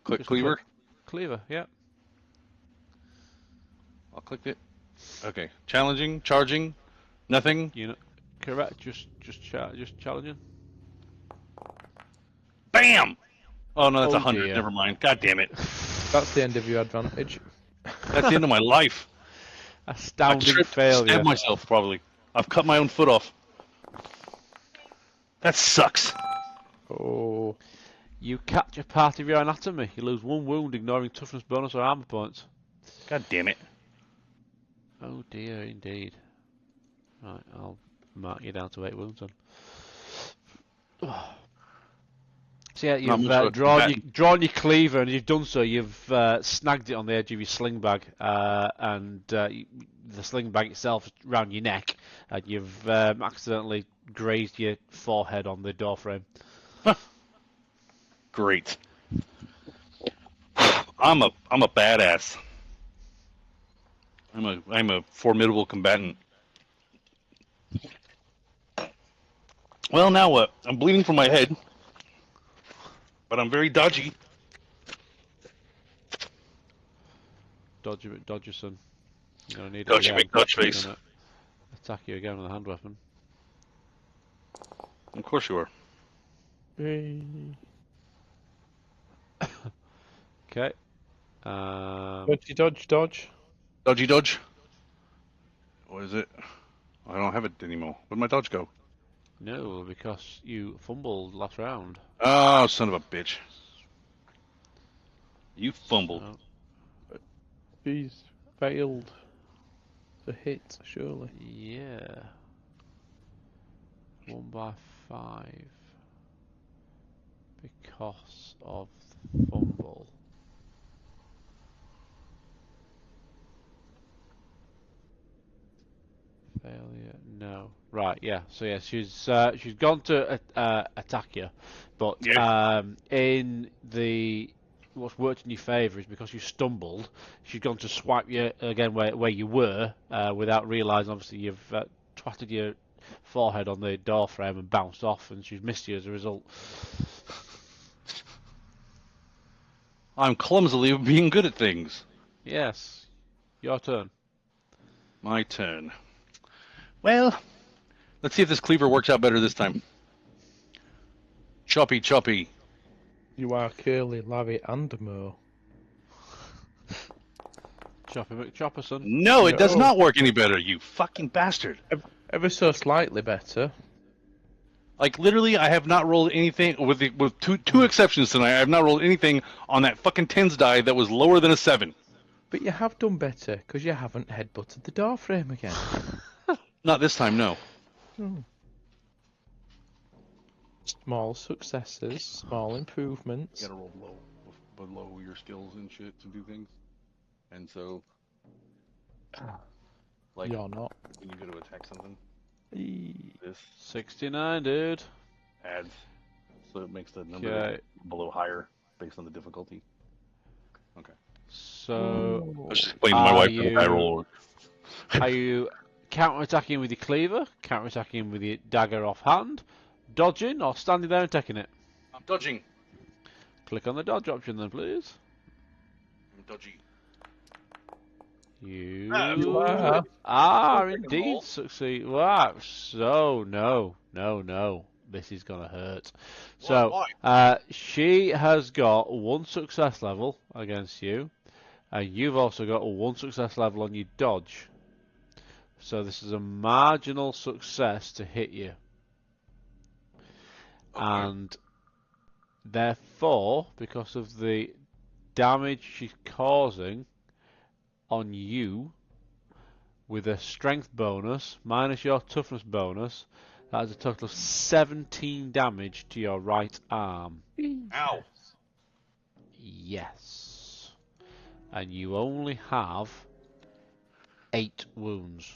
Click just cleaver. Cleaver. Yeah. I'll click it. Okay. Challenging. Charging. Nothing. You know, correct. Just challenging. Bam! Oh no, that's Oh, 100. dear. Never mind. God damn it. That's the end of your advantage. That's the end of my life. Astounding failure. Stabbed myself probably. I've cut my own foot off. That sucks. Oh. You capture part of your anatomy. You lose 1 wound, ignoring toughness bonus or armor points. God damn it. Oh dear, indeed. Right, I'll mark you down to 8 wounds then. So yeah, Not you've much drawn your cleaver, and you've done so. You've snagged it on the edge of your sling bag, and the sling bag itself is round your neck, and you've accidentally grazed your forehead on the door frame. Great. I'm a badass. I'm a formidable combatant. Well, now what? I'm bleeding from my head, but I'm very dodgy. Dodgerson. You're gonna need it Dodgy again. McDutch He's face. gonna attack you again with a hand weapon. Of course you are. Hey. Okay. Dodge. Dodgy dodge. What is it? I don't have it anymore. Where'd my dodge go? No, because you fumbled last round. Oh, son of a bitch. You fumbled. So, He's failed to hit, surely. yeah. 1 by 5. Because of the fumble. Failure, no. Right, yeah. So yeah, she's gone to attack you, but Yeah. in the what's worked in your favour is because you stumbled. She's gone to swipe you again where you were without realising. Obviously, you've twatted your forehead on the door frame and bounced off, and she's missed you as a result. I'm clumsily being good at things. Yes, your turn. My turn. Well, let's see if this cleaver works out better this time. Choppy, choppy. You are Curly, Larry, and Mo. Choppy McChopperson. No, it does No. not work any better, you fucking bastard. Ever so slightly better. Like, literally, I have not rolled anything, with two exceptions tonight, I have not rolled anything on that fucking tens die that was lower than a 7. But you have done better, because you haven't headbutted the door frame again. Not this time, no. Small successes, small improvements. You gotta roll below your skills and shit to do things. And so, like, You're not. when you go to attack something, Eee. this 69, dude. adds, so it makes the number Okay. below higher based on the difficulty. Okay. So, I was just explaining to my Are wife that I you- roll. are you counter-attacking with your cleaver, counter-attacking with your dagger offhand, dodging, or standing there and taking it? I'm dodging. Click on the dodge option then, please. I'm dodgy. You You are. indeed succeed. Wow. So, no. This is going to hurt. So, she has got 1 success level against you. And you've also got a 1 success level on your dodge. So this is a marginal success to hit you. Okay. And therefore, because of the damage she's causing on you, with a strength bonus, minus your toughness bonus, that is a total of 17 damage to your right arm. Ow. Yes. And you only have 8 wounds.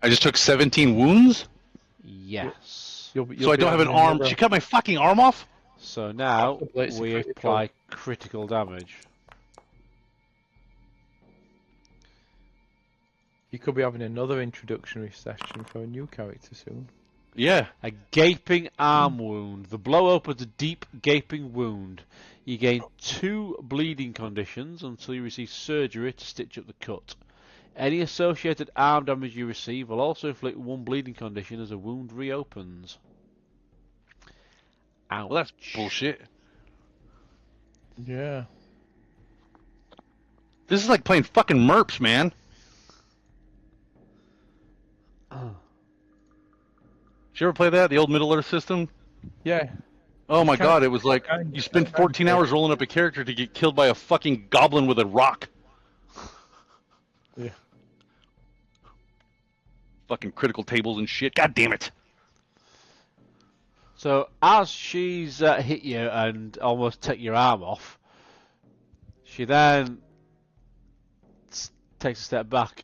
I just took 17 wounds? Yes. You'll So I be don't have an having arm. another- She cut my fucking arm off? So now Possibly it's a we critical. apply critical damage. You could be having another introductory session for a new character soon. Yeah. A gaping arm wound. The blow opens a deep gaping wound. You gain 2 bleeding conditions until you receive surgery to stitch up the cut. Any associated arm damage you receive will also inflict 1 bleeding condition as a wound reopens. Ouch. Well, that's bullshit. Yeah. This is like playing fucking MERPs, man. Did you ever play that? The old Middle Earth system? Yeah. Oh my Kinda- god, it was like kinda- you spend kinda 14 play. hours rolling up a character to get killed by a fucking goblin with a rock. Yeah. Fucking critical tables and shit. God damn it. So as she's hit you and almost take your arm off, she then takes a step back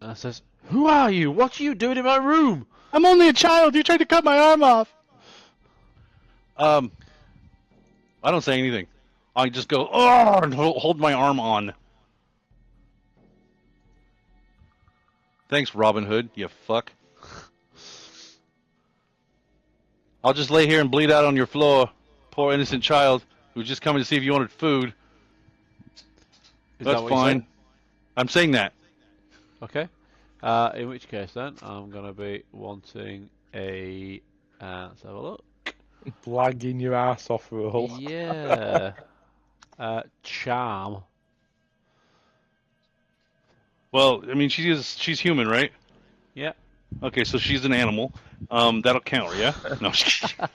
and says, "Who are you? What are you doing in my room?" I'm only a child. You tried to cut my arm off. I don't say anything. I just go, oh, and hold my arm on. Thanks, Robin Hood, you fuck. I'll just lay here and bleed out on your floor. Poor innocent child who's just coming to see if you wanted food. Is That's that what you fine. said? I'm saying that. Okay. In which case then, I'm gonna be wanting a. Let's have a look. Blagging your ass off, roll. Yeah. Charm. Well, I mean, she's human, right? Yeah. Okay, so she's an animal. That'll count, yeah? No, I'm just kidding.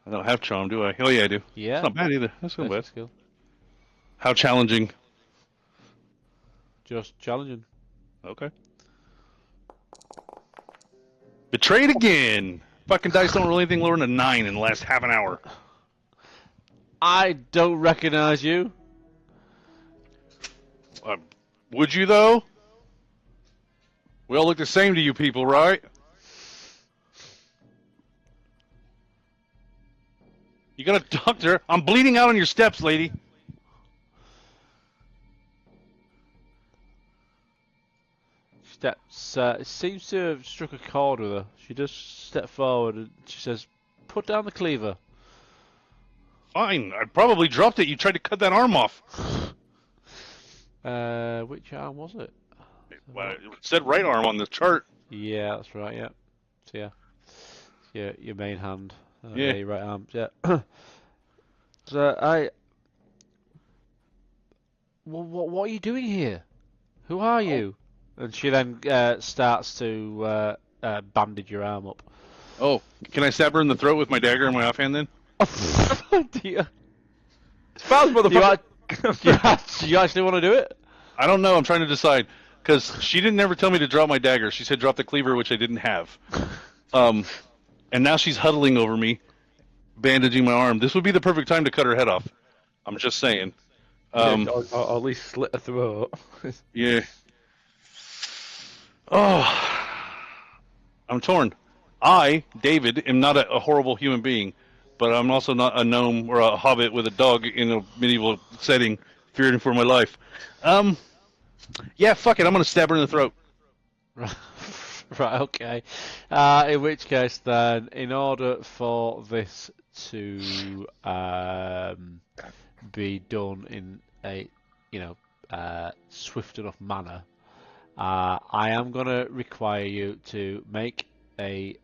I don't have charm, do I? Oh yeah, I do. Yeah. It's not bad either. That's not bad. Skill. How challenging? Just challenging. Okay. Betrayed again. Fucking dice don't roll anything lower than a 9 in the last half an hour. I don't recognize you. Would you though? We all look the same to you people, right? You got a doctor? I'm bleeding out on your steps, lady. Steps. Seems to have struck a chord with her. She does step forward and she says, "Put down the cleaver." Fine. I probably dropped it. You tried to cut that arm off. Which arm was it? Well, it said right arm on the chart. Yeah, that's right. Yeah. So yeah, your main hand. Yeah. Your right arm. Yeah. So what are you doing here? Who are you? And she then starts to bandage your arm up. Oh, can I stab her in the throat with my dagger in my offhand then? Do you, Spaz, do you actually want to do it? I don't know. I'm trying to decide. Because she didn't ever tell me to drop my dagger. She said drop the cleaver, which I didn't have. And now she's huddling over me, bandaging my arm. This would be the perfect time to cut her head off. I'm just saying. or at least slit her throat. Yeah. Oh. I'm torn. I, David, am not a horrible human being, but I'm also not a gnome or a hobbit with a dog in a medieval setting, fearing for my life. Yeah, fuck it. I'm gonna stab her in the throat. Right, okay. In which case, then, in order for this to be done in a, swift enough manner, I am gonna require you to make an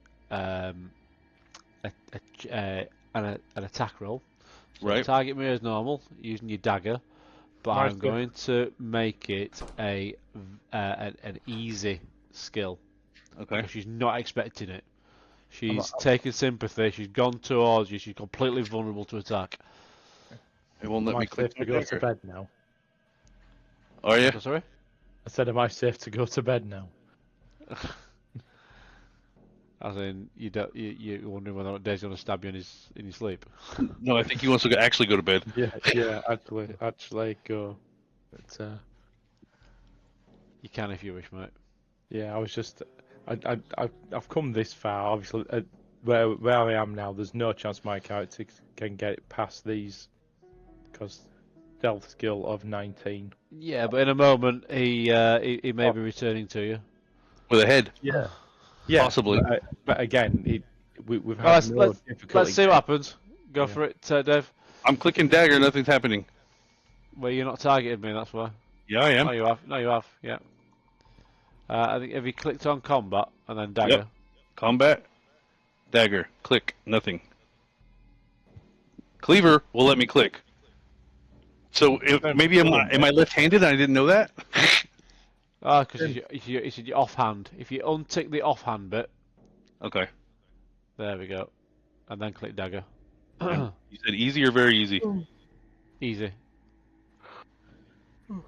attack roll. So Right. Target me as normal using your dagger. But Nice I'm going to make it an easy skill. Okay. Because she's not expecting it. She's taken sympathy. She's gone towards you. She's completely vulnerable to attack. It won't let Am I me click safe to go to bed now? Are you? Sorry? I said, am I safe to go to bed now? As in, you're wondering whether or not Dave's going to stab you in your sleep. No, I think he wants to actually go to bed. Yeah, actually go. But, You can if you wish, mate. yeah, I was just, I've come this far. Obviously, where I am now, there's no chance my character can get past these, because stealth skill of 19. Yeah, but in a moment, he may be returning to you. With a head. Yeah, Possibly. But again, we've Well, had no difficulty. let's see what happens. Go Yeah. for it, Dave. I'm clicking dagger, nothing's happening. Well, you're not targeting me, that's why. Yeah, I am. No, you have. No, you have. Yeah. I think have you clicked on combat and then dagger? Yep. Combat. Dagger. Click. Nothing. Cleaver will let me click. So maybe am I left-handed and I didn't know that? Ah, because it's your offhand. If you untick the offhand bit, Okay. there we go, and then click dagger. You said easy or very easy? Easy.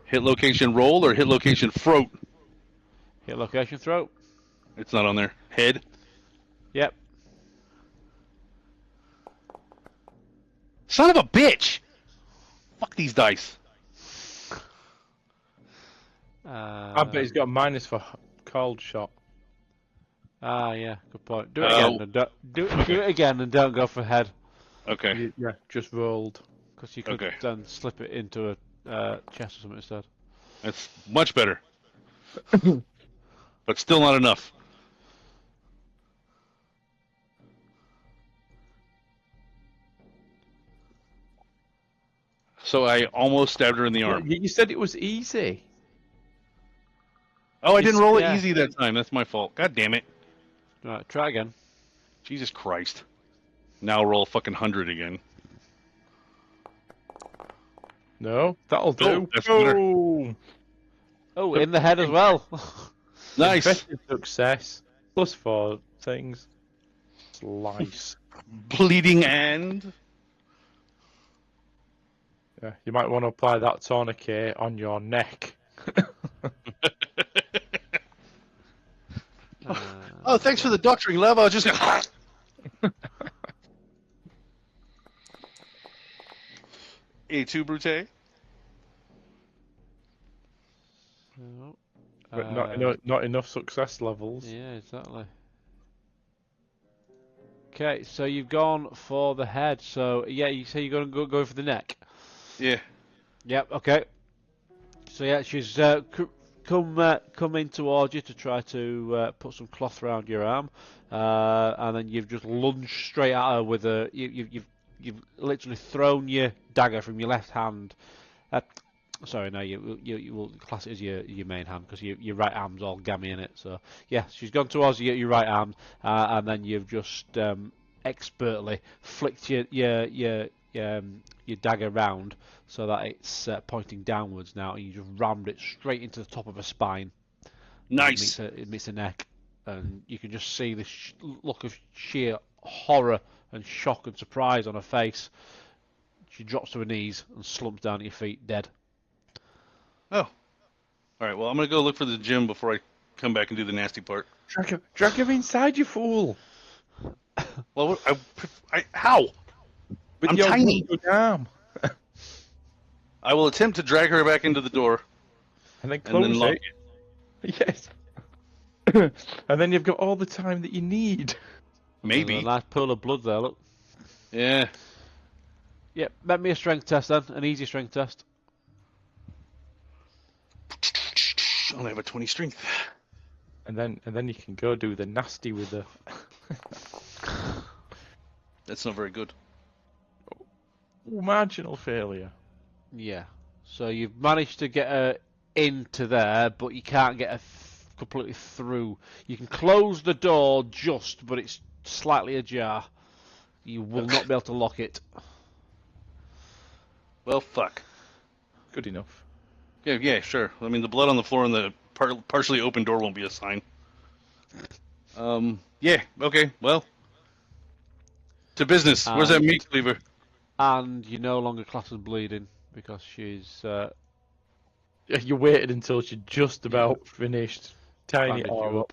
Hit location roll or hit location throat? Hit location throat. It's not on there. Head. Yep. Son of a bitch! Fuck these dice. I bet he's got a minus for cold shot. Ah, yeah, good point. Do it again. And do it again, and don't go for head, Okay. Yeah, just rolled. because you could Okay. then slip it into a chest or something instead. That's much better. But still not enough. So I almost stabbed her in the arm. You said it was easy. Oh, I didn't roll Yeah. it easy that time. That's my fault. God damn it. Right, try again. Jesus Christ. Now roll a fucking 100 again. No, that'll do. that's better. Boom. Oh, in the head as well. Nice. Impressive success. +4 things. Slice. Bleeding and... Yeah, you might want to apply that tourniquet on your neck. Oh, thanks for the doctoring, love. I was just gonna... A2 Brute. No. But not enough success levels. Yeah, exactly. Okay, so you've gone for the head. So yeah, you say you're going to go for the neck. Yeah. Yep. Okay. So yeah, she's come in towards you to try to put some cloth around your arm, and then you've just lunged straight at her with a you've literally thrown your dagger from your left hand. Sorry, no, you will class it as your main hand because your right arm's all gammy in it. So yeah, she's gone towards your right arm, and then you've just expertly flicked your dagger round so that it's pointing downwards now, and you just rammed it straight into the top of her spine. Nice. It meets her neck, and you can just see the look of sheer horror and shock and surprise on her face. She drops to her knees and slumps down at your feet, dead. Oh. Alright, well, I'm going to go look for the gym before I come back and do the nasty part. Drag her inside, you fool! Well, how? With I'm your tiny. good arm. I will attempt to drag her back into the door And then and close then lock it. it. Yes. And then you've got all the time that you need. Maybe. There's a nice pool of blood there, look. Yeah. Yep, make me a strength test then, an easy strength test. I only have a 20 strength. And then you can go do the nasty with the. That's not very good. Ooh, marginal failure. Yeah. So you've managed to get her into there, but you can't get her completely through. You can close the door just, but it's slightly ajar. You will not be able to lock it. Well, fuck. Good enough. Yeah, sure. I mean, the blood on the floor and the partially open door won't be a sign. Yeah, okay, well. To business. Where's that meat cleaver? And you no longer class as bleeding because she's Yeah, you waited until she just about finished tying it bandaged you all up. up.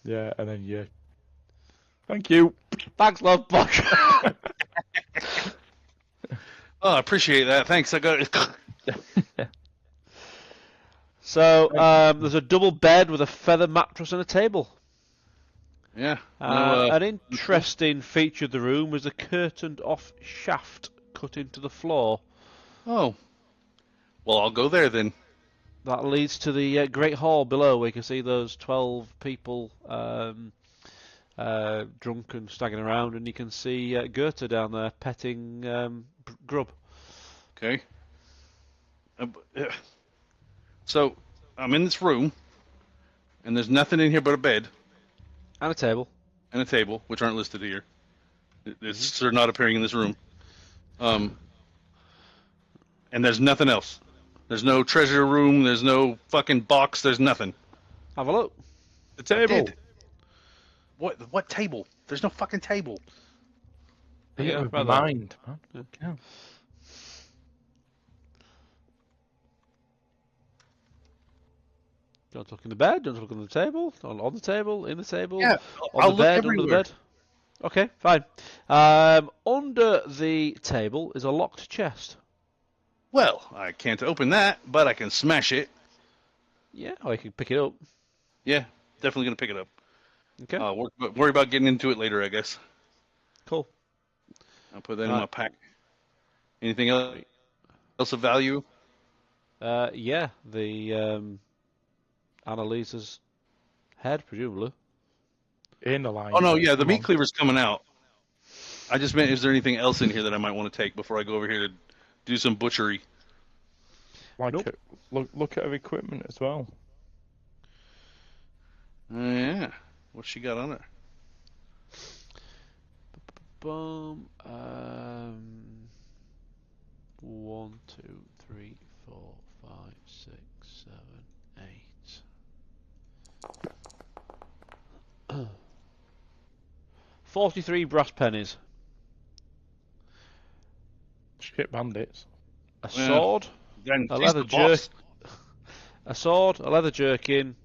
Yeah, and then you. Thank you. Thanks, love. Fuck. Oh, I appreciate that. Thanks. I got it. So there's a double bed with a feather mattress and a table. Yeah. An interesting feature of the room was a curtained-off shaft cut into the floor. Oh. Well, I'll go there then. That leads to the great hall below, where you can see those 12 people drunk and staggering around, and you can see Goethe down there petting Grub. Okay. So, I'm in this room, and there's nothing in here but a bed And a table. and a table, which aren't listed here. They're not appearing in this room. And there's nothing else. There's no treasure room. There's no fucking box. There's nothing. Have a look. The table. What table? There's no fucking table. Yeah, with rather. mind, man. Yeah. Don't look in the bed, don't look on the table, on the table, in the table, Yeah, on I'll the look bed, under the everywhere. bed. Okay, fine. Under the table is a locked chest. Well, I can't open that, but I can smash it. Yeah, or you can pick it up. Yeah, definitely gonna pick it up. Okay, Worry about getting into it later, I guess. cool. I'll put that in my pack. Anything else of value? Yeah, the Annalisa's head, presumably. In the line. Oh no, yeah, the Come meat on. cleaver's coming out. I just meant, is there anything else in here that I might want to take before I go over here to do some butchery? Like Nope. it. Look at her equipment as well. Yeah. What's she got on her? Boom. 1, 2, 3, 4, 5, 6, 7, 8. 43 brass pennies. Shit bandits. A Yeah. sword. Then A she's leather the boss. A sword, a leather jerkin,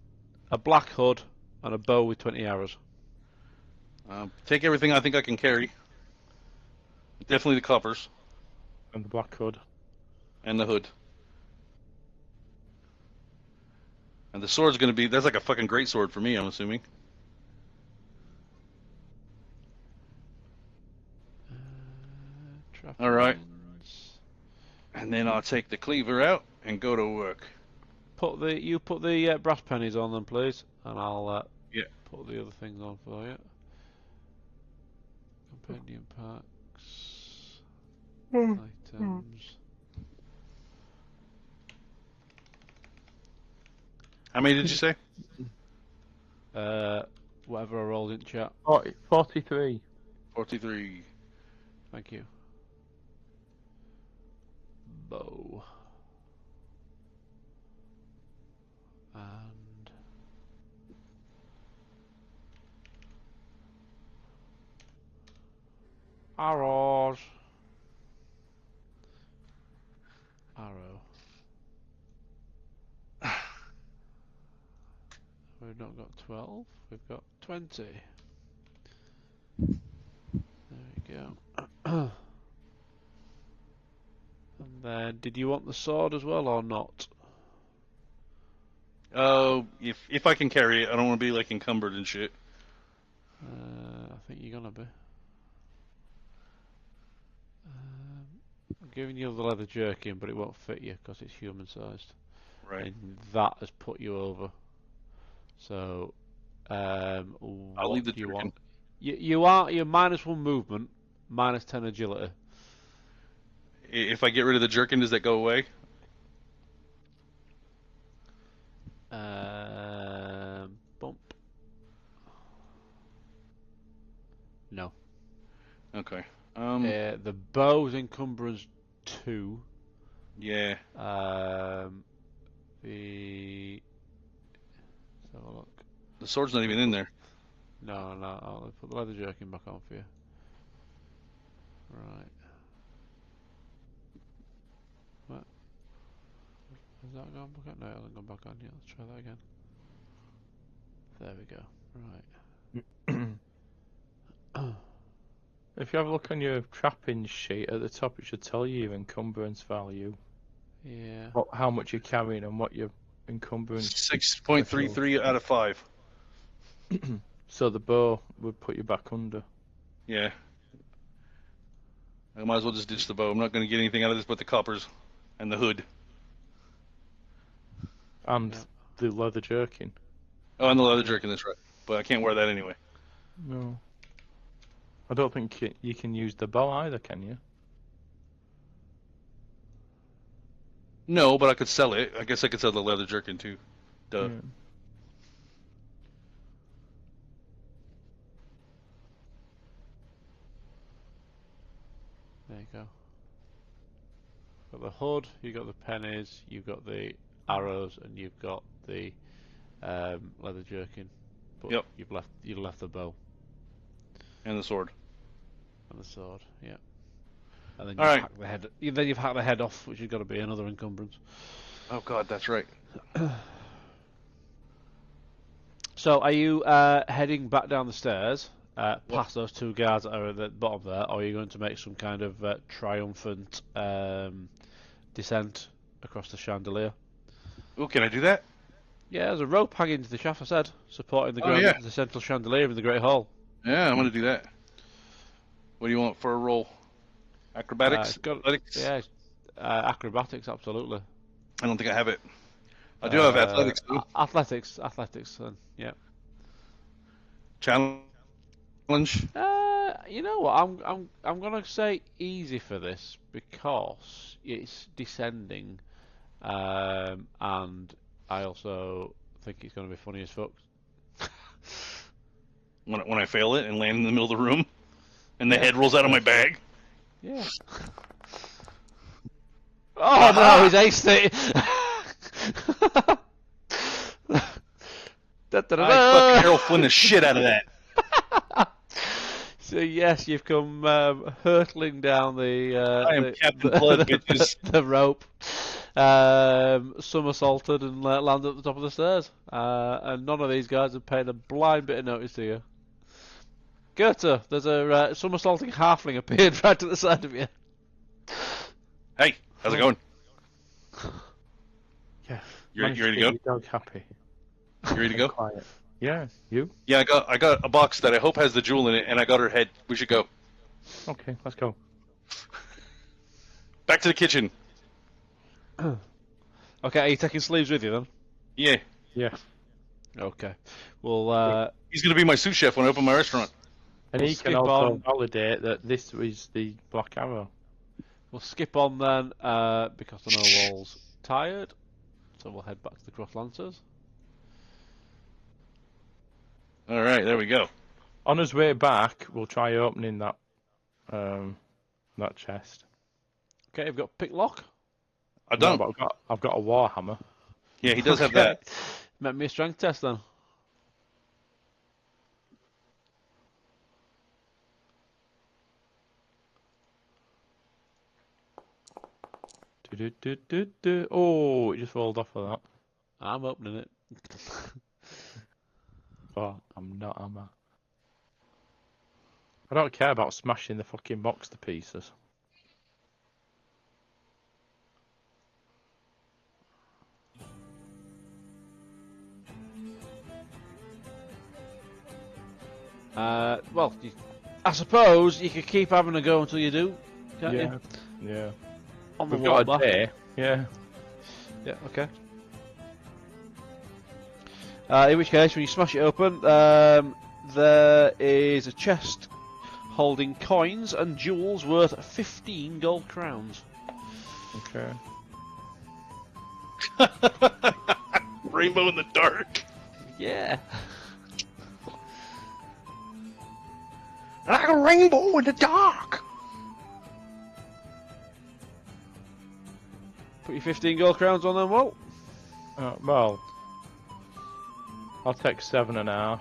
a black hood, and a bow with 20 arrows. Take everything I think I can carry. Definitely the coppers And the black hood. and the hood. And the sword's gonna be, that's like a fucking great sword for me, I'm assuming. All right. Trappings. And then I'll take the cleaver out and go to work. Put the brass pennies on them, please, and I'll Yeah. put the other things on for you. Compendium packs, items. How many did you say? Whatever I rolled in chat. 43. 43. Thank you. Bow. And arrows. Arrow. We've not got 12, we've got 20. There we go. And then, did you want the sword as well or not? Oh, if I can carry it, I don't want to be like encumbered and shit. I think you're gonna be. I'm giving you the leather jerkin, but it won't fit you because it's human sized. Right. And that has put you over. So, I'll what leave the do you jerkin. want? You're -1 movement, -10 agility. If I get rid of the jerkin, does that go away? Bump. No. Okay. The bow's encumbrance 2. Yeah. The let's have a look. The sword's not even in there. No, I'll put the leather jerkin back on for you. Right. What? Has that gone back on? No, it hasn't gone back on yet. Let's try that again. There we go. Right. If you have a look on your trappings sheet at the top, it should tell you your encumbrance value. Yeah. How much you're carrying and what your encumbrance. 6.33 out of 5. So the bow would put you back under. Yeah. I might as well just ditch the bow. I'm not going to get anything out of this but the coppers and the hood. And Yeah. the leather jerkin. Oh, and the leather jerkin, that's right. But I can't wear that anyway. No. I don't think you can use the bow either, can you? No, but I could sell it. I guess I could sell the leather jerkin too. Duh. Yeah. There you go. Got the hood, you've got the pennies, you've got the arrows, and you've got the leather jerkin. But Yep. you've left the bow And the sword. and the sword. Yeah. And then All right. hacked the head. Then you've hacked the head off, which has got to be another encumbrance. Oh god, that's right. So, are you heading back down the stairs, past those two guards that are at the bottom there, or are you going to make some kind of triumphant descent across the chandelier? Oh, can I do that? Yeah, there's a rope hanging to the shaft, I said, supporting the, Oh, yeah. the central chandelier in the Great Hall. Yeah, I'm going to do that. What do you want for a roll? Acrobatics? It's got, Athletics? yeah, acrobatics, absolutely. I don't think I have it. I do have athletics too. Athletics, then. Yeah. Challenge. You know what? I'm gonna say easy for this because it's descending, and I also think it's gonna be funny as fuck. When I fail it and land in the middle of the room, and the Yeah. head rolls out of my bag. Yeah. Oh no, he's aced it. Da, da, da, I da. fucking Errol Flynn the shit out of that. So yes, you've come hurtling down I am Captain Blood, bitches. the rope, somersaulted and landed at the top of the stairs. And none of these guys have paid a blind bit of notice to you. Goethe, there's a somersaulting halfling appeared right to the side of you. Hey, how's it going? Yeah. You ready to go? Your dog happy. You ready to go? Quiet. Yeah. You? Yeah, I got a box that I hope has the jewel in it, and I got her head. We should go. Okay, let's go. Back to the kitchen. Okay, are you taking sleeves with you then? Yeah. Yeah. Okay. Well, He's gonna be my sous chef when I open my restaurant. And We'll he can skip also on. validate that this is the Black Arrow. we'll skip on then because the Narwhal's tired. So we'll head back to the Cross Lancers. All right, there we go. On his way back, we'll try opening that chest. Okay, you've got pick lock. I No, don't. but I've got a war hammer. Yeah, he does have Okay. that. Make me a strength test then. Oh, it just rolled off of that. I'm opening it. Oh, I'm not hammer. I don't care about smashing the fucking box to pieces. Well, I suppose you could keep having a go until you do, can't Yeah, you? yeah. On the We've wall got a day. Yeah. Yeah, okay. In which case, when you smash it open, there is a chest holding coins and jewels worth 15 gold crowns. Okay. Rainbow in the dark. Yeah. Like a rainbow in the dark. Put your 15 gold crowns on then, Walt. Well, I'll take 7.5.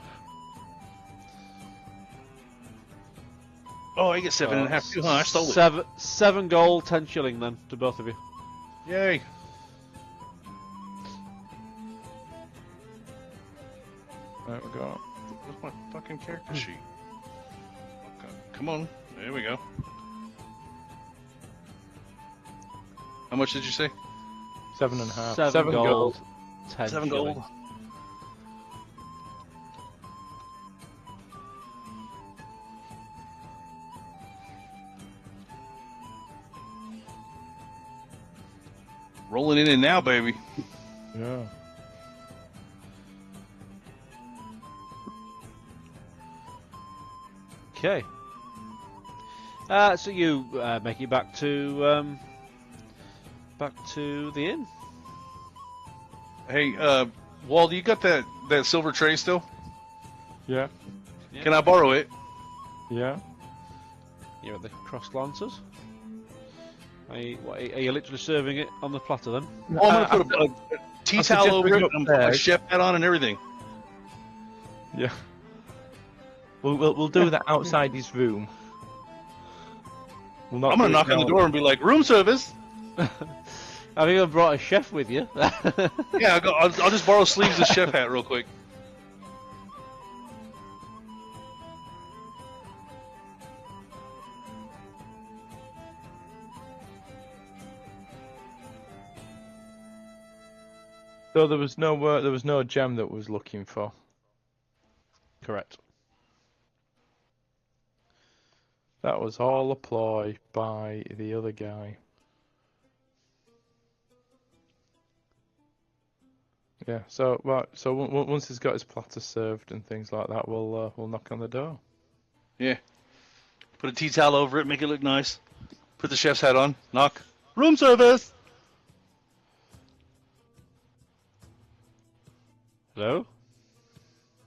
Oh, I get 7.5 too, huh? I stole it. 7 gold, 10 shilling then, to both of you. Yay. There we go. Where's my fucking character sheet? Okay. Come on. There we go. How much did you say? 7.5. 7 gold, 10 7 shilling. gold. Rolling in and now, baby. Yeah. Okay. So you make it back to the inn. Hey, Wald, you got that silver tray still? Yeah. Yeah. Can I borrow it? Yeah. You're at the Cross Lancers. Are you literally serving it on the platter then? Oh, I'm gonna put a tea I towel suggest over bring it, up and there. a chef hat on, and everything. Yeah. We'll do that outside his room. We'll not I'm gonna do it knock on the now. door and be like, "Room service." Have you even brought a chef with you? Yeah, I'll just borrow Sleeves' chef hat real quick. So there was no gem that was looking for. Correct. That was all a ploy by the other guy. Yeah. So right. So once he's got his platter served and things like that, we'll knock on the door. Yeah. Put a tea towel over it, make it look nice. Put the chef's hat on. Knock. Room service. Hello?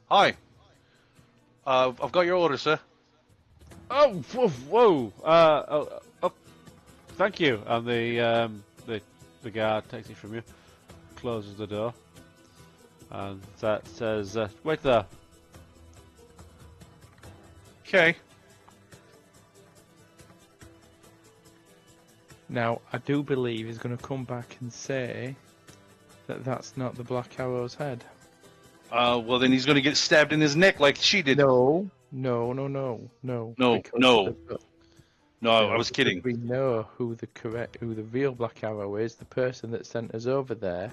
Hi. I've got your order, sir. Oh, whoa! Thank you. And the guard takes it from you, closes the door, and that says, "Wait there." Okay. Now I do believe he's going to come back and say that that's not the Black Arrow's head. Well then he's gonna get stabbed in his neck like she did. No. No, because no. the- No, I was because kidding. We know who the real Black Arrow is, the person that sent us over there.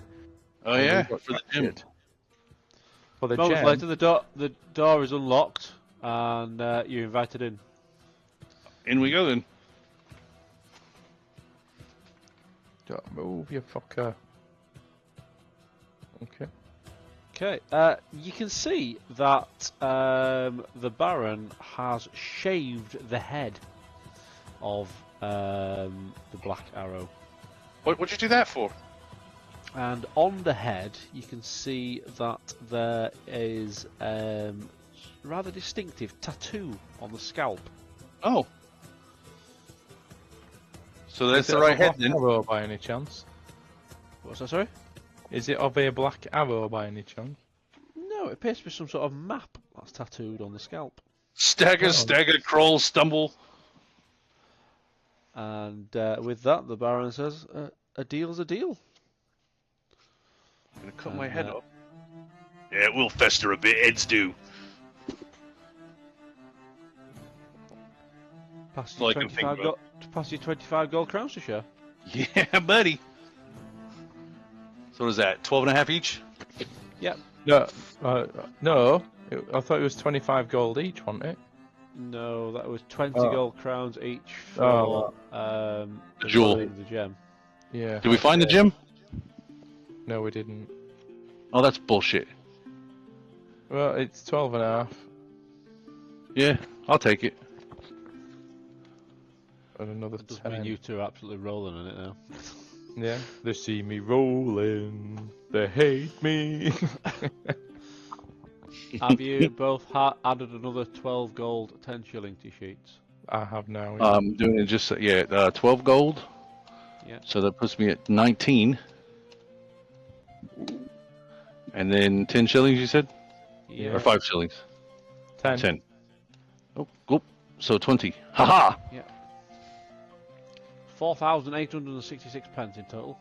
Oh and we yeah, got for the gym. captured. For the Moments gem. later, the door is unlocked, and you're invited in. In we go then. Don't move, you fucker. Okay. Okay, you can see that the Baron has shaved the head of the Black Arrow. What'd you do that for? And on the head, you can see that there is rather distinctive tattoo on the scalp. Oh. So that's Is the it right of a head Black then. Arrow by any chance? What's that, sorry? Is it of a Black Arrow by any chance? No, it appears to be some sort of map that's tattooed on the scalp. Stagger, crawl, stumble. And with that, the Baron says, a deal's a deal. I'm gonna cut my And, head off. Yeah, it will fester a bit, heads do. Pass all you I can think 25 about. pass you 25 gold crowns to share. Yeah, buddy. So what is that? 12 and a half each? Yep. No, no. I thought it was 25 gold each, wasn't it? No, that was 20 Oh. gold crowns each for Oh. The jewel. the gem. Yeah. Did we find the gym? No, we didn't. Oh, that's bullshit. Well, it's 12 and a half. Yeah, I'll take it. And another It does 10. mean you two are absolutely rolling in it now. Yeah. They see me rolling. They hate me. Have you both added another 12 gold 10 shilling to sheets? I have now. I'm doing it just, 12 gold. Yeah. So that puts me at 19. And then 10 shillings, you said? Yeah. Or 5 shillings? 10. 10. Oh, so 20. Haha! 4,866 pence in total.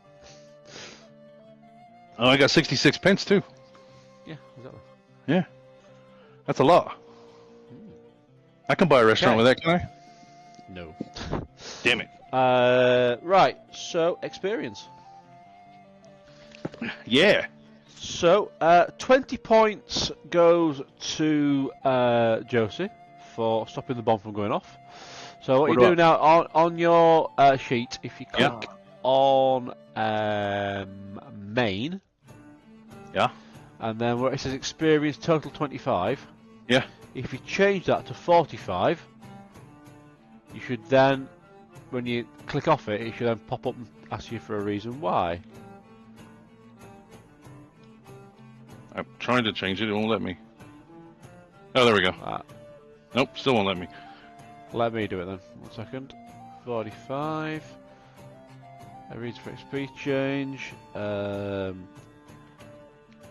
Oh, I got 66 pence too. Yeah, exactly. Yeah. That's a lot. I can buy a restaurant Okay. with that, can I? No. Damn it. Right, so experience. Yeah. So, 20 points goes to Josie for stopping the bomb from going off. So what you do now on your sheet, if you click on main, Yeah. and then where it says experience total 25, Yeah. if you change that to 45, you should then, when you click off it, it should then pop up and ask you for a reason why. I'm trying to change it. It won't let me. Oh, there we go. Nope, still won't let me. Let me do it then. 1 second. 45. I read for XP change.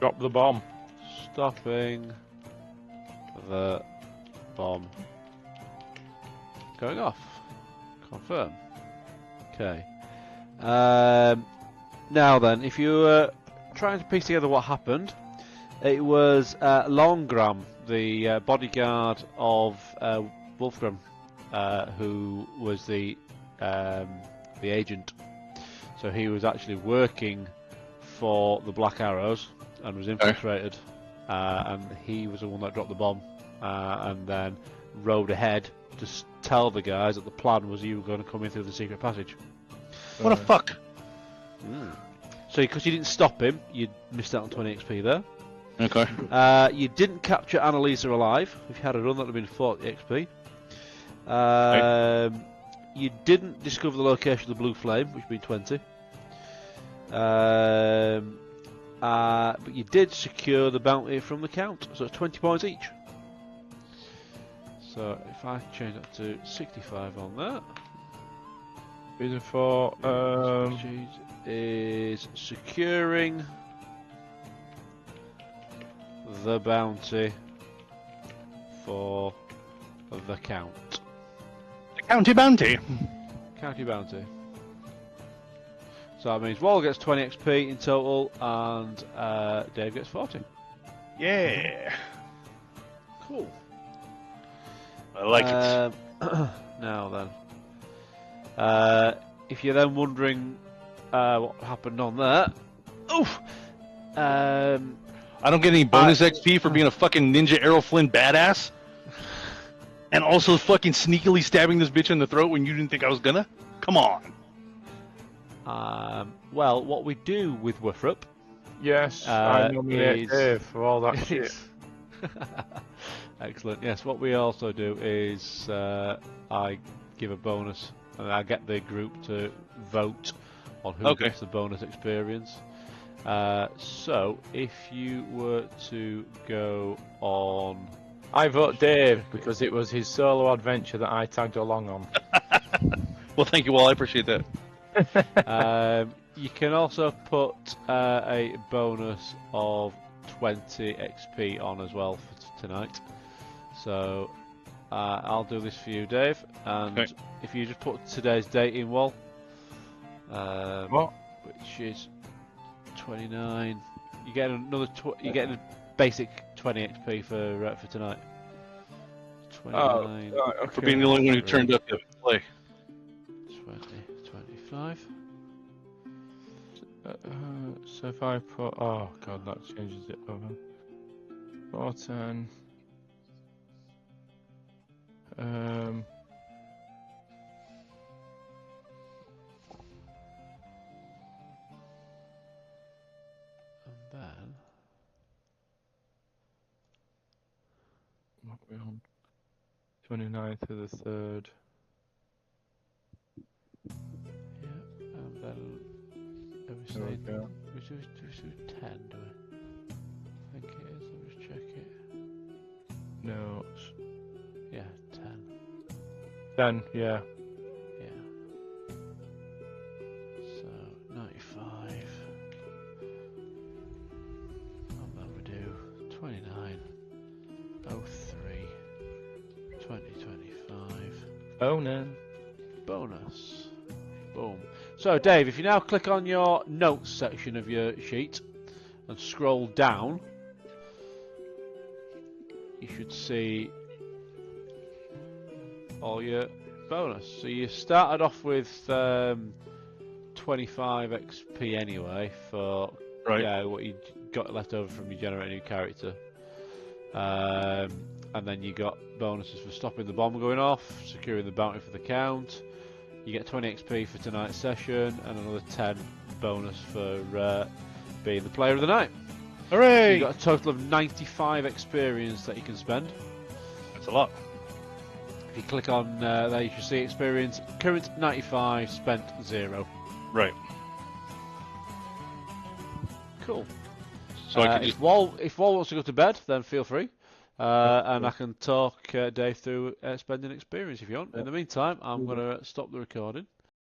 Drop the bomb. Stopping the bomb going off. Confirm. Okay. Now then, if you're trying to piece together what happened, it was Longram, the bodyguard of Wolfgram, who was the agent. So he was actually working for the Black Arrows and was infiltrated, and he was the one that dropped the bomb, and then rode ahead to tell the guys that the plan was you were going to come in through the secret passage. What a fuck. So because you didn't stop him, you missed out on 20 XP there. Okay. You didn't capture Annalisa alive. If you had a run, that would have been 40 XP. You didn't discover the location of the blue flame, which would be 20. But you did secure the bounty from the Count, so it's 20 points each. So if I change that to 65 on that, Reason for is securing the bounty for the Count. The county bounty. County bounty. So that means Wall gets 20 XP in total, and Dave gets 40. Yeah. Cool. I like it. Now then, if you're then wondering what happened on there, oof. I don't get any bonus XP for being a fucking Ninja Arrow Flynn badass, and also fucking sneakily stabbing this bitch in the throat when you didn't think I was gonna. Come on. Well, what we do with WFRP, yes, I nominate Dave for all that shit. Excellent. Yes, what we also do is I give a bonus, and I get the group to vote on who gets the bonus experience. So if you were to go on, I vote Dave because it was his solo adventure that I tagged along on. Well, thank you, Wall. I appreciate that. you can also put a bonus of 20 XP on as well for tonight. So I'll do this for you, Dave, and if you just put today's date in, Wall, which is 29, you get another you get a basic 20 XP for tonight. 29 For being the only one who turned up to play. 20, 25. So if I put, oh god, that changes it over. 410. And then what are we on? 29th of the 3rd. yeah, and then There we go. we do 10, do we? I think it is. Let me just check it. No, Yeah, 10. 10, yeah. Yeah. So 95. And then we do 29, 03, 2025. Oh no. Bonus. Boom. So Dave, if you now click on your notes section of your sheet and scroll down, you should see all your bonus. So you started off with 25 XP anyway for what you got left over from your generate a new character, and then you got bonuses for stopping the bomb going off, securing the bounty for the Count. You get 20 XP for tonight's session and another 10 bonus for being the player of the night. Hooray! So you got a total of 95 experience that you can spend. That's a lot. If you click on there, you should see experience current 95, spent 0. Right. Cool. So I could if Wall wants to go to bed, then feel free, and I can talk Dave through spending experience if you want. In the meantime, I'm going to stop the recording.